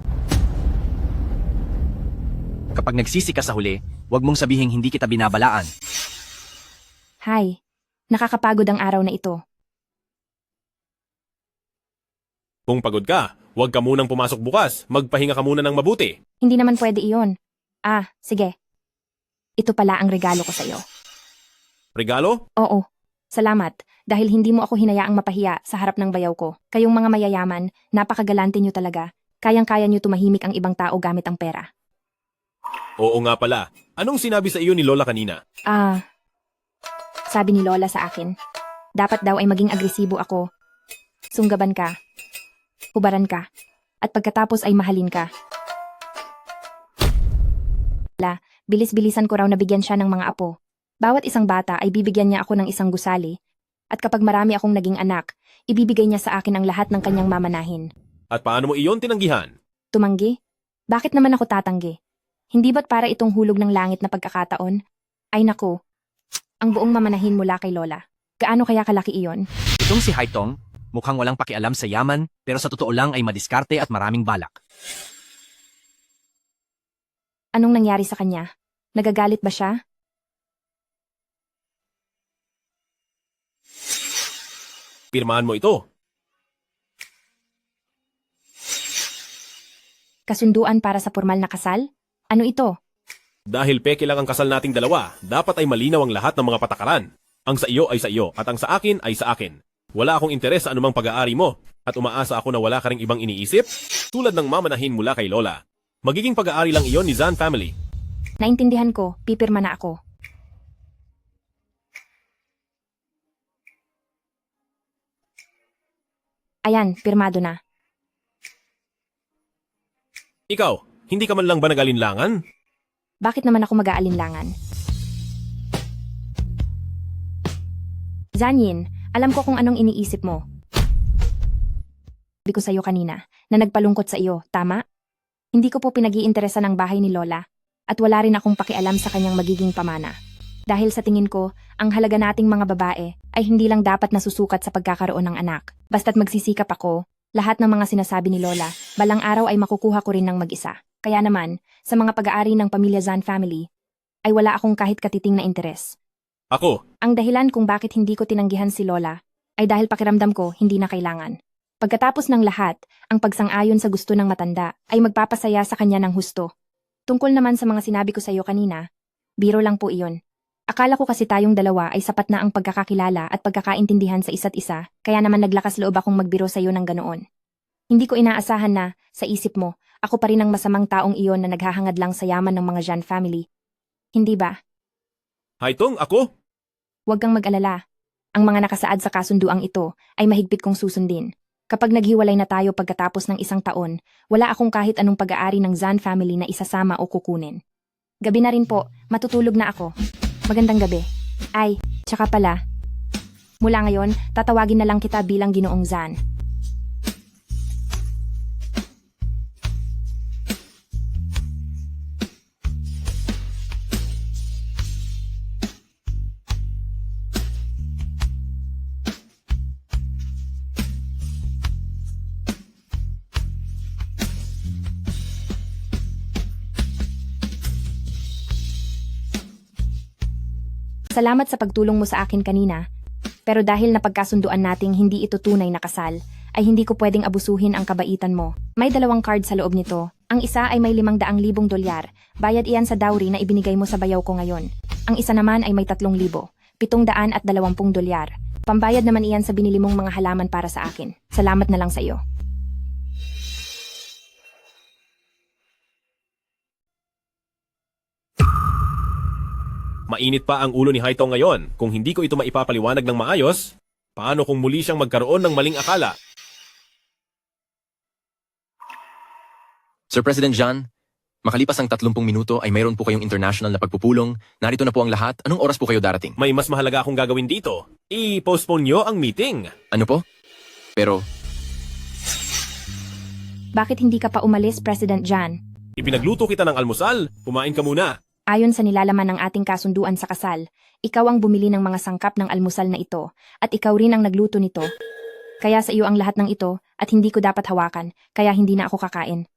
Kapag nagsisi ka sa huli, huwag mong sabihing hindi kita binabalaan. Hay, nakakapagod ang araw na ito. Kung pagod ka, huwag ka munang pumasok bukas. Magpahinga ka muna ng mabuti. Hindi naman pwede iyon. Ah, sige. Ito pala ang regalo ko sa iyo. Regalo? Oo. Salamat, dahil hindi mo ako hinayaang mapahiya sa harap ng bayaw ko. Kayong mga mayayaman, napakagalante nyo talaga. Kayang-kaya nyo tumahimik ang ibang tao gamit ang pera. Oo nga pala. Anong sinabi sa iyo ni Lola kanina? Sabi ni Lola sa akin, dapat daw ay maging agresibo ako. Sunggaban ka, hubaran ka, at pagkatapos ay mahalin ka. Bilis-bilisan ko raw nabigyan siya ng mga apo. Bawat isang bata ay bibigyan niya ako ng isang gusali. At kapag marami akong naging anak, ibibigay niya sa akin ang lahat ng kanyang mamanahin. At paano mo iyon tinanggihan? Tumanggi? Bakit naman ako tatanggi? Hindi ba't para itong hulog ng langit na pagkakataon? Ay nako, ang buong mamanahin mula kay Lola. Gaano kaya kalaki iyon? Itong si Haitong, mukhang walang pakialam sa yaman, pero sa totoo lang ay madiskarte at maraming balak. Anong nangyari sa kanya? Nagagalit ba siya? Pirmahan mo ito. Kasunduan para sa formal na kasal? Ano ito? Dahil peke lang ang kasal nating dalawa, dapat ay malinaw ang lahat ng mga patakaran. Ang sa iyo ay sa iyo, at ang sa akin ay sa akin. Wala akong interes sa anumang pag-aari mo, at umaasa ako na wala ka ring ibang iniisip, tulad ng mamanahin mula kay Lola. Magiging pag-aari lang iyon ni Zan family. Naintindihan ko, pipirma na ako. Ayan, pirmado na. Ikaw, hindi ka man lang ba nag-alinlangan? Bakit naman ako mag-aalinlangan? Zanyin, alam ko kung anong iniisip mo. Sabi ko sa'yo kanina, na nagpalungkot sa iyo, tama? Hindi ko po pinag-iinteresan ang bahay ni Lola, at wala rin akong pakialam sa kanyang magiging pamana. Dahil sa tingin ko, ang halaga nating mga babae ay hindi lang dapat nasusukat sa pagkakaroon ng anak. Basta't magsisikap ako, lahat ng mga sinasabi ni Lola, balang araw ay makukuha ko rin ng mag-isa. Kaya naman, sa mga pag-aari ng pamilya Zan family, ay wala akong kahit katiting na interes. Ako. Ang dahilan kung bakit hindi ko tinanggihan si Lola, ay dahil pakiramdam ko hindi na kailangan. Pagkatapos ng lahat, ang pagsang-ayon sa gusto ng matanda ay magpapasaya sa kanya ng husto. Tungkol naman sa mga sinabi ko sa iyo kanina, biro lang po iyon. Akala ko kasi tayong dalawa ay sapat na ang pagkakakilala at pagkakaintindihan sa isa't isa, kaya naman naglakas loob akong magbiro sa iyo ng ganoon. Hindi ko inaasahan na, sa isip mo, ako pa rin ang masamang taong iyon na naghahangad lang sa yaman ng mga Jan family. Hindi ba? Haitong, ako? Huwag kang mag-alala. Ang mga nakasaad sa kasunduang ito ay mahigpit kong susundin. Kapag naghiwalay na tayo pagkatapos ng isang taon, wala akong kahit anong pag-aari ng Zan family na isasama o kukunin. Gabi na rin po, matutulog na ako. Magandang gabi. Ay, tsaka pala. Mula ngayon, tatawagin na lang kita bilang Ginoong Zan. Salamat sa pagtulong mo sa akin kanina. Pero dahil napagkasunduan nating hindi ito tunay na kasal, ay hindi ko pwedeng abusuhin ang kabaitan mo. May 2 card sa loob nito. Ang isa ay may 500,000 dolyar. Bayad iyan sa dowry na ibinigay mo sa bayaw ko ngayon. Ang isa naman ay may 3,000, 720 dolyar. Pambayad naman iyan sa binili mong mga halaman para sa akin. Salamat na lang sa iyo. Mainit pa ang ulo ni Haitong ngayon. Kung hindi ko ito maipapaliwanag ng maayos, paano kung muli siyang magkaroon ng maling akala? Sir President John, makalipas ang 30 minuto ay mayroon po kayong international na pagpupulong. Narito na po ang lahat. Anong oras po kayo darating? May mas mahalaga akong gagawin dito. I-postpone nyo ang meeting. Ano po? Pero, Bakit hindi ka pa umalis, President John? Ipinagluto kita ng almusal. Kumain ka muna. Ayon sa nilalaman ng ating kasunduan sa kasal, ikaw ang bumili ng mga sangkap ng almusal na ito, at ikaw rin ang nagluto nito. Kaya sa iyo ang lahat ng ito, at hindi ko dapat hawakan, kaya hindi na ako kakain.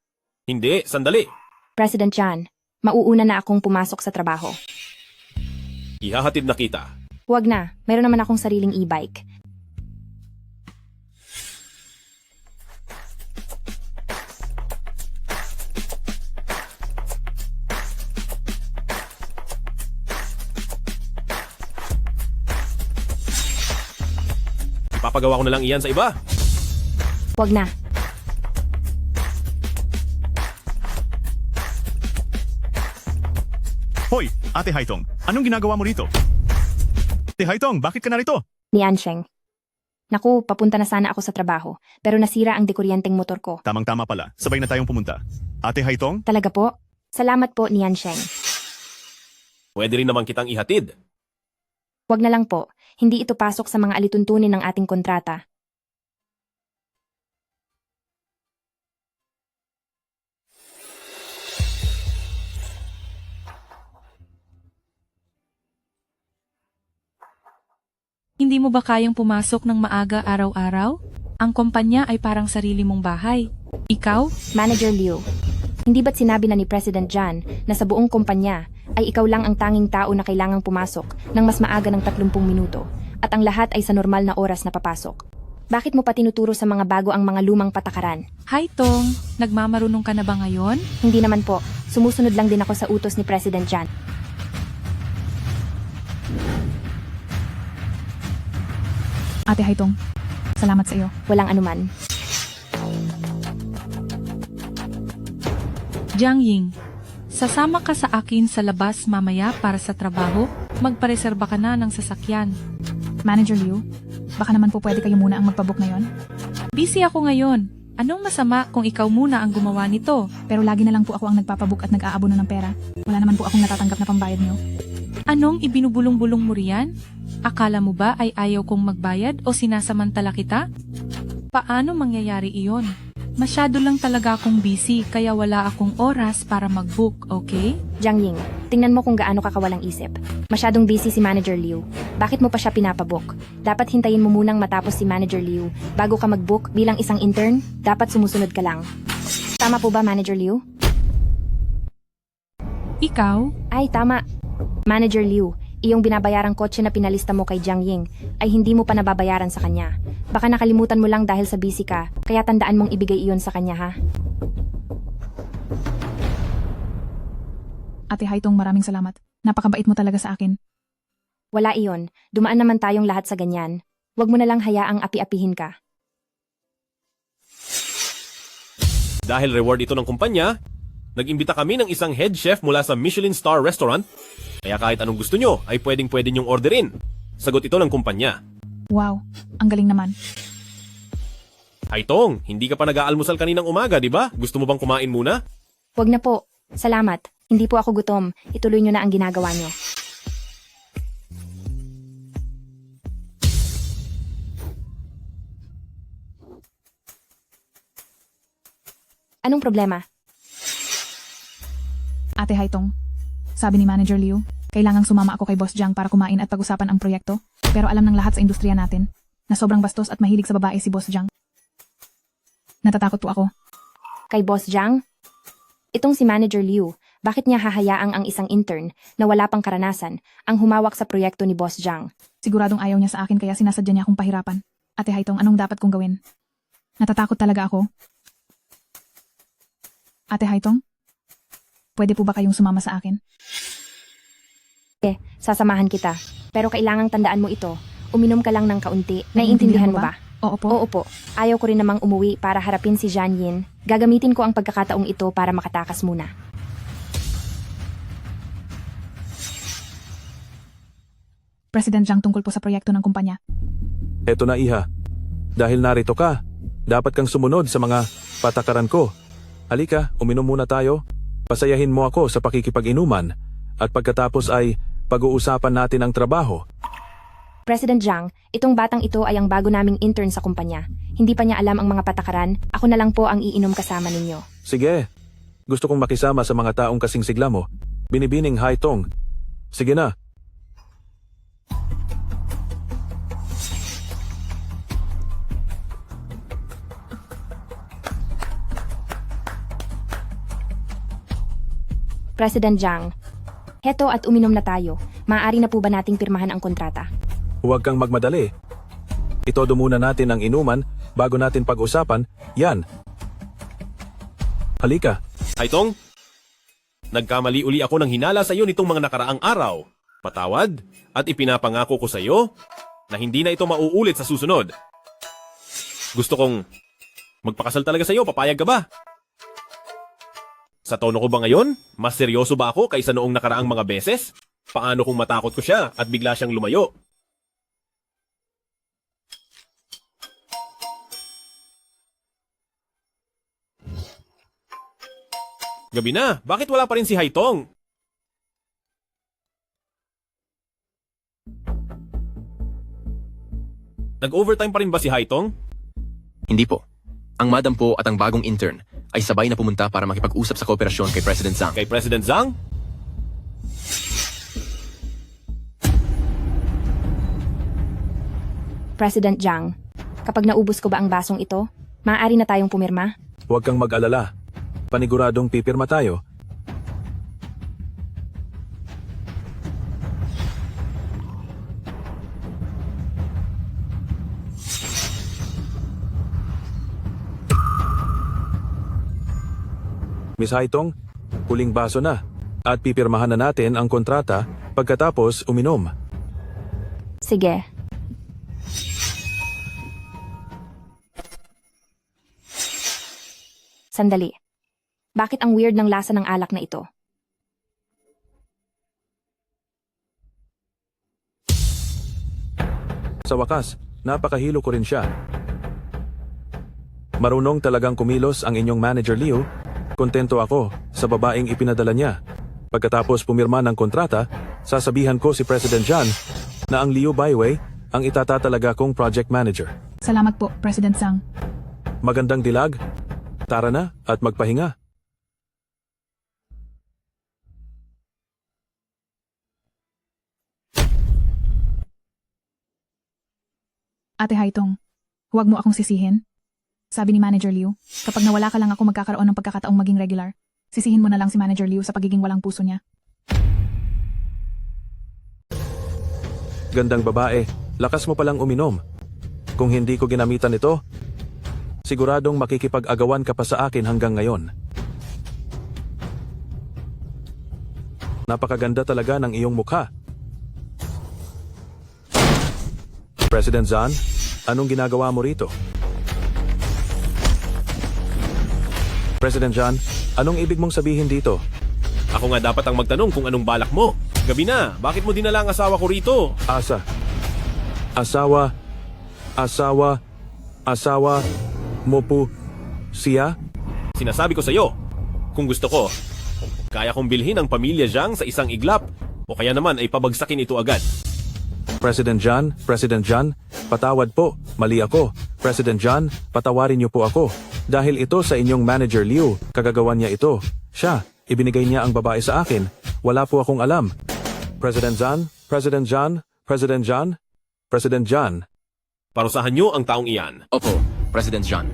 Hindi, sandali. President John, mauuna na akong pumasok sa trabaho. Ihahatid na kita. Huwag na, meron naman akong sariling e-bike. Ipapagawa ko na lang iyan sa iba. Huwag na. Hoy, Ate Haitong, anong ginagawa mo rito? Ate Haitong, bakit ka narito? Ni Ansheng. Naku, papunta na sana ako sa trabaho, pero nasira ang dekuryenteng motor ko. Tamang-tama pala, sabay na tayong pumunta. Ate Haitong? Talaga po? Salamat po, ni Ansheng. Pwede rin naman kitang ihatid. Huwag na lang po, hindi ito pasok sa mga alituntunin ng ating kontrata. Hindi mo ba kayang pumasok ng maaga araw-araw? Ang kumpanya ay parang sarili mong bahay. Ikaw? Manager Liu, hindi ba't sinabi na ni President John na sa buong kumpanya ay ikaw lang ang tanging tao na kailangang pumasok ng mas maaga ng 30 minuto at ang lahat ay sa normal na oras na papasok? Bakit mo pa tinuturo sa mga bago ang mga lumang patakaran? Haitong, nagmamarunong ka na ba ngayon? Hindi naman po, sumusunod lang din ako sa utos ni President John. Ate Haitong, salamat sa iyo. Walang anuman. Jiang Ying, sasama ka sa akin sa labas mamaya para sa trabaho? Magpareserba ka na ng sasakyan. Manager Liu, baka naman po pwede kayo muna ang magpabook ngayon? Busy ako ngayon. Anong masama kung ikaw muna ang gumawa nito? Pero lagi na lang po ako ang nagpapabook at nag-aabono ng pera. Wala naman po akong natatanggap na pambayad niyo. Anong ibinubulong-bulong mo riyan? Akala mo ba ay ayaw kong magbayad o sinasamantala kita? Paano mangyayari iyon? Masyado lang talaga akong busy kaya wala akong oras para mag-book, okay? Jiang Ying, tingnan mo kung gaano ka kawalang isip. Masyadong busy si Manager Liu. Bakit mo pa siya pinapabook? Dapat hintayin mo munang matapos si Manager Liu bago ka mag-book bilang isang intern. Dapat sumusunod ka lang. Tama po ba, Manager Liu? Ikaw? Ay, tama. Manager Liu, iyong binabayarang kotse na pinalista mo kay Jiang Ying ay hindi mo pa nababayaran sa kanya. Baka nakalimutan mo lang dahil sa busy ka, kaya tandaan mong ibigay iyon sa kanya, ha? Ate Haitong, maraming salamat. Napakabait mo talaga sa akin. Wala iyon. Dumaan naman tayong lahat sa ganyan. Huwag mo na lang hayaang api-apihin ka. Dahil reward ito ng kumpanya, nag-imbita kami ng isang head chef mula sa Michelin Star Restaurant. Kaya kahit anong gusto nyo, ay pwedeng-pwede nyong orderin. Sagot ito ng kumpanya. Wow, ang galing naman. Haitong, hindi ka pa nag-aalmusal kaninang umaga, di ba? Gusto mo bang kumain muna? Huwag na po. Salamat. Hindi po ako gutom. Ituloy nyo na ang ginagawa nyo. Anong problema? Ate Haitong, sabi ni Manager Liu, kailangang sumama ako kay Boss Jiang para kumain at pag-usapan ang proyekto. Pero alam ng lahat sa industriya natin na sobrang bastos at mahilig sa babae si Boss Jiang. Natatakot po ako. Kay Boss Jiang? Itong si Manager Liu, bakit niya hahayaang ang isang intern na wala pang karanasan ang humawak sa proyekto ni Boss Jiang? Siguradong ayaw niya sa akin kaya sinasadya niya akong pahirapan. Ate Haitong, anong dapat kong gawin? Natatakot talaga ako. Ate Haitong, pwede po ba kayong sumama sa akin? sasamahan kita. Pero kailangang tandaan mo ito. Uminom ka lang ng kaunti. Naiintindihan mo ba? Oo po. Oo po. Ayaw ko rin namang umuwi para harapin si Jan Yin. Gagamitin ko ang pagkakataong ito para makatakas muna. President Zhang tungkol po sa proyekto ng kumpanya. Eto na iha. Dahil narito ka, dapat kang sumunod sa mga patakaran ko. Halika, uminom muna tayo. Pasayahin mo ako sa pakikipag-inuman. At pagkatapos ay pag-uusapan natin ang trabaho. President Zhang, itong batang ito ay ang bago naming intern sa kumpanya. Hindi pa niya alam ang mga patakaran. Ako na lang po ang iinom kasama ninyo. Sige. Gusto kong makisama sa mga taong kasing sigla mo. Binibining Haitong. Sige na. President Zhang, heto at uminom na tayo. Maaari na po ba nating pirmahan ang kontrata? Huwag kang magmadali. Itodo muna natin ang inuman bago natin pag-usapan. Yan. Halika. Haitong, nagkamali uli ako ng hinala sa iyo nitong mga nakaraang araw. Patawad at ipinapangako ko sa iyo na hindi na ito mauulit sa susunod. Gusto kong magpakasal talaga sa iyo, papayag ka ba? Sa tono ko ba ngayon? Mas seryoso ba ako kaysa noong nakaraang mga beses? Paano kung matakot ko siya at bigla siyang lumayo? Gabi na, bakit wala pa rin si Haitong? Nag-overtime pa rin ba si Haitong? Hindi po. Ang madam po at ang bagong intern ay sabay na pumunta para makipag-usap sa kooperasyon kay President Zhang. Kay President Zhang? President Zhang, kapag naubos ko ba ang basong ito, maaari na tayong pumirma? Huwag kang mag-alala. Paniguradong pipirma tayo. Miss Haitong, huling baso na. At pipirmahan na natin ang kontrata pagkatapos uminom. Sige. Sandali. Bakit ang weird ng lasa ng alak na ito? Sa wakas, napakahilo ko rin siya. Marunong talagang kumilos ang inyong manager Liu. Kontento ako sa babaeng ipinadala niya. Pagkatapos pumirma ng kontrata, sasabihan ko si President Zhang na ang Liu Baiwei ang itatatalaga kong project manager. Salamat po, President Zhang. Magandang dilag. Tara na at magpahinga. Ate Haitong, huwag mo akong sisihin. Sabi ni Manager Liu, kapag nawala ka lang ako magkakaroon ng pagkakataong maging regular. Sisihin mo na lang si Manager Liu sa pagiging walang puso niya. Gandang babae, lakas mo palang uminom. Kung hindi ko ginamitan ito, siguradong makikipag-agawan ka pa sa akin hanggang ngayon. Napakaganda talaga ng iyong mukha. President Zhang, anong ginagawa mo rito? President Zhang, anong ibig mong sabihin dito? Ako nga dapat ang magtanong kung anong balak mo. Gabi na, bakit mo dinala ang asawa ko rito? Asawa mo po siya? Sinasabi ko sa iyo, kung gusto ko, kaya kong bilhin ang pamilya Zhang sa isang iglap o kaya naman ay pabagsakin ito agad. President Zhang, patawad po, mali ako. President Zhang, patawarin niyo po ako. Dahil ito sa inyong manager Liu, kagagawan niya ito. Siya, ibinigay niya ang babae sa akin. Wala po akong alam. President Zhang. Parusahan niyo ang taong iyan. Opo, President Zhang.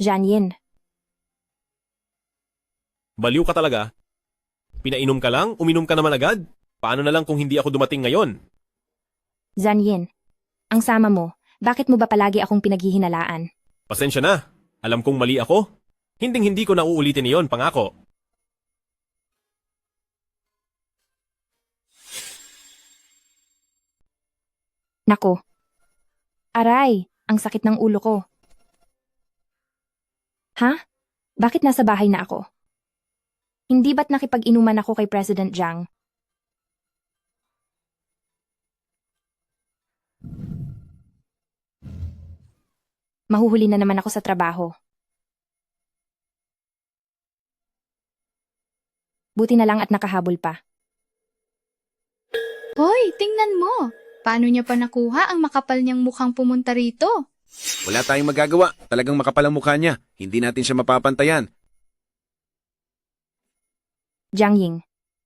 Jan Yin. Baliw ka talaga. Pinainom ka lang, uminom ka naman agad. Paano na lang kung hindi ako dumating ngayon? Zan Yin, ang sama mo, Bakit mo ba palagi akong pinaghihinalaan? Pasensya na. Alam kong mali ako. Hinding-hindi ko na uulitin iyon, pangako. Nako. Aray, ang sakit ng ulo ko. Ha? Bakit nasa bahay na ako? Hindi ba't nakipag-inuman ako kay President Jiang? Mahuhuli na naman ako sa trabaho. Buti na lang at nakahabol pa. Hoy, tingnan mo! Paano niya pa nakuha ang makapal niyang mukhang pumunta rito? Wala tayong magagawa. Talagang makapal ang mukha niya. Hindi natin siya mapapantayan. Jiang Ying,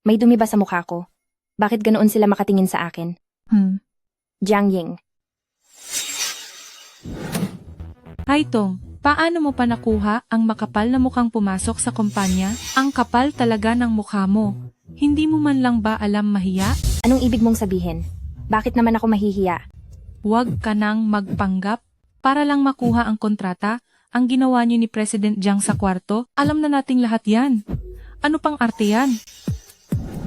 may dumi ba sa mukha ko? Bakit ganoon sila makatingin sa akin? Jiang Ying. Haitong, paano mo pa nakuha ang makapal na mukhang pumasok sa kumpanya? Ang kapal talaga ng mukha mo. Hindi mo man lang ba alam mahiya? Anong ibig mong sabihin? Bakit naman ako mahihiya? Huwag ka nang magpanggap. Para lang makuha ang kontrata, ang ginawa niyo ni President Jiang sa kwarto, alam na nating lahat yan. Ano pang arte yan?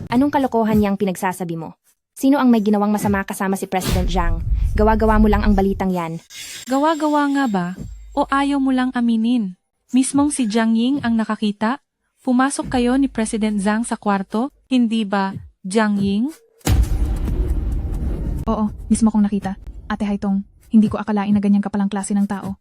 Anong kalokohan niyang pinagsasabi mo? Sino ang may ginawang masama kasama si President Jiang? Gawa-gawa mo lang ang balitang yan. Gawa-gawa nga ba? O ayaw mo lang aminin? Mismong si Jiang Ying ang nakakita? Pumasok kayo ni President Jiang sa kwarto? Hindi ba, Jiang Ying? Oo, mismo kong nakita. Ate Haitong, hindi ko akalain na ganyang kapalang klase ng tao.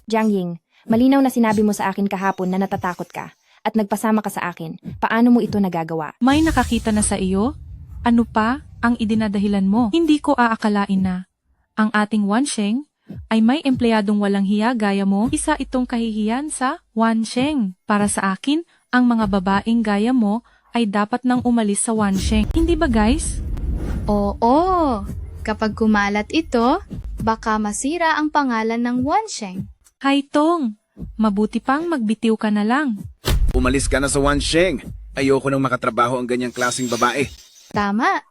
Jiang Ying, malinaw na sinabi mo sa akin kahapon na natatakot ka at nagpasama ka sa akin. Paano mo ito nagagawa? May nakakita na sa iyo? Ano pa ang idinadahilan mo? Hindi ko aakalain na ang ating Wansheng ay may empleyadong walang hiya gaya mo. Isa itong kahihiyan sa Wansheng. Para sa akin, ang mga babaeng gaya mo ay dapat nang umalis sa Wansheng. Hindi ba guys? Oo, kapag kumalat ito, baka masira ang pangalan ng Wansheng. Haitong, mabuti pang magbitiw ka na lang. Umalis ka na sa Wansheng. Ayoko nang makatrabaho ang ganyang klaseng babae. Tama.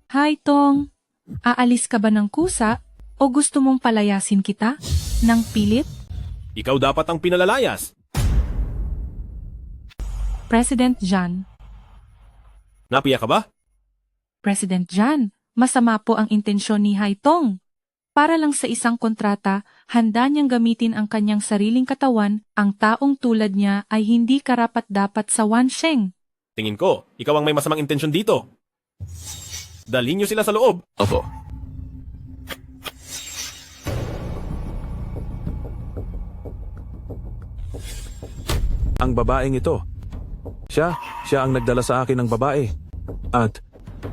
Haitong, aalis ka ba ng kusa o gusto mong palayasin kita? Nang pilit? Ikaw dapat ang pinalalayas. President Jiang. Napiya ka ba? President Jiang, masama po ang intensyon ni Haitong. Para lang sa isang kontrata, handa niyang gamitin ang kanyang sariling katawan, ang taong tulad niya ay hindi karapat-dapat sa Wansheng. Tingin ko, ikaw ang may masamang intensyon dito. Dalhin niyo sila sa loob. Opo. Ang babaeng ito. Siya ang nagdala sa akin ng babae. At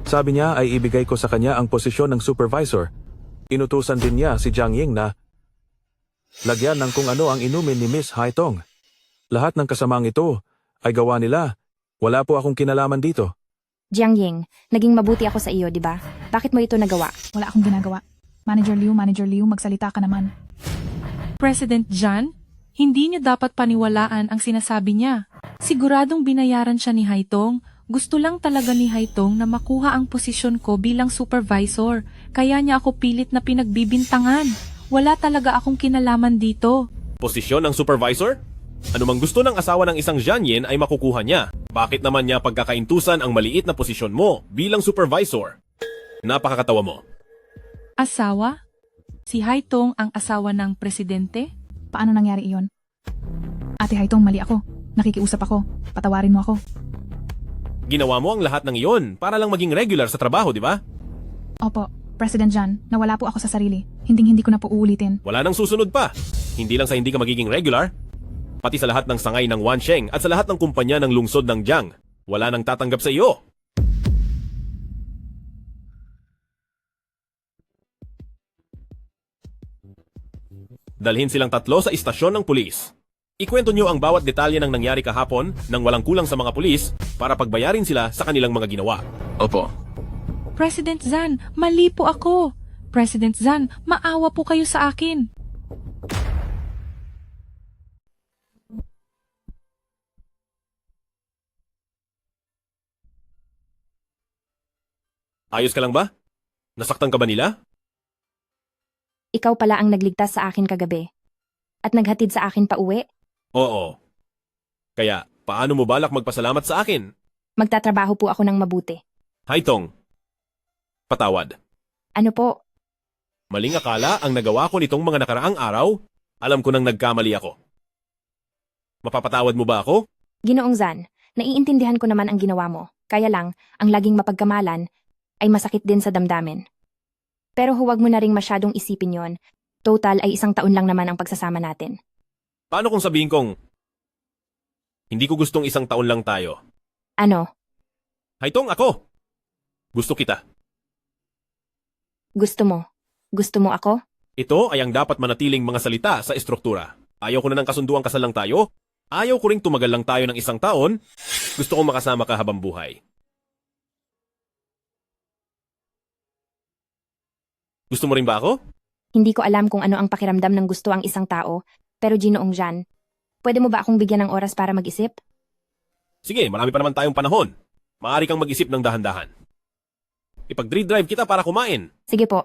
sabi niya ay ibigay ko sa kanya ang posisyon ng supervisor. Inutusan din niya si Jiang Ying na lagyan ng kung ano ang inumin ni Miss Haitong. Lahat ng kasamaang ito ay gawa nila. Wala po akong kinalaman dito. Jiang Ying, naging mabuti ako sa iyo, di ba? Bakit mo ito nagawa? Wala akong ginagawa. Manager Liu, magsalita ka naman. President Jiang, hindi niya dapat paniwalaan ang sinasabi niya. Siguradong binayaran siya ni Haitong. Gusto lang talaga ni Haitong na makuha ang posisyon ko bilang supervisor. Kaya niya ako pilit na pinagbibintangan. Wala talaga akong kinalaman dito. Posisyon ng supervisor? Ano mang gusto ng asawa ng isang Jianyin ay makukuha niya. Bakit naman niya pagkakaintusan ang maliit na posisyon mo bilang supervisor? Napakakatawa mo. Asawa? Si Haitong ang asawa ng presidente? Paano nangyari iyon? Ate Haitong, mali ako. Nakikiusap ako. Patawarin mo ako. Ginawa mo ang lahat ng iyon para lang maging regular sa trabaho, di ba? Opo, President Jiang, nawala po ako sa sarili. Hindi ko na po uulitin. Wala nang susunod pa. Hindi lang sa hindi ka magiging regular, pati sa lahat ng sangay ng Wansheng at sa lahat ng kumpanya ng lungsod ng Jiang. Wala nang tatanggap sa iyo. Dalhin silang tatlo sa istasyon ng pulis. Ikwento nyo ang bawat detalye ng nangyari kahapon nang walang kulang sa mga pulis para pagbayarin sila sa kanilang mga ginawa. Opo. President Zan, mali po ako. President Zan, maawa po kayo sa akin. Ayos ka lang ba? Nasaktan ka ba nila? Ikaw pala ang nagligtas sa akin kagabi. At naghatid sa akin pa uwi. Oo. Kaya, paano mo balak magpasalamat sa akin? Magtatrabaho po ako ng mabuti. Haitong, patawad. Ano po? Maling akala ang nagawa ko nitong mga nakaraang araw. Alam ko nang nagkamali ako. Mapapatawad mo ba ako? Ginoong Zan, naiintindihan ko naman ang ginawa mo. Kaya lang, ang laging mapagkamalan ay masakit din sa damdamin. Pero huwag mo na ring masyadong isipin yon. Total ay 1 taon lang naman ang pagsasama natin. Paano kung sabihin kong, hindi ko gustong 1 taon lang tayo? Ano? Haitong ako! Gusto kita. Gusto mo? Gusto mo ako? Ito ay ang dapat manatiling mga salita sa estruktura. Ayaw ko na ng kasunduang kasal lang tayo. Ayaw ko ring tumagal lang tayo ng 1 taon. Gusto kong makasama ka habang buhay. Gusto mo rin ba ako? Hindi ko alam kung ano ang pakiramdam ng gusto ang isang tao, pero Ginoong Jan, pwede mo ba akong bigyan ng oras para mag-isip? Sige, marami pa naman tayong panahon. Maaari kang mag-isip ng dahan-dahan. Ipag-drive kita para kumain. Sige po.